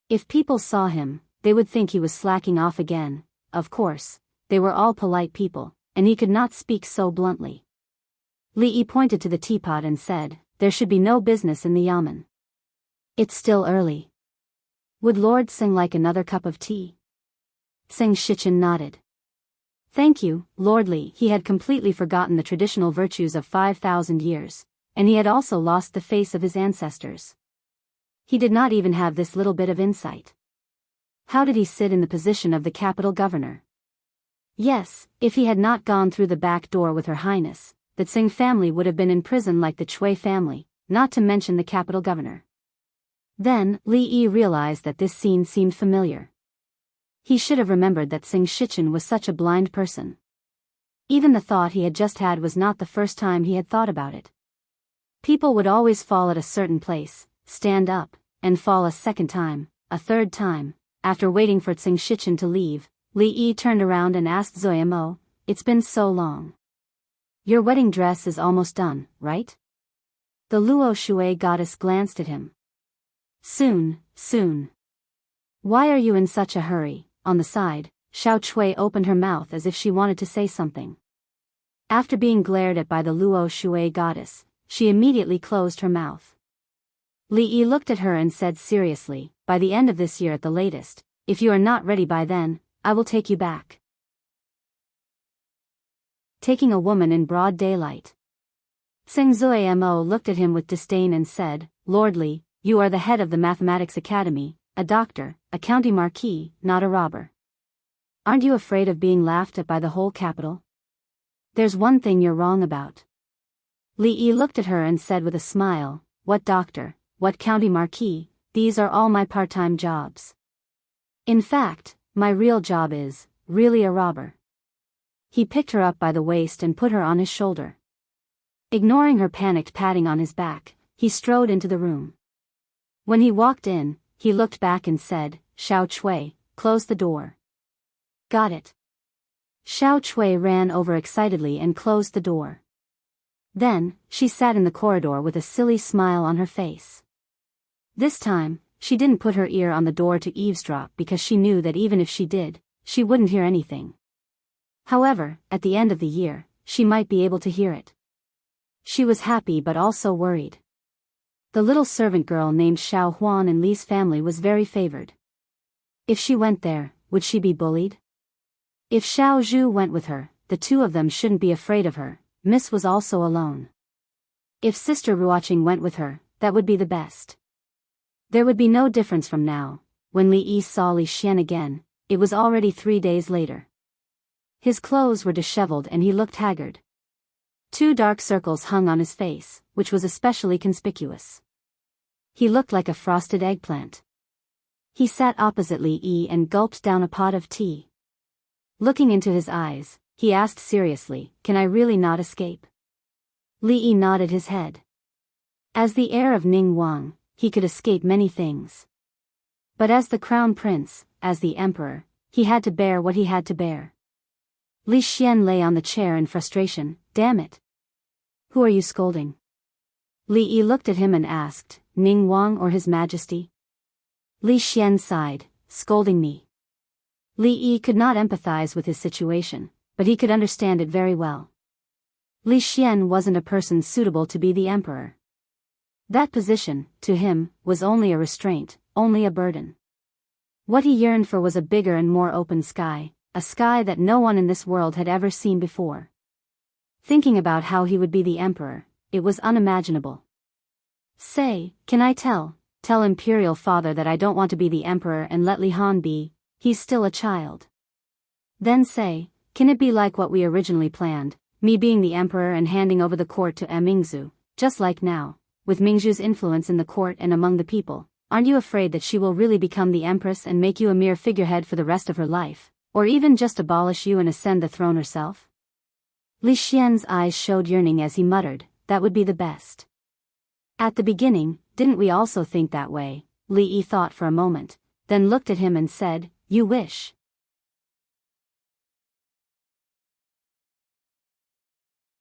If people saw him, they would think he was slacking off again. Of course, they were all polite people, and he could not speak so bluntly. Li Yi pointed to the teapot and said, "There should be no business in the yamen. It's still early. Would Lord Tsing like another cup of tea?" Tsing Shichen nodded. "Thank you, Lord Li." He had completely forgotten the traditional virtues of 5,000 years, and he had also lost the face of his ancestors. He did not even have this little bit of insight. How did he sit in the position of the capital governor? Yes, if he had not gone through the back door with Her Highness, the Tsing family would have been in prison like the Chui family, not to mention the capital governor. Then, Li Yi realized that this scene seemed familiar. He should have remembered that Tsing Shichen was such a blind person. Even the thought he had just had was not the first time he had thought about it. People would always fall at a certain place, stand up, and fall a second time, a third time. After waiting for Tsing Shichen to leave, Li Yi turned around and asked Zoyamo, "It's been so long. Your wedding dress is almost done, right?" The Luo Shui goddess glanced at him. Soon, soon. Why are you in such a hurry?" On the side, Xiao Chui opened her mouth as if she wanted to say something. After being glared at by the Luo Shui goddess, she immediately closed her mouth. Li Yi looked at her and said seriously, "By the end of this year at the latest, if you are not ready by then, I will take you back." Taking a woman in broad daylight. Tsing Zuamo looked at him with disdain and said, "Lord Li, you are the head of the Mathematics Academy, a doctor, a county marquis, not a robber. Aren't you afraid of being laughed at by the whole capital? There's one thing you're wrong about." Li Yi looked at her and said with a smile, "What doctor, what county marquis, these are all my part-time jobs. In fact, my real job is, really a robber." He picked her up by the waist and put her on his shoulder. Ignoring her panicked patting on his back, he strode into the room. When he walked in, he looked back and said, "Xiao Chui, close the door." "Got it." Xiao Chui ran over excitedly and closed the door. Then, she sat in the corridor with a silly smile on her face. This time, she didn't put her ear on the door to eavesdrop because she knew that even if she did, she wouldn't hear anything. However, at the end of the year, she might be able to hear it. She was happy but also worried. The little servant girl named Xiao Huan in Li's family was very favored. If she went there, would she be bullied? If Xiao Zhu went with her, the two of them shouldn't be afraid of her. Miss was also alone. If Sister Ruoqing went with her, that would be the best. There would be no difference from now. When Li Yi saw Li Xian again, it was already 3 days later. His clothes were disheveled and he looked haggard. 2 dark circles hung on his face, which was especially conspicuous. He looked like a frosted eggplant. He sat opposite Li Yi and gulped down a pot of tea. Looking into his eyes, he asked seriously, "Can I really not escape?" Li Yi nodded his head. As the heir of Ning Wang, he could escape many things. But as the crown prince, as the emperor, he had to bear what he had to bear. Li Xian lay on the chair in frustration. "Damn it. Who are you scolding?" Li Yi looked at him and asked, "Ning Wang or His Majesty?" Li Xian sighed, "Scolding me." Li Yi could not empathize with his situation, but he could understand it very well. Li Xian wasn't a person suitable to be the emperor. That position, to him, was only a restraint, only a burden. What he yearned for was a bigger and more open sky, a sky that no one in this world had ever seen before. Thinking about how he would be the emperor, it was unimaginable. "Say, can I tell Imperial Father that I don't want to be the emperor and let Li Han be, he's still a child. Then say, can it be like what we originally planned, me being the emperor and handing over the court to Mingzu, just like now, with Mingzhu's influence in the court and among the people, aren't you afraid that she will really become the empress and make you a mere figurehead for the rest of her life, or even just abolish you and ascend the throne herself? Li Xian's eyes showed yearning as he muttered, that would be the best. At the beginning, didn't we also think that way? Li Yi thought for a moment, then looked at him and said, you wish.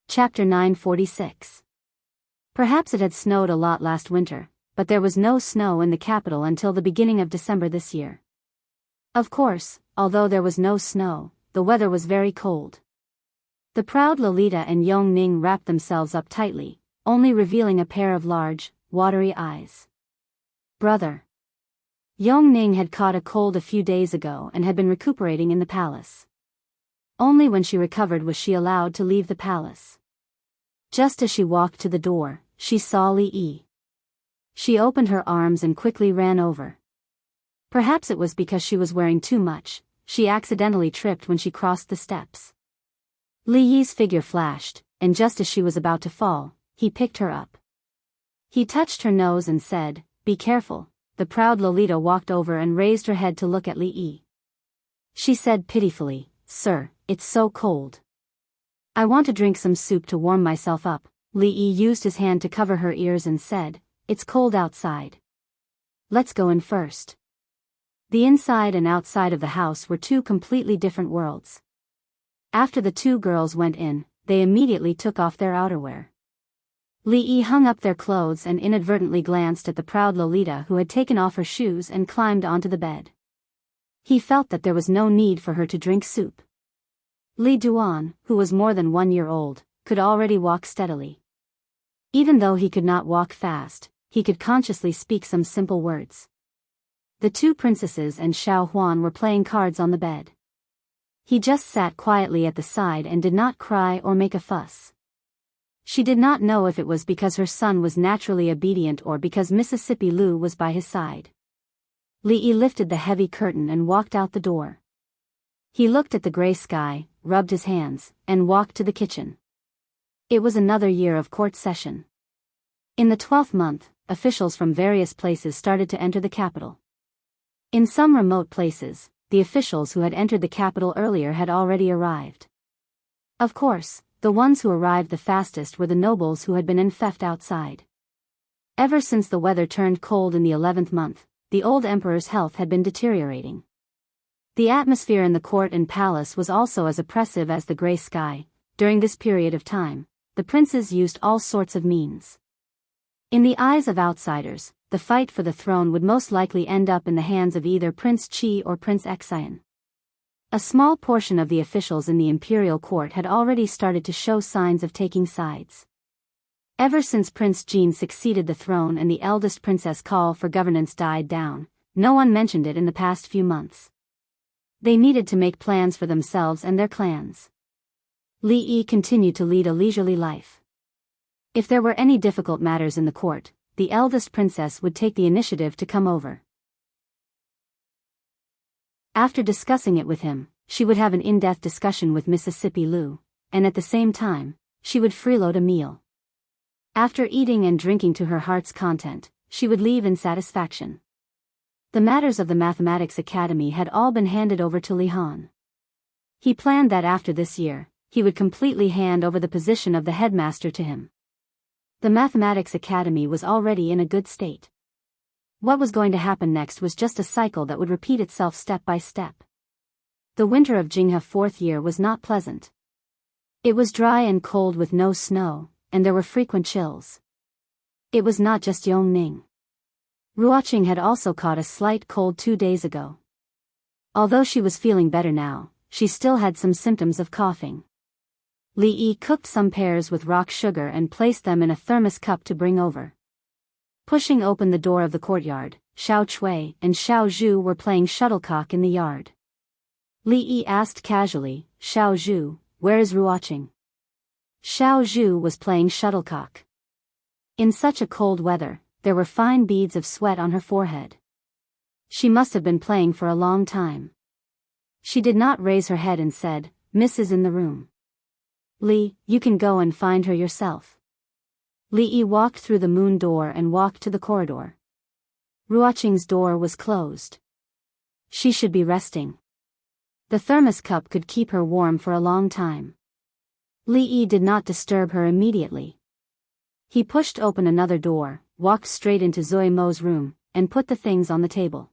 Chapter 946. Perhaps it had snowed a lot last winter, but there was no snow in the capital until the beginning of December this year. Of course, although there was no snow, the weather was very cold. The proud Lolita and Yong Ning wrapped themselves up tightly, only revealing a pair of large, watery eyes. Brother. Yong Ning had caught a cold a few days ago and had been recuperating in the palace. Only when she recovered was she allowed to leave the palace. Just as she walked to the door, she saw Li Yi. She opened her arms and quickly ran over. Perhaps it was because she was wearing too much, she accidentally tripped when she crossed the steps. Li Yi's figure flashed, and just as she was about to fall, he picked her up. He touched her nose and said, be careful. The proud Lolita walked over and raised her head to look at Li Yi. She said pitifully, sir, it's so cold. I want to drink some soup to warm myself up. Li Yi used his hand to cover her ears and said, it's cold outside. Let's go in first. The inside and outside of the house were two completely different worlds. After the two girls went in, they immediately took off their outerwear. Li Yi hung up their clothes and inadvertently glanced at the proud Lolita who had taken off her shoes and climbed onto the bed. He felt that there was no need for her to drink soup. Li Duan, who was more than 1 year old, could already walk steadily. Even though he could not walk fast, he could consciously speak some simple words. The two princesses and Xiao Huan were playing cards on the bed. He just sat quietly at the side and did not cry or make a fuss. She did not know if it was because her son was naturally obedient or because Mississippi Lu was by his side. Li Yi lifted the heavy curtain and walked out the door. He looked at the gray sky, rubbed his hands, and walked to the kitchen. It was another year of court session. In the 12th month, officials from various places started to enter the capital. In some remote places, the officials who had entered the capital earlier had already arrived. Of course, the ones who arrived the fastest were the nobles who had been enfeoffed outside. Ever since the weather turned cold in the 11th month, the old emperor's health had been deteriorating. The atmosphere in the court and palace was also as oppressive as the gray sky. During this period of time, the princes used all sorts of means. In the eyes of outsiders, the fight for the throne would most likely end up in the hands of either Prince Qi or Prince Xian. A small portion of the officials in the imperial court had already started to show signs of taking sides. Ever since Prince Jin succeeded the throne and the eldest princess' call for governance died down, no one mentioned it in the past few months. They needed to make plans for themselves and their clans. Li Yi continued to lead a leisurely life. If there were any difficult matters in the court, the eldest princess would take the initiative to come over. After discussing it with him, she would have an in-depth discussion with Mississippi Lu, and at the same time, she would freeload a meal. After eating and drinking to her heart's content, she would leave in satisfaction. The matters of the Mathematics Academy had all been handed over to Li Han. He planned that after this year, he would completely hand over the position of the headmaster to him. The Mathematics Academy was already in a good state. What was going to happen next was just a cycle that would repeat itself step by step. The winter of Jinghe 4th year was not pleasant. It was dry and cold with no snow, and there were frequent chills. It was not just Yongning. Ruoqing had also caught a slight cold 2 days ago. Although she was feeling better now, she still had some symptoms of coughing. Li Yi cooked some pears with rock sugar and placed them in a thermos cup to bring over. Pushing open the door of the courtyard, Xiao Chui and Xiao Zhu were playing shuttlecock in the yard. Li Yi asked casually, Xiao Zhu, where is Ruoqing? Xiao Zhu was playing shuttlecock. In such a cold weather, there were fine beads of sweat on her forehead. She must have been playing for a long time. She did not raise her head and said, Miss is in the room. Li, you can go and find her yourself. Li Yi walked through the moon door and walked to the corridor. Ruoqing's door was closed. She should be resting. The thermos cup could keep her warm for a long time. Li Yi did not disturb her immediately. He pushed open another door, walked straight into Zoe Mo's room, and put the things on the table.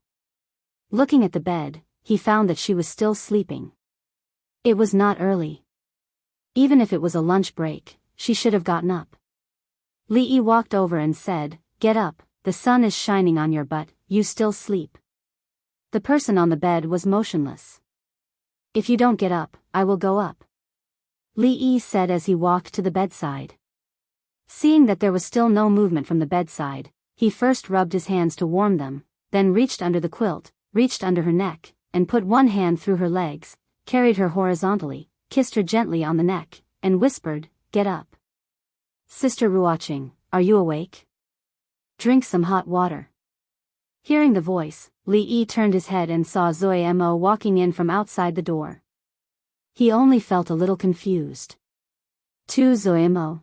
Looking at the bed, he found that she was still sleeping. It was not early. Even if it was a lunch break, she should have gotten up. Li Yi walked over and said, "Get up, the sun is shining on your butt, you still sleep." The person on the bed was motionless. "If you don't get up, I will go up," Li Yi said as he walked to the bedside. Seeing that there was still no movement from the bedside, he first rubbed his hands to warm them, then reached under the quilt, reached under her neck, and put one hand through her legs, carried her horizontally, kissed her gently on the neck, and whispered, "Get up. Sister Ruoqing, are you awake? Drink some hot water." Hearing the voice, Li Yi turned his head and saw Zoe Mo walking in from outside the door. He only felt a little confused. To Zoe Mo.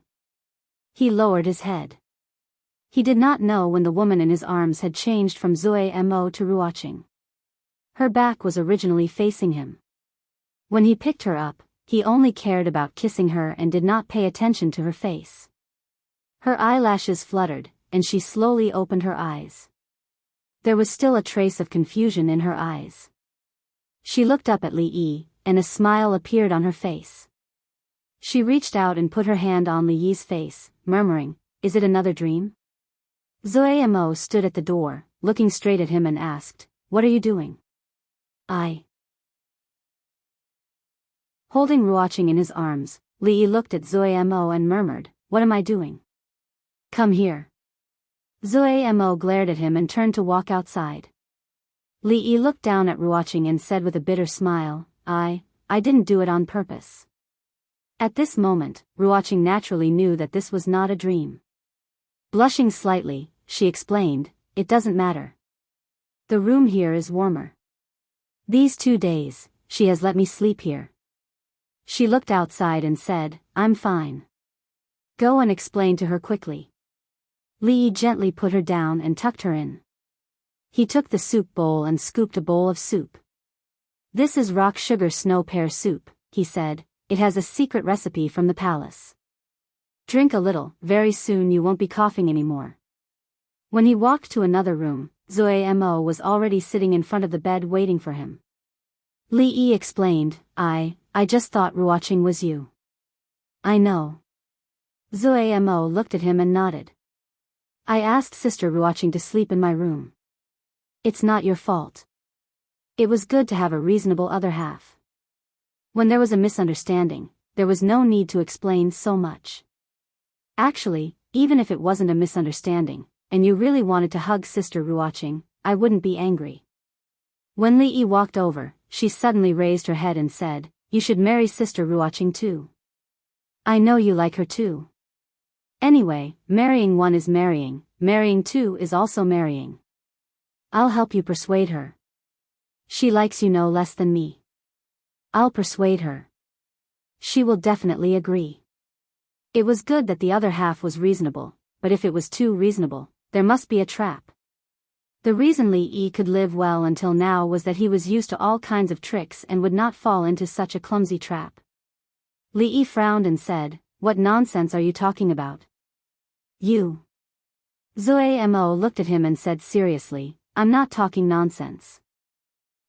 He lowered his head. He did not know when the woman in his arms had changed from Zoe Mo to Ruoqing. Her back was originally facing him. When he picked her up, he only cared about kissing her and did not pay attention to her face. Her eyelashes fluttered, and she slowly opened her eyes. There was still a trace of confusion in her eyes. She looked up at Li Yi, and a smile appeared on her face. She reached out and put her hand on Li Yi's face, murmuring, "Is it another dream?" Zoe Mo stood at the door, looking straight at him and asked, "What are you doing?" Holding Ruoqing in his arms, Li Yi looked at Zoe Mo and murmured, "What am I doing?" "Come here." Zoe Mo glared at him and turned to walk outside. Li Yi looked down at Ruoqing and said with a bitter smile, I didn't do it on purpose." At this moment, Ruoqing naturally knew that this was not a dream. Blushing slightly, she explained, "It doesn't matter. The room here is warmer. These 2 days, she has let me sleep here." She looked outside and said, "I'm fine. Go and explain to her quickly." Li Yi gently put her down and tucked her in. He took the soup bowl and scooped a bowl of soup. "This is rock sugar snow pear soup," he said. "It has a secret recipe from the palace. Drink a little, very soon you won't be coughing anymore." When he walked to another room, Zoe Mo was already sitting in front of the bed waiting for him. Li Yi explained, I just thought Ruoqing was you." "I know." Zoe Mo looked at him and nodded. "I asked Sister Ruoqing to sleep in my room. It's not your fault. It was good to have a reasonable other half. When there was a misunderstanding, there was no need to explain so much. Actually, even if it wasn't a misunderstanding, and you really wanted to hug Sister Ruoqing, I wouldn't be angry." When Li Yi walked over, she suddenly raised her head and said, "You should marry Sister Ruoqing too. I know you like her too. Anyway, marrying one is marrying two is also marrying. I'll help you persuade her. She likes you no less than me. I'll persuade her. She will definitely agree." It was good that the other half was reasonable, but if it was too reasonable, there must be a trap. The reason Li Yi could live well until now was that he was used to all kinds of tricks and would not fall into such a clumsy trap. Li Yi frowned and said, "What nonsense are you talking about?" "You." Zoe Mo looked at him and said seriously, "I'm not talking nonsense.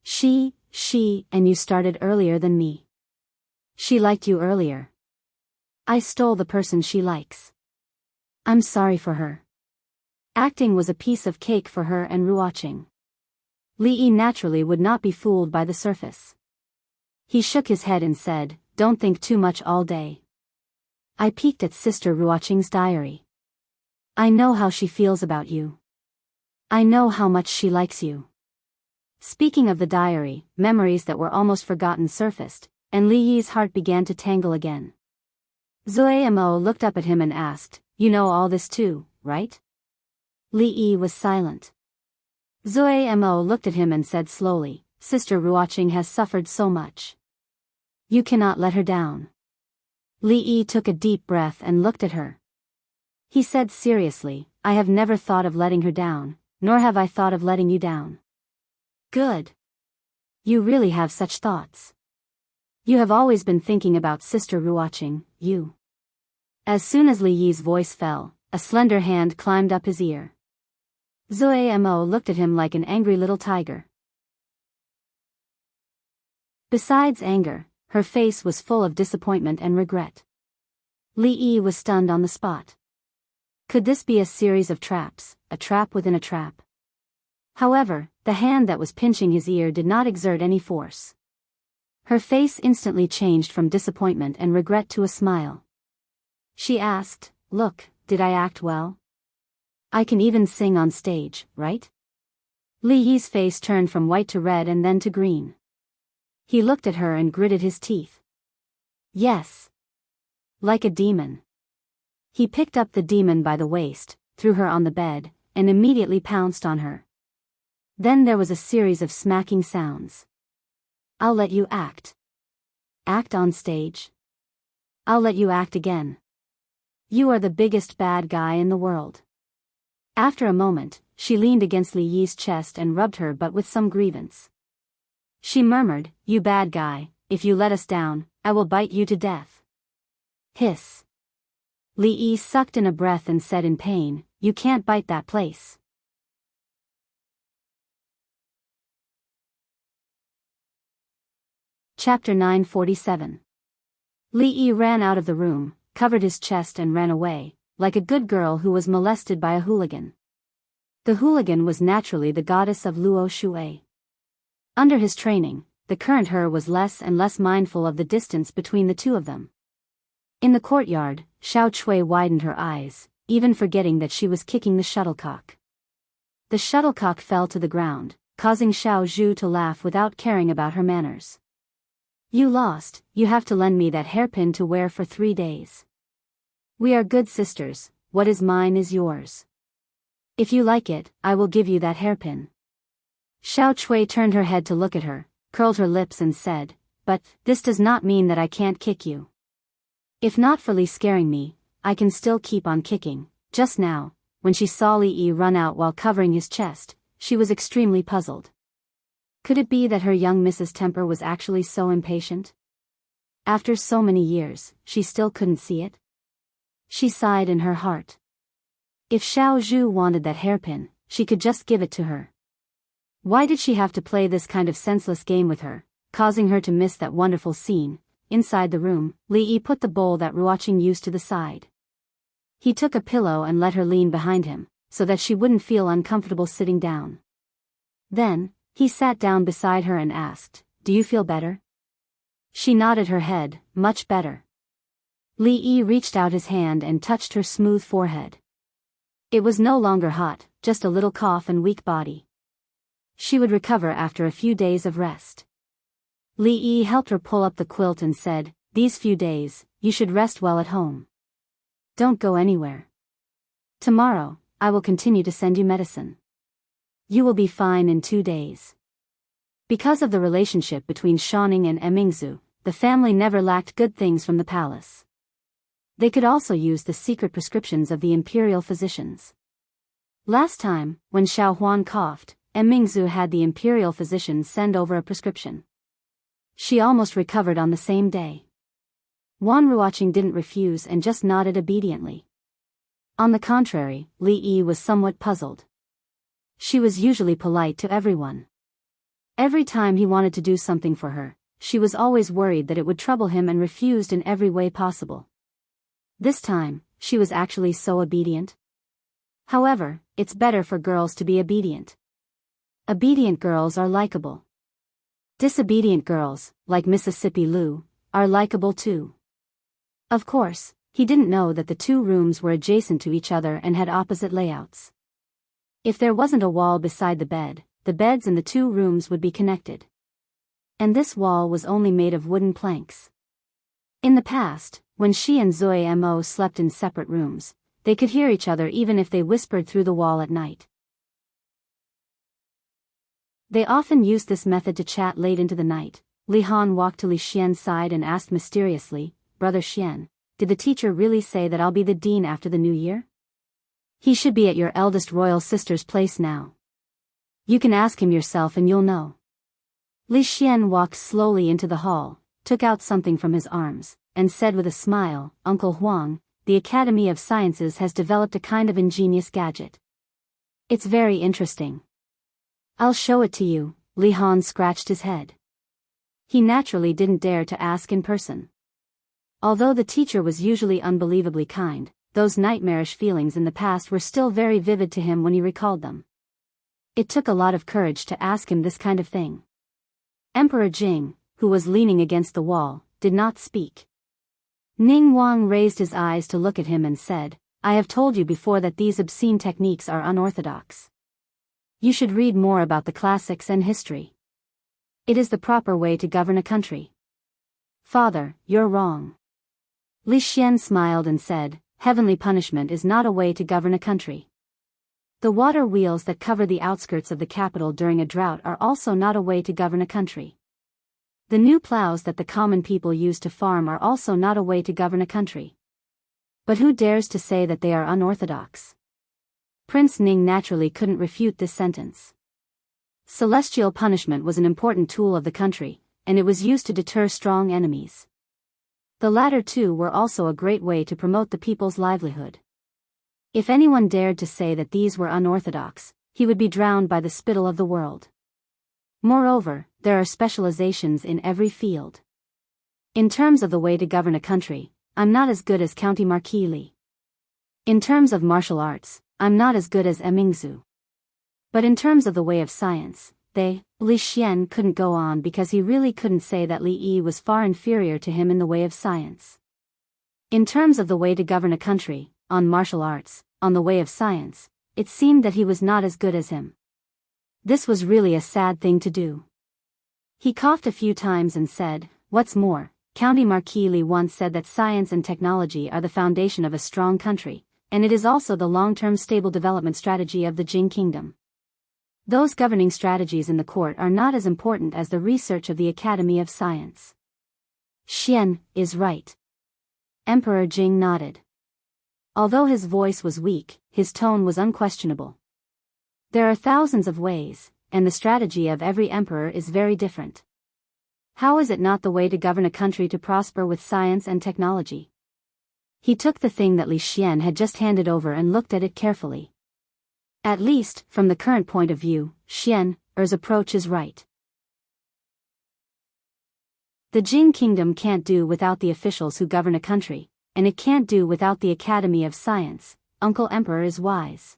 She, and you started earlier than me. She liked you earlier. I stole the person she likes. I'm sorry for her. Acting was a piece of cake for her and Ruoqing." Li Yi naturally would not be fooled by the surface. He shook his head and said, "Don't think too much all day. I peeked at Sister Ruoqing's diary. I know how she feels about you. I know how much she likes you." Speaking of the diary, memories that were almost forgotten surfaced, and Li Yi's heart began to tangle again. Zoe Mo looked up at him and asked, "You know all this too, right?" Li Yi was silent. Zoe Mo looked at him and said slowly, "Sister Ruoqing has suffered so much. You cannot let her down." Li Yi took a deep breath and looked at her. He said seriously, I have never thought of letting her down, nor have I thought of letting you down. Good. You really have such thoughts. You have always been thinking about Sister Ruoqing, you. As soon as Li Yi's voice fell, a slender hand climbed up his ear. Zoe Mo looked at him like an angry little tiger. Besides anger, her face was full of disappointment and regret. Li Yi was stunned on the spot. Could this be a series of traps, a trap within a trap? However, the hand that was pinching his ear did not exert any force. Her face instantly changed from disappointment and regret to a smile. She asked, Look, did I act well? I can even sing on stage, right? Li Yi's face turned from white to red and then to green. He looked at her and gritted his teeth. Yes. Like a demon. He picked up the demon by the waist, threw her on the bed, and immediately pounced on her. Then there was a series of smacking sounds. I'll let you act. Act on stage? I'll let you act again. You are the biggest bad guy in the world. After a moment, she leaned against Li Yi's chest and rubbed her butt with some grievance. She murmured, You bad guy, if you let us down, I will bite you to death. Hiss. Li Yi sucked in a breath and said in pain, You can't bite that place. Chapter 947. Li Yi ran out of the room, covered his chest and ran away, like a good girl who was molested by a hooligan. The hooligan was naturally the goddess of Luo Shui. Under his training, the current her was less and less mindful of the distance between the two of them. In the courtyard, Xiao Chui widened her eyes, even forgetting that she was kicking the shuttlecock. The shuttlecock fell to the ground, causing Xiao Zhu to laugh without caring about her manners. You lost, you have to lend me that hairpin to wear for 3 days. We are good sisters, what is mine is yours. If you like it, I will give you that hairpin. Xiao Chui turned her head to look at her, curled her lips and said, But, this does not mean that I can't kick you. If not for Li scaring me, I can still keep on kicking. Just now, when she saw Li Yi run out while covering his chest, she was extremely puzzled. Could it be that her young Mrs. Temper was actually so impatient? After so many years, she still couldn't see it? She sighed in her heart. If Xiao Zhu wanted that hairpin, she could just give it to her. Why did she have to play this kind of senseless game with her, causing her to miss that wonderful scene? Inside the room, Li Yi put the bowl that Ruoqing used to the side. He took a pillow and let her lean behind him, so that she wouldn't feel uncomfortable sitting down. Then, he sat down beside her and asked, Do you feel better? She nodded her head, much better. Li Yi reached out his hand and touched her smooth forehead. It was no longer hot, just a little cough and weak body. She would recover after a few days of rest. Li Yi helped her pull up the quilt and said, These few days, you should rest well at home. Don't go anywhere. Tomorrow, I will continue to send you medicine. You will be fine in 2 days. Because of the relationship between Shaoning and Emingzu, the family never lacked good things from the palace. They could also use the secret prescriptions of the imperial physicians. Last time, when Xiao Huan coughed, Emingzu had the imperial physician send over a prescription. She almost recovered on the same day. Wan Ruoqing didn't refuse and just nodded obediently. On the contrary, Li Yi was somewhat puzzled. She was usually polite to everyone. Every time he wanted to do something for her, she was always worried that it would trouble him and refused in every way possible. This time, she was actually so obedient. However, it's better for girls to be obedient. Obedient girls are likable. Disobedient girls, like Mississippi Lu, are likable too. Of course, he didn't know that the 2 rooms were adjacent to each other and had opposite layouts. If there wasn't a wall beside the beds in the 2 rooms would be connected. And this wall was only made of wooden planks. In the past, when she and Zoe Mo slept in separate rooms, they could hear each other even if they whispered through the wall at night. They often used this method to chat late into the night. Li Han walked to Li Xian's side and asked mysteriously, Brother Xian, did the teacher really say that I'll be the dean after the new year? He should be at your eldest royal sister's place now. You can ask him yourself and you'll know. Li Xian walked slowly into the hall, took out something from his arms, and said with a smile, Uncle Huang, the Academy of Sciences has developed a kind of ingenious gadget. It's very interesting. I'll show it to you. Li Han scratched his head. He naturally didn't dare to ask in person. Although the teacher was usually unbelievably kind, those nightmarish feelings in the past were still very vivid to him when he recalled them. It took a lot of courage to ask him this kind of thing. Emperor Jing, who was leaning against the wall, did not speak. Ning Wang raised his eyes to look at him and said, I have told you before that these obscene techniques are unorthodox. You should read more about the classics and history. It is the proper way to govern a country. Father, you're wrong. Li Xian smiled and said, heavenly punishment is not a way to govern a country. The water wheels that cover the outskirts of the capital during a drought are also not a way to govern a country. The new plows that the common people use to farm are also not a way to govern a country. But who dares to say that they are unorthodox? Prince Ning naturally couldn't refute this sentence. Celestial punishment was an important tool of the country, and it was used to deter strong enemies. The latter two were also a great way to promote the people's livelihood. If anyone dared to say that these were unorthodox, he would be drowned by the spittle of the world. Moreover, there are specializations in every field. In terms of the way to govern a country, I'm not as good as County Marquis Li. In terms of martial arts, I'm not as good as Emingzu. But in terms of the way of science, Li Xian couldn't go on because he really couldn't say that Li Yi was far inferior to him in the way of science. In terms of the way to govern a country, on martial arts, on the way of science, it seemed that he was not as good as him. This was really a sad thing to do. He coughed a few times and said, what's more, County Marquis Li once said that science and technology are the foundation of a strong country, and it is also the long-term stable development strategy of the Jing Kingdom. Those governing strategies in the court are not as important as the research of the Academy of Science. Xian is right. Emperor Jing nodded. Although his voice was weak, his tone was unquestionable. There are thousands of ways, and the strategy of every emperor is very different. How is it not the way to govern a country to prosper with science and technology? He took the thing that Li Xian had just handed over and looked at it carefully. At least, from the current point of view, Xian's approach is right. The Jing Kingdom can't do without the officials who govern a country, and it can't do without the Academy of Science. Uncle Emperor is wise.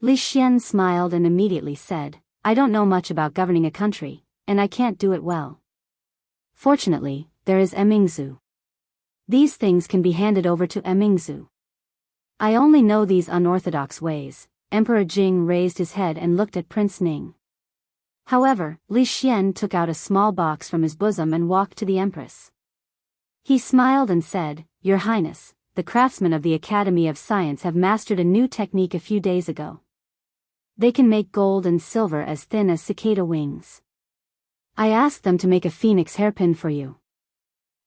Li Xian smiled and immediately said, I don't know much about governing a country, and I can't do it well. Fortunately, there is Emingzu. These things can be handed over to Emingzu. I only know these unorthodox ways. Emperor Jing raised his head and looked at Prince Ning. However, Li Xian took out a small box from his bosom and walked to the Empress. He smiled and said, Your Highness, the craftsmen of the Academy of Science have mastered a new technique a few days ago. They can make gold and silver as thin as cicada wings. I asked them to make a phoenix hairpin for you.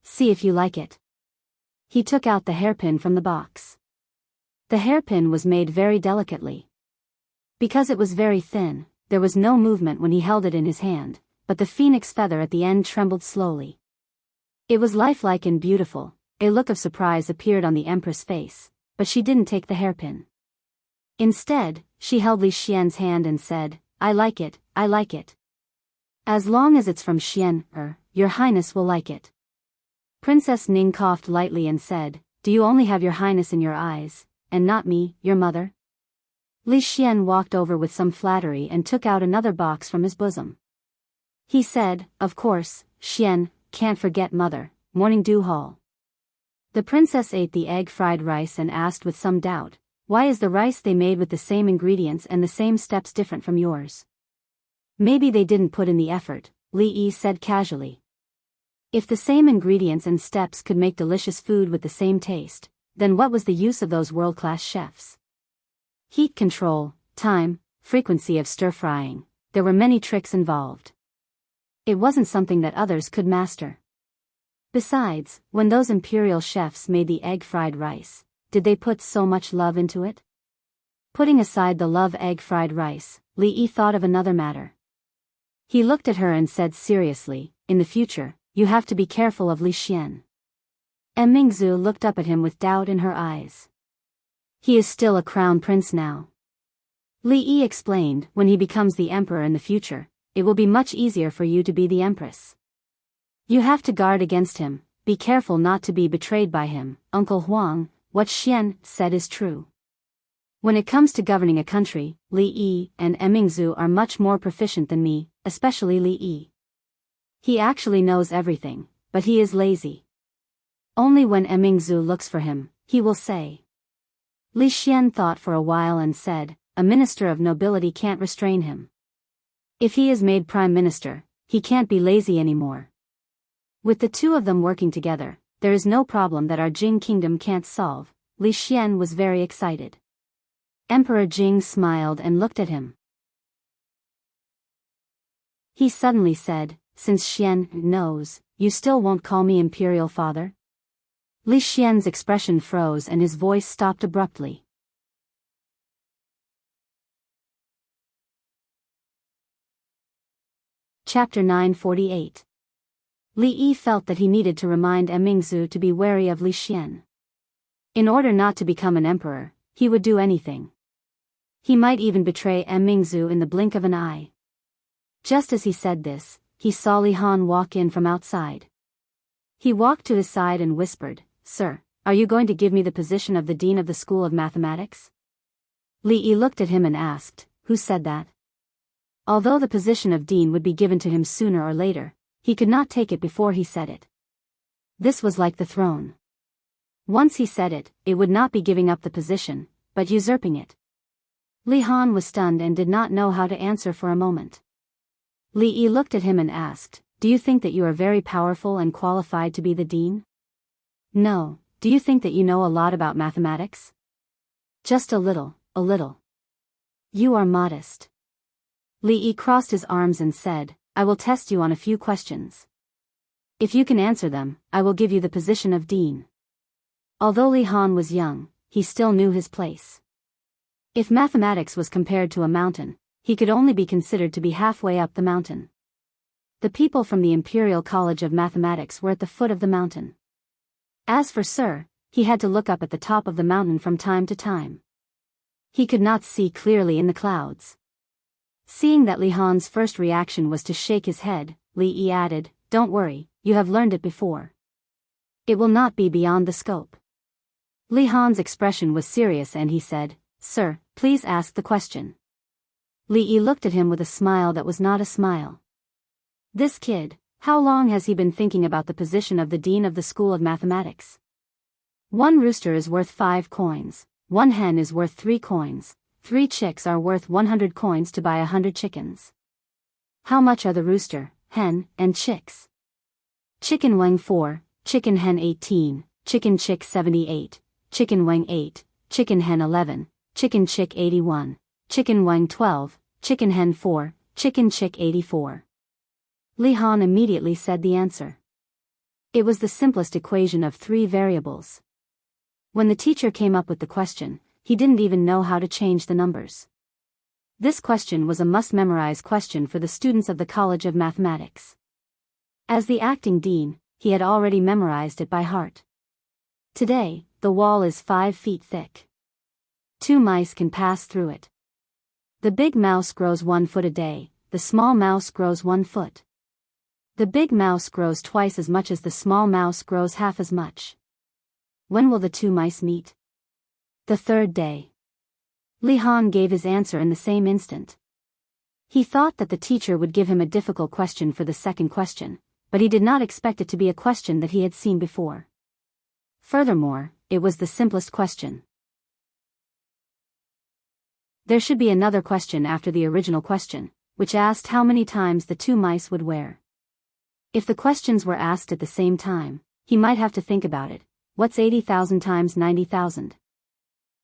See if you like it. He took out the hairpin from the box. The hairpin was made very delicately. Because it was very thin, there was no movement when he held it in his hand, but the phoenix feather at the end trembled slowly. It was lifelike and beautiful. A look of surprise appeared on the Empress' face, but she didn't take the hairpin. Instead, she held Li Xian's hand and said, I like it, I like it. As long as it's from Xian, Your Highness will like it. Princess Ning coughed lightly and said, Do you only have Your Highness in your eyes, and not me, your mother? Li Xian walked over with some flattery and took out another box from his bosom. He said, Of course, Xian, can't forget mother, morning dew hall. The princess ate the egg-fried rice and asked with some doubt, Why is the rice they made with the same ingredients and the same steps different from yours? Maybe they didn't put in the effort, Li Yi said casually. If the same ingredients and steps could make delicious food with the same taste, then what was the use of those world-class chefs? Heat control, time, frequency of stir-frying, there were many tricks involved. It wasn't something that others could master. Besides, when those imperial chefs made the egg-fried rice, did they put so much love into it? Putting aside the love egg fried rice, Li Yi thought of another matter. He looked at her and said seriously, in the future, you have to be careful of Li Xian. Mingzu looked up at him with doubt in her eyes. He is still a crown prince now. Li Yi explained, when he becomes the emperor in the future, it will be much easier for you to be the empress. You have to guard against him, be careful not to be betrayed by him. Uncle Huang, what Xian said is true. When it comes to governing a country, Li Yi and Mingzu are much more proficient than me, especially Li Yi. He actually knows everything, but he is lazy. Only when Mingzu looks for him, he will say. Li Xian thought for a while and said, a minister of nobility can't restrain him. If he is made prime minister, he can't be lazy anymore. With the two of them working together, there is no problem that our Jing kingdom can't solve. Li Xian was very excited. Emperor Jing smiled and looked at him. He suddenly said, since Xian knows, you still won't call me imperial father? Li Xian's expression froze and his voice stopped abruptly. Chapter 948. Li Yi felt that he needed to remind Mingzu to be wary of Li Xian. In order not to become an emperor, he would do anything. He might even betray Mingzu in the blink of an eye. Just as he said this, he saw Li Han walk in from outside. He walked to his side and whispered, Sir, are you going to give me the position of the Dean of the School of Mathematics? Li Yi looked at him and asked, who said that? Although the position of Dean would be given to him sooner or later, he could not take it before he said it. This was like the throne. Once he said it, it would not be giving up the position, but usurping it. Li Han was stunned and did not know how to answer for a moment. Li Yi looked at him and asked, do you think that you are very powerful and qualified to be the dean? No, do you think that you know a lot about mathematics? Just a little, a little. You are modest. Li Yi crossed his arms and said, I will test you on a few questions. If you can answer them, I will give you the position of dean. Although Li Han was young, he still knew his place. If mathematics was compared to a mountain, he could only be considered to be halfway up the mountain. The people from the Imperial College of Mathematics were at the foot of the mountain. As for Sir, he had to look up at the top of the mountain from time to time. He could not see clearly in the clouds. Seeing that Li Han's first reaction was to shake his head, Li Yi added, don't worry, you have learned it before. It will not be beyond the scope. Li Han's expression was serious and he said, Sir, please ask the question. Li Yi looked at him with a smile that was not a smile. This kid, how long has he been thinking about the position of the Dean of the School of Mathematics? 1 rooster is worth 5 coins, 1 hen is worth 3 coins, 3 chicks are worth 100 coins to buy 100 chickens. How much are the rooster, hen, and chicks? Chicken wing 4, chicken hen 18, chicken chick 78, chicken wing 8, chicken hen 11, chicken chick 81, chicken wing 12, chicken hen 4, chicken chick 84. Li Han immediately said the answer. It was the simplest equation of 3 variables. When the teacher came up with the question, he didn't even know how to change the numbers. This question was a must-memorize question for the students of the College of Mathematics. As the acting dean, he had already memorized it by heart. Today, the wall is 5 feet thick. 2 mice can pass through it. The big mouse grows 1 foot a day, the small mouse grows 1 foot. The big mouse grows twice as much as the small mouse grows half as much. When will the 2 mice meet? The 3rd day. Li Han gave his answer in the same instant. He thought that the teacher would give him a difficult question for the second question, but he did not expect it to be a question that he had seen before. Furthermore, it was the simplest question. There should be another question after the original question, which asked how many times the 2 mice would wear. If the questions were asked at the same time, he might have to think about it. What's 80,000 times 90,000?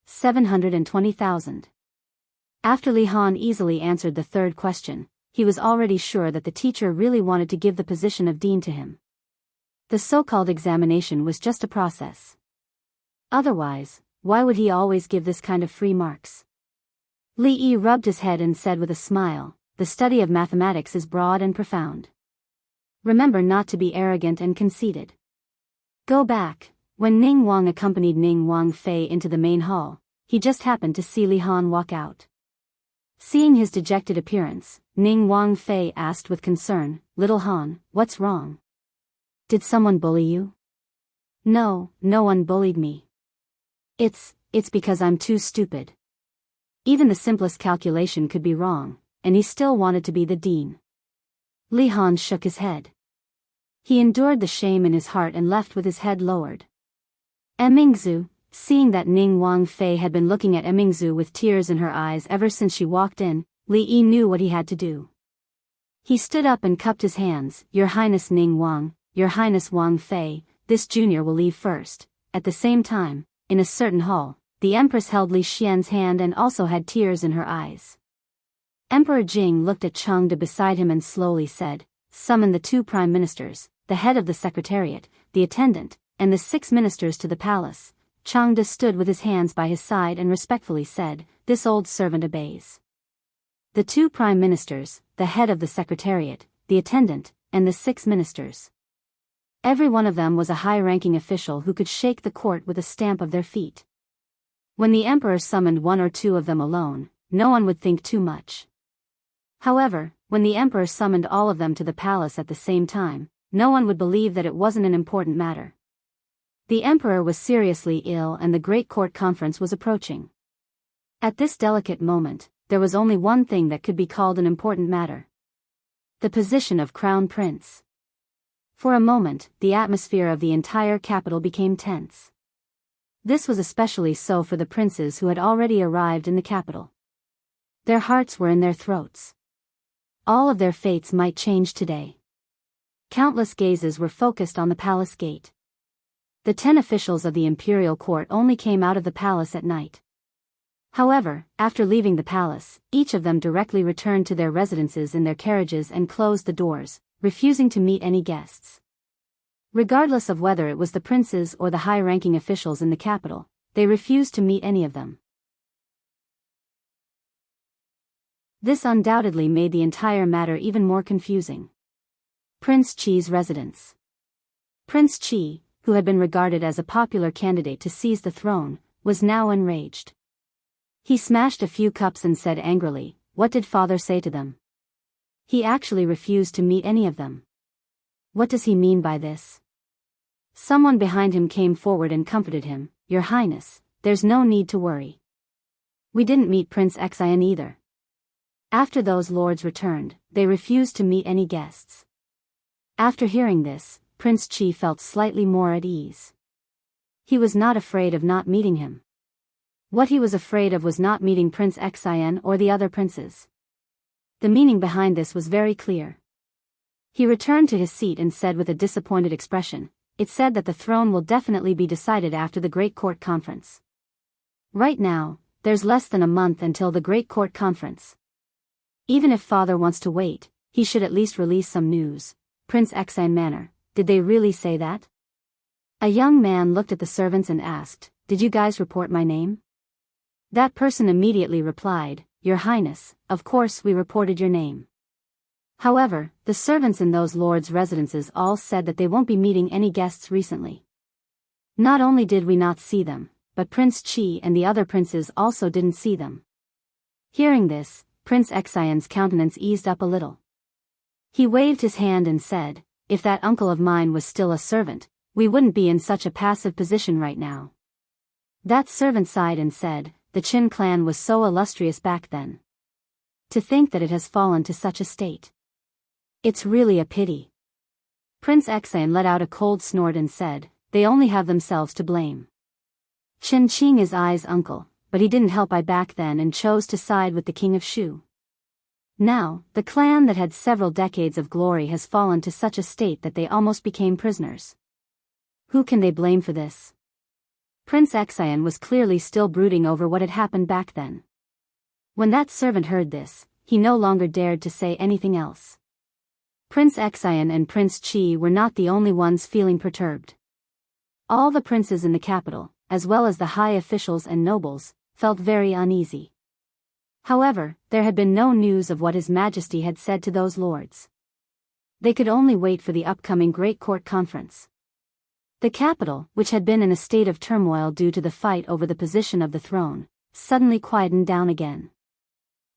720,000. After Li Han easily answered the 3rd question, he was already sure that the teacher really wanted to give the position of dean to him. The so-called examination was just a process. Otherwise, why would he always give this kind of free marks? Li Yi rubbed his head and said with a smile, "The study of mathematics is broad and profound. Remember not to be arrogant and conceited." Go back. When Ning Wang accompanied Ning Wang Fei into the main hall, he just happened to see Li Han walk out. Seeing his dejected appearance, Ning Wang Fei asked with concern, "Little Han, what's wrong? Did someone bully you?" "No, no one bullied me. It's because I'm too stupid." Even the simplest calculation could be wrong, and he still wanted to be the dean. Li Han shook his head. He endured the shame in his heart and left with his head lowered. Mingzu, seeing that Ning Wang Fei had been looking at Mingzu with tears in her eyes ever since she walked in, Li Yi knew what he had to do. He stood up and cupped his hands. "Your Highness Ning Wang, Your Highness Wang Fei, this junior will leave first." At the same time, in a certain hall, the Empress held Li Xian's hand and also had tears in her eyes. Emperor Jing looked at Chengde beside him and slowly said, "Summon the 2 prime ministers, the head of the secretariat, the attendant, and the 6 ministers to the palace." Chengde stood with his hands by his side and respectfully said, "This old servant obeys." The 2 prime ministers, the head of the secretariat, the attendant, and the 6 ministers. Every one of them was a high-ranking official who could shake the court with a stamp of their feet. When the emperor summoned 1 or 2 of them alone, no one would think too much. However, when the emperor summoned all of them to the palace at the same time, no one would believe that it wasn't an important matter. The emperor was seriously ill and the great court conference was approaching. At this delicate moment, there was only one thing that could be called an important matter: the position of crown prince. For a moment, the atmosphere of the entire capital became tense. This was especially so for the princes who had already arrived in the capital. Their hearts were in their throats. All of their fates might change today. Countless gazes were focused on the palace gate. The 10 officials of the imperial court only came out of the palace at night. However, after leaving the palace, each of them directly returned to their residences in their carriages and closed the doors, refusing to meet any guests. Regardless of whether it was the princes or the high-ranking officials in the capital, they refused to meet any of them. This undoubtedly made the entire matter even more confusing. Prince Qi's residence. Prince Qi, who had been regarded as a popular candidate to seize the throne, was now enraged. He smashed a few cups and said angrily, "What did father say to them? He actually refused to meet any of them. What does he mean by this?" Someone behind him came forward and comforted him, "Your Highness, there's no need to worry. We didn't meet Prince Xian either. After those lords returned, they refused to meet any guests." After hearing this, Prince Qi felt slightly more at ease. He was not afraid of not meeting him. What he was afraid of was not meeting Prince Xian or the other princes. The meaning behind this was very clear. He returned to his seat and said with a disappointed expression, "It's said that the throne will definitely be decided after the Great Court Conference. Right now, there's less than a month until the Great Court Conference. Even if father wants to wait, he should at least release some news." Prince Xian Manor, "Did they really say that?" A young man looked at the servants and asked, "Did you guys report my name?" That person immediately replied, "Your Highness, of course we reported your name." However, the servants in those lords' residences all said that they won't be meeting any guests recently. Not only did we not see them, but Prince Qi and the other princes also didn't see them. Hearing this, Prince Xian's countenance eased up a little. He waved his hand and said, "If that uncle of mine was still a servant, we wouldn't be in such a passive position right now." That servant sighed and said, "The Qin clan was so illustrious back then. To think that it has fallen to such a state. It's really a pity." Prince Xian let out a cold snort and said, "They only have themselves to blame. Qin Qing is Ai's uncle, but he didn't help Ai back then and chose to side with the king of Shu. Now, the clan that had several decades of glory has fallen to such a state that they almost became prisoners. Who can they blame for this?" Prince Xian was clearly still brooding over what had happened back then. When that servant heard this, he no longer dared to say anything else. Prince Xian and Prince Qi were not the only ones feeling perturbed. All the princes in the capital, as well as the high officials and nobles, felt very uneasy. However, there had been no news of what His Majesty had said to those lords. They could only wait for the upcoming Great Court Conference. The capital, which had been in a state of turmoil due to the fight over the position of the throne, suddenly quietened down again.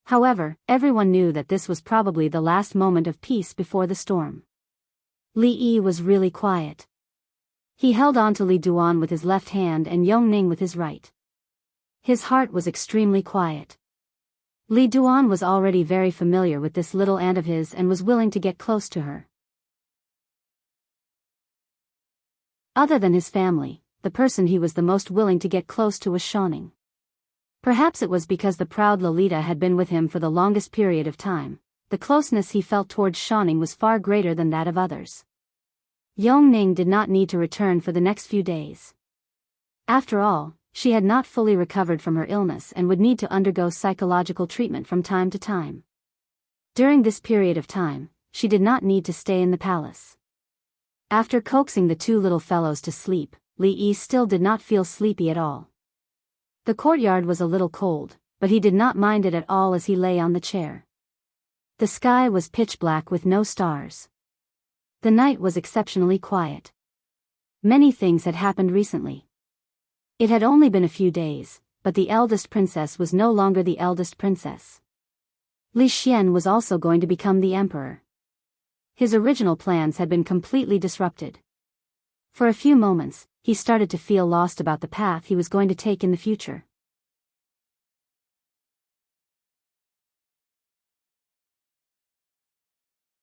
However, everyone knew that this was probably the last moment of peace before the storm. Li Yi was really quiet. He held on to Li Duan with his left hand and Yong Ning with his right. His heart was extremely quiet. Li Duan was already very familiar with this little aunt of his and was willing to get close to her. Other than his family, the person he was the most willing to get close to was Shoning. Perhaps it was because the proud Lolita had been with him for the longest period of time. The closeness he felt towards Shoning was far greater than that of others. Yong Ning did not need to return for the next few days. After all, she had not fully recovered from her illness and would need to undergo psychological treatment from time to time. During this period of time, she did not need to stay in the palace. After coaxing the two little fellows to sleep, Li Yi still did not feel sleepy at all. The courtyard was a little cold, but he did not mind it at all as he lay on the chair. The sky was pitch black with no stars. The night was exceptionally quiet. Many things had happened recently. It had only been a few days, but the eldest princess was no longer the eldest princess. Li Xian was also going to become the emperor. His original plans had been completely disrupted. For a few moments, he started to feel lost about the path he was going to take in the future.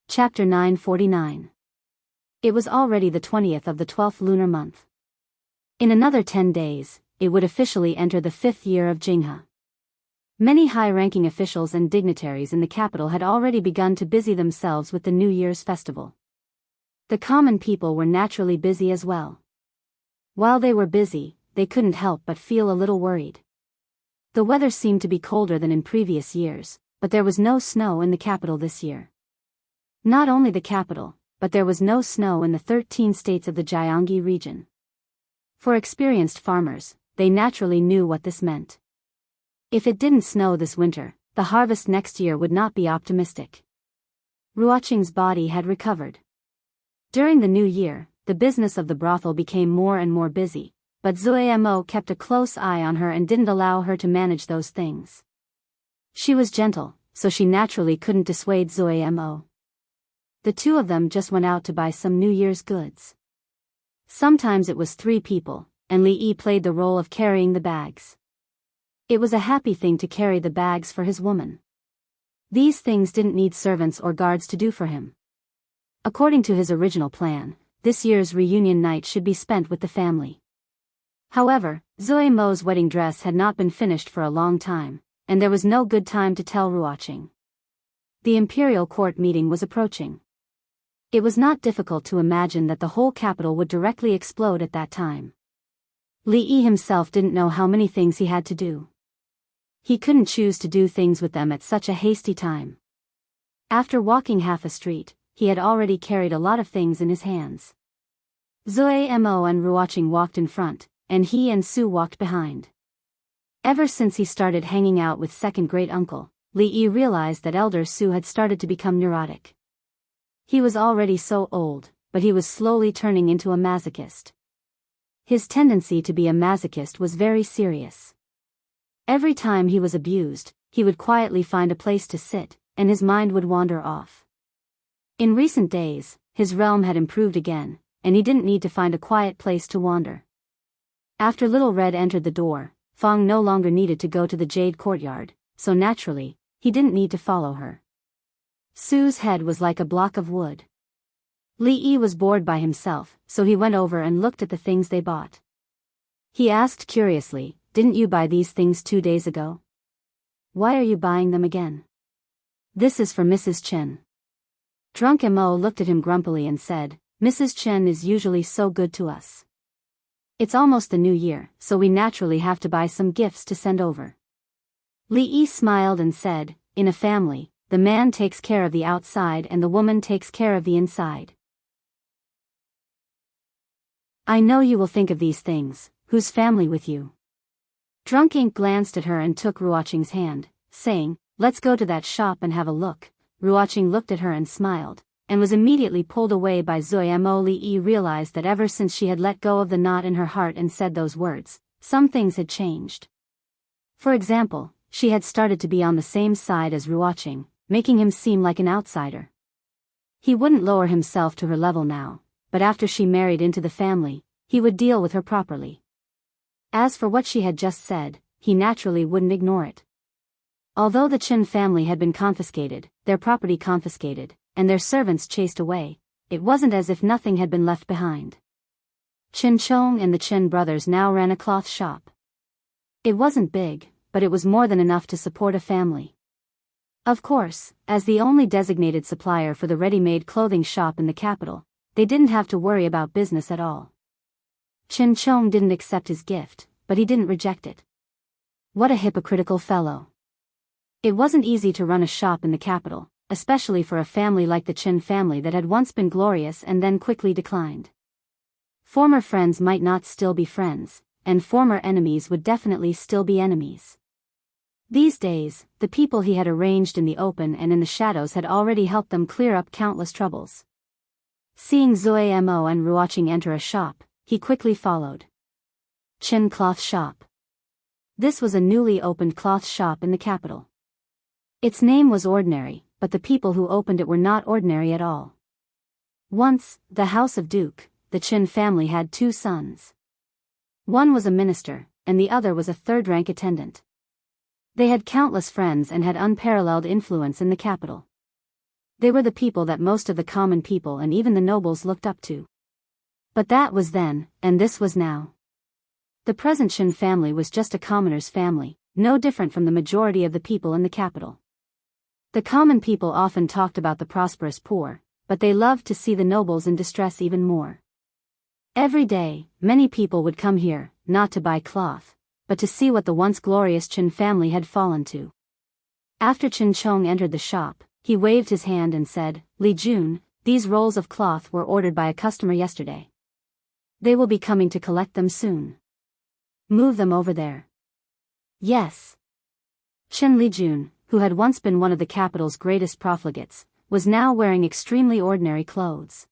Chapter 949. It was already the 20th of the 12th lunar month. In another 10 days, it would officially enter the 5th year of Jinghe. Many high-ranking officials and dignitaries in the capital had already begun to busy themselves with the New Year's festival. The common people were naturally busy as well. While they were busy, they couldn't help but feel a little worried. The weather seemed to be colder than in previous years, but there was no snow in the capital this year. Not only the capital, but there was no snow in the 13 states of the Jiangxi region. For experienced farmers, they naturally knew what this meant. If it didn't snow this winter, the harvest next year would not be optimistic. Ruoqing's body had recovered. During the new year, the business of the brothel became more and more busy, but Zuamo kept a close eye on her and didn't allow her to manage those things. She was gentle, so she naturally couldn't dissuade Zuamo. The two of them just went out to buy some New Year's goods. Sometimes it was 3 people, and Li Yi played the role of carrying the bags. It was a happy thing to carry the bags for his woman. These things didn't need servants or guards to do for him. According to his original plan, this year's reunion night should be spent with the family. However, Zuamo's wedding dress had not been finished for a long time, and there was no good time to tell Ruoqing. The imperial court meeting was approaching. It was not difficult to imagine that the whole capital would directly explode at that time. Li Yi himself didn't know how many things he had to do. He couldn't choose to do things with them at such a hasty time. After walking half a street, he had already carried a lot of things in his hands. Zuamo and Ruoqing walked in front, and he and Su walked behind. Ever since he started hanging out with second great uncle, Li Yi realized that elder Su had started to become neurotic. He was already so old, but he was slowly turning into a masochist. His tendency to be a masochist was very serious. Every time he was abused, he would quietly find a place to sit, and his mind would wander off. In recent days, his realm had improved again, and he didn't need to find a quiet place to wander. After Little Red entered the door, Fong no longer needed to go to the Jade Courtyard, so naturally, he didn't need to follow her. Su's head was like a block of wood. Li Yi was bored by himself, so he went over and looked at the things they bought. He asked curiously, "Didn't you buy these things 2 days ago? Why are you buying them again?" "This is for Mrs. Chen." Drunk Mo looked at him grumpily and said, "Mrs. Chen is usually so good to us. It's almost the new year, so we naturally have to buy some gifts to send over." Li Yi smiled and said, "In a family, the man takes care of the outside and the woman takes care of the inside. I know you will think of these things, whose family with you?" Drunk Ink glanced at her and took Ruoqing's hand, saying, "Let's go to that shop and have a look." Ruoqing looked at her and smiled, and was immediately pulled away by Zuo Li realized that ever since she had let go of the knot in her heart and said those words, some things had changed. For example, she had started to be on the same side as Ruoqing, making him seem like an outsider. He wouldn't lower himself to her level now, but after she married into the family, he would deal with her properly. As for what she had just said, he naturally wouldn't ignore it. Although the Qin family had been confiscated, their property confiscated, and their servants chased away, it wasn't as if nothing had been left behind. Qin Chong and the Qin brothers now ran a cloth shop. It wasn't big, but it was more than enough to support a family. Of course, as the only designated supplier for the ready-made clothing shop in the capital, they didn't have to worry about business at all. Qin Chong didn't accept his gift, but he didn't reject it. What a hypocritical fellow. It wasn't easy to run a shop in the capital, especially for a family like the Qin family that had once been glorious and then quickly declined. Former friends might not still be friends, and former enemies would definitely still be enemies. These days, the people he had arranged in the open and in the shadows had already helped them clear up countless troubles. Seeing Zuo Mo and Ruoqing enter a shop, he quickly followed. Qin Cloth Shop. This was a newly opened cloth shop in the capital. Its name was ordinary, but the people who opened it were not ordinary at all. Once, the House of Duke, the Qin family had two sons. One was a minister, and the other was a third-rank attendant. They had countless friends and had unparalleled influence in the capital. They were the people that most of the common people and even the nobles looked up to. But that was then, and this was now. The present Qin family was just a commoner's family, no different from the majority of the people in the capital. The common people often talked about the prosperous poor, but they loved to see the nobles in distress even more. Every day, many people would come here, not to buy cloth, but to see what the once glorious Qin family had fallen to. After Qin Chong entered the shop, he waved his hand and said, "Li Jun, these rolls of cloth were ordered by a customer yesterday. They will be coming to collect them soon. Move them over there." Yes. Qin Li Jun, who had once been one of the capital's greatest profligates, was now wearing extremely ordinary clothes.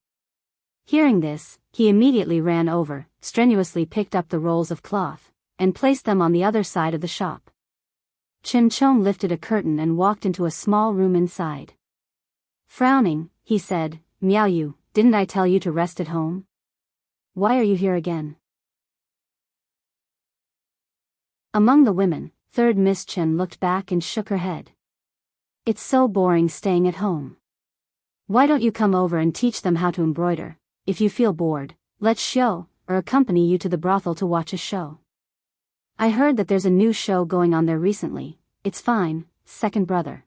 Hearing this, he immediately ran over, strenuously picked up the rolls of cloth, and placed them on the other side of the shop. Qin Chong lifted a curtain and walked into a small room inside. Frowning, he said, "Miao Yu, didn't I tell you to rest at home? Why are you here again?" Among the women, third Miss Chen looked back and shook her head. "It's so boring staying at home. Why don't you come over and teach them how to embroider? If you feel bored, let's show, or accompany you to the brothel to watch a show. I heard that there's a new show going on there recently. It's fine, second brother.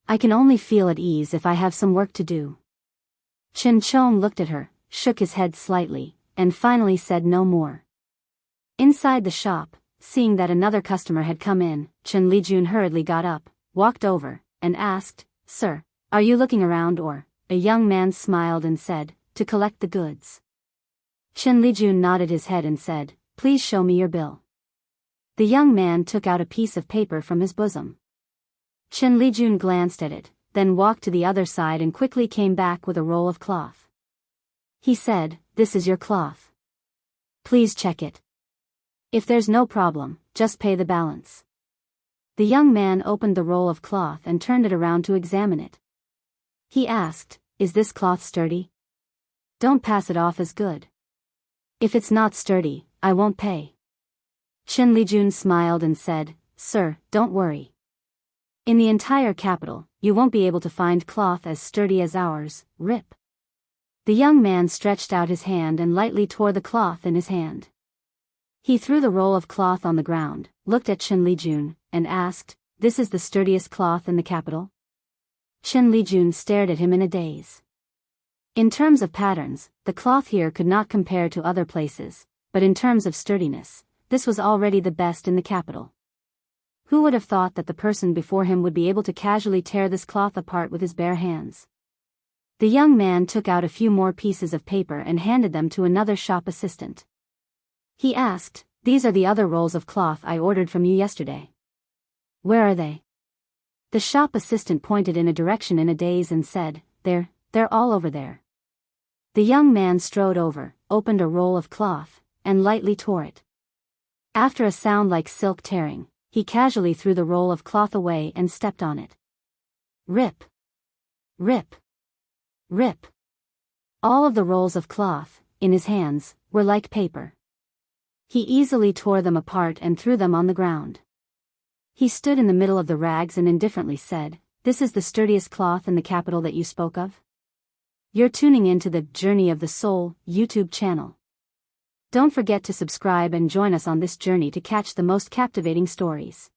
I can only feel at ease if I have some work to do." Qin Chong looked at her, shook his head slightly, and finally said no more. Inside the shop, seeing that another customer had come in, Qin Li Jun hurriedly got up, walked over, and asked, "Sir, are you looking around or?" A young man smiled and said, "To collect the goods." Qin Li Jun nodded his head and said, "Please show me your bill." The young man took out a piece of paper from his bosom. Qin Li Jun glanced at it, then walked to the other side and quickly came back with a roll of cloth. He said, "This is your cloth. Please check it. If there's no problem, just pay the balance." The young man opened the roll of cloth and turned it around to examine it. He asked, "Is this cloth sturdy? Don't pass it off as good. If it's not sturdy, I won't pay." Qin Li Jun smiled and said, "Sir, don't worry. In the entire capital, you won't be able to find cloth as sturdy as ours, rip." The young man stretched out his hand and lightly tore the cloth in his hand. He threw the roll of cloth on the ground, looked at Qin Li Jun, and asked, "This is the sturdiest cloth in the capital?" Qin Li Jun stared at him in a daze. In terms of patterns, the cloth here could not compare to other places, but in terms of sturdiness, this was already the best in the capital. Who would have thought that the person before him would be able to casually tear this cloth apart with his bare hands? The young man took out a few more pieces of paper and handed them to another shop assistant. He asked, "These are the other rolls of cloth I ordered from you yesterday. Where are they?" The shop assistant pointed in a direction in a daze and said, They're all over there. The young man strode over, opened a roll of cloth, and lightly tore it. After a sound like silk tearing, he casually threw the roll of cloth away and stepped on it. Rip! Rip! Rip! All of the rolls of cloth, in his hands, were like paper. He easily tore them apart and threw them on the ground. He stood in the middle of the rags and indifferently said, "This is the sturdiest cloth in the capital that you spoke of?" You're tuning in to the Journey of the Soul YouTube channel. Don't forget to subscribe and join us on this journey to catch the most captivating stories.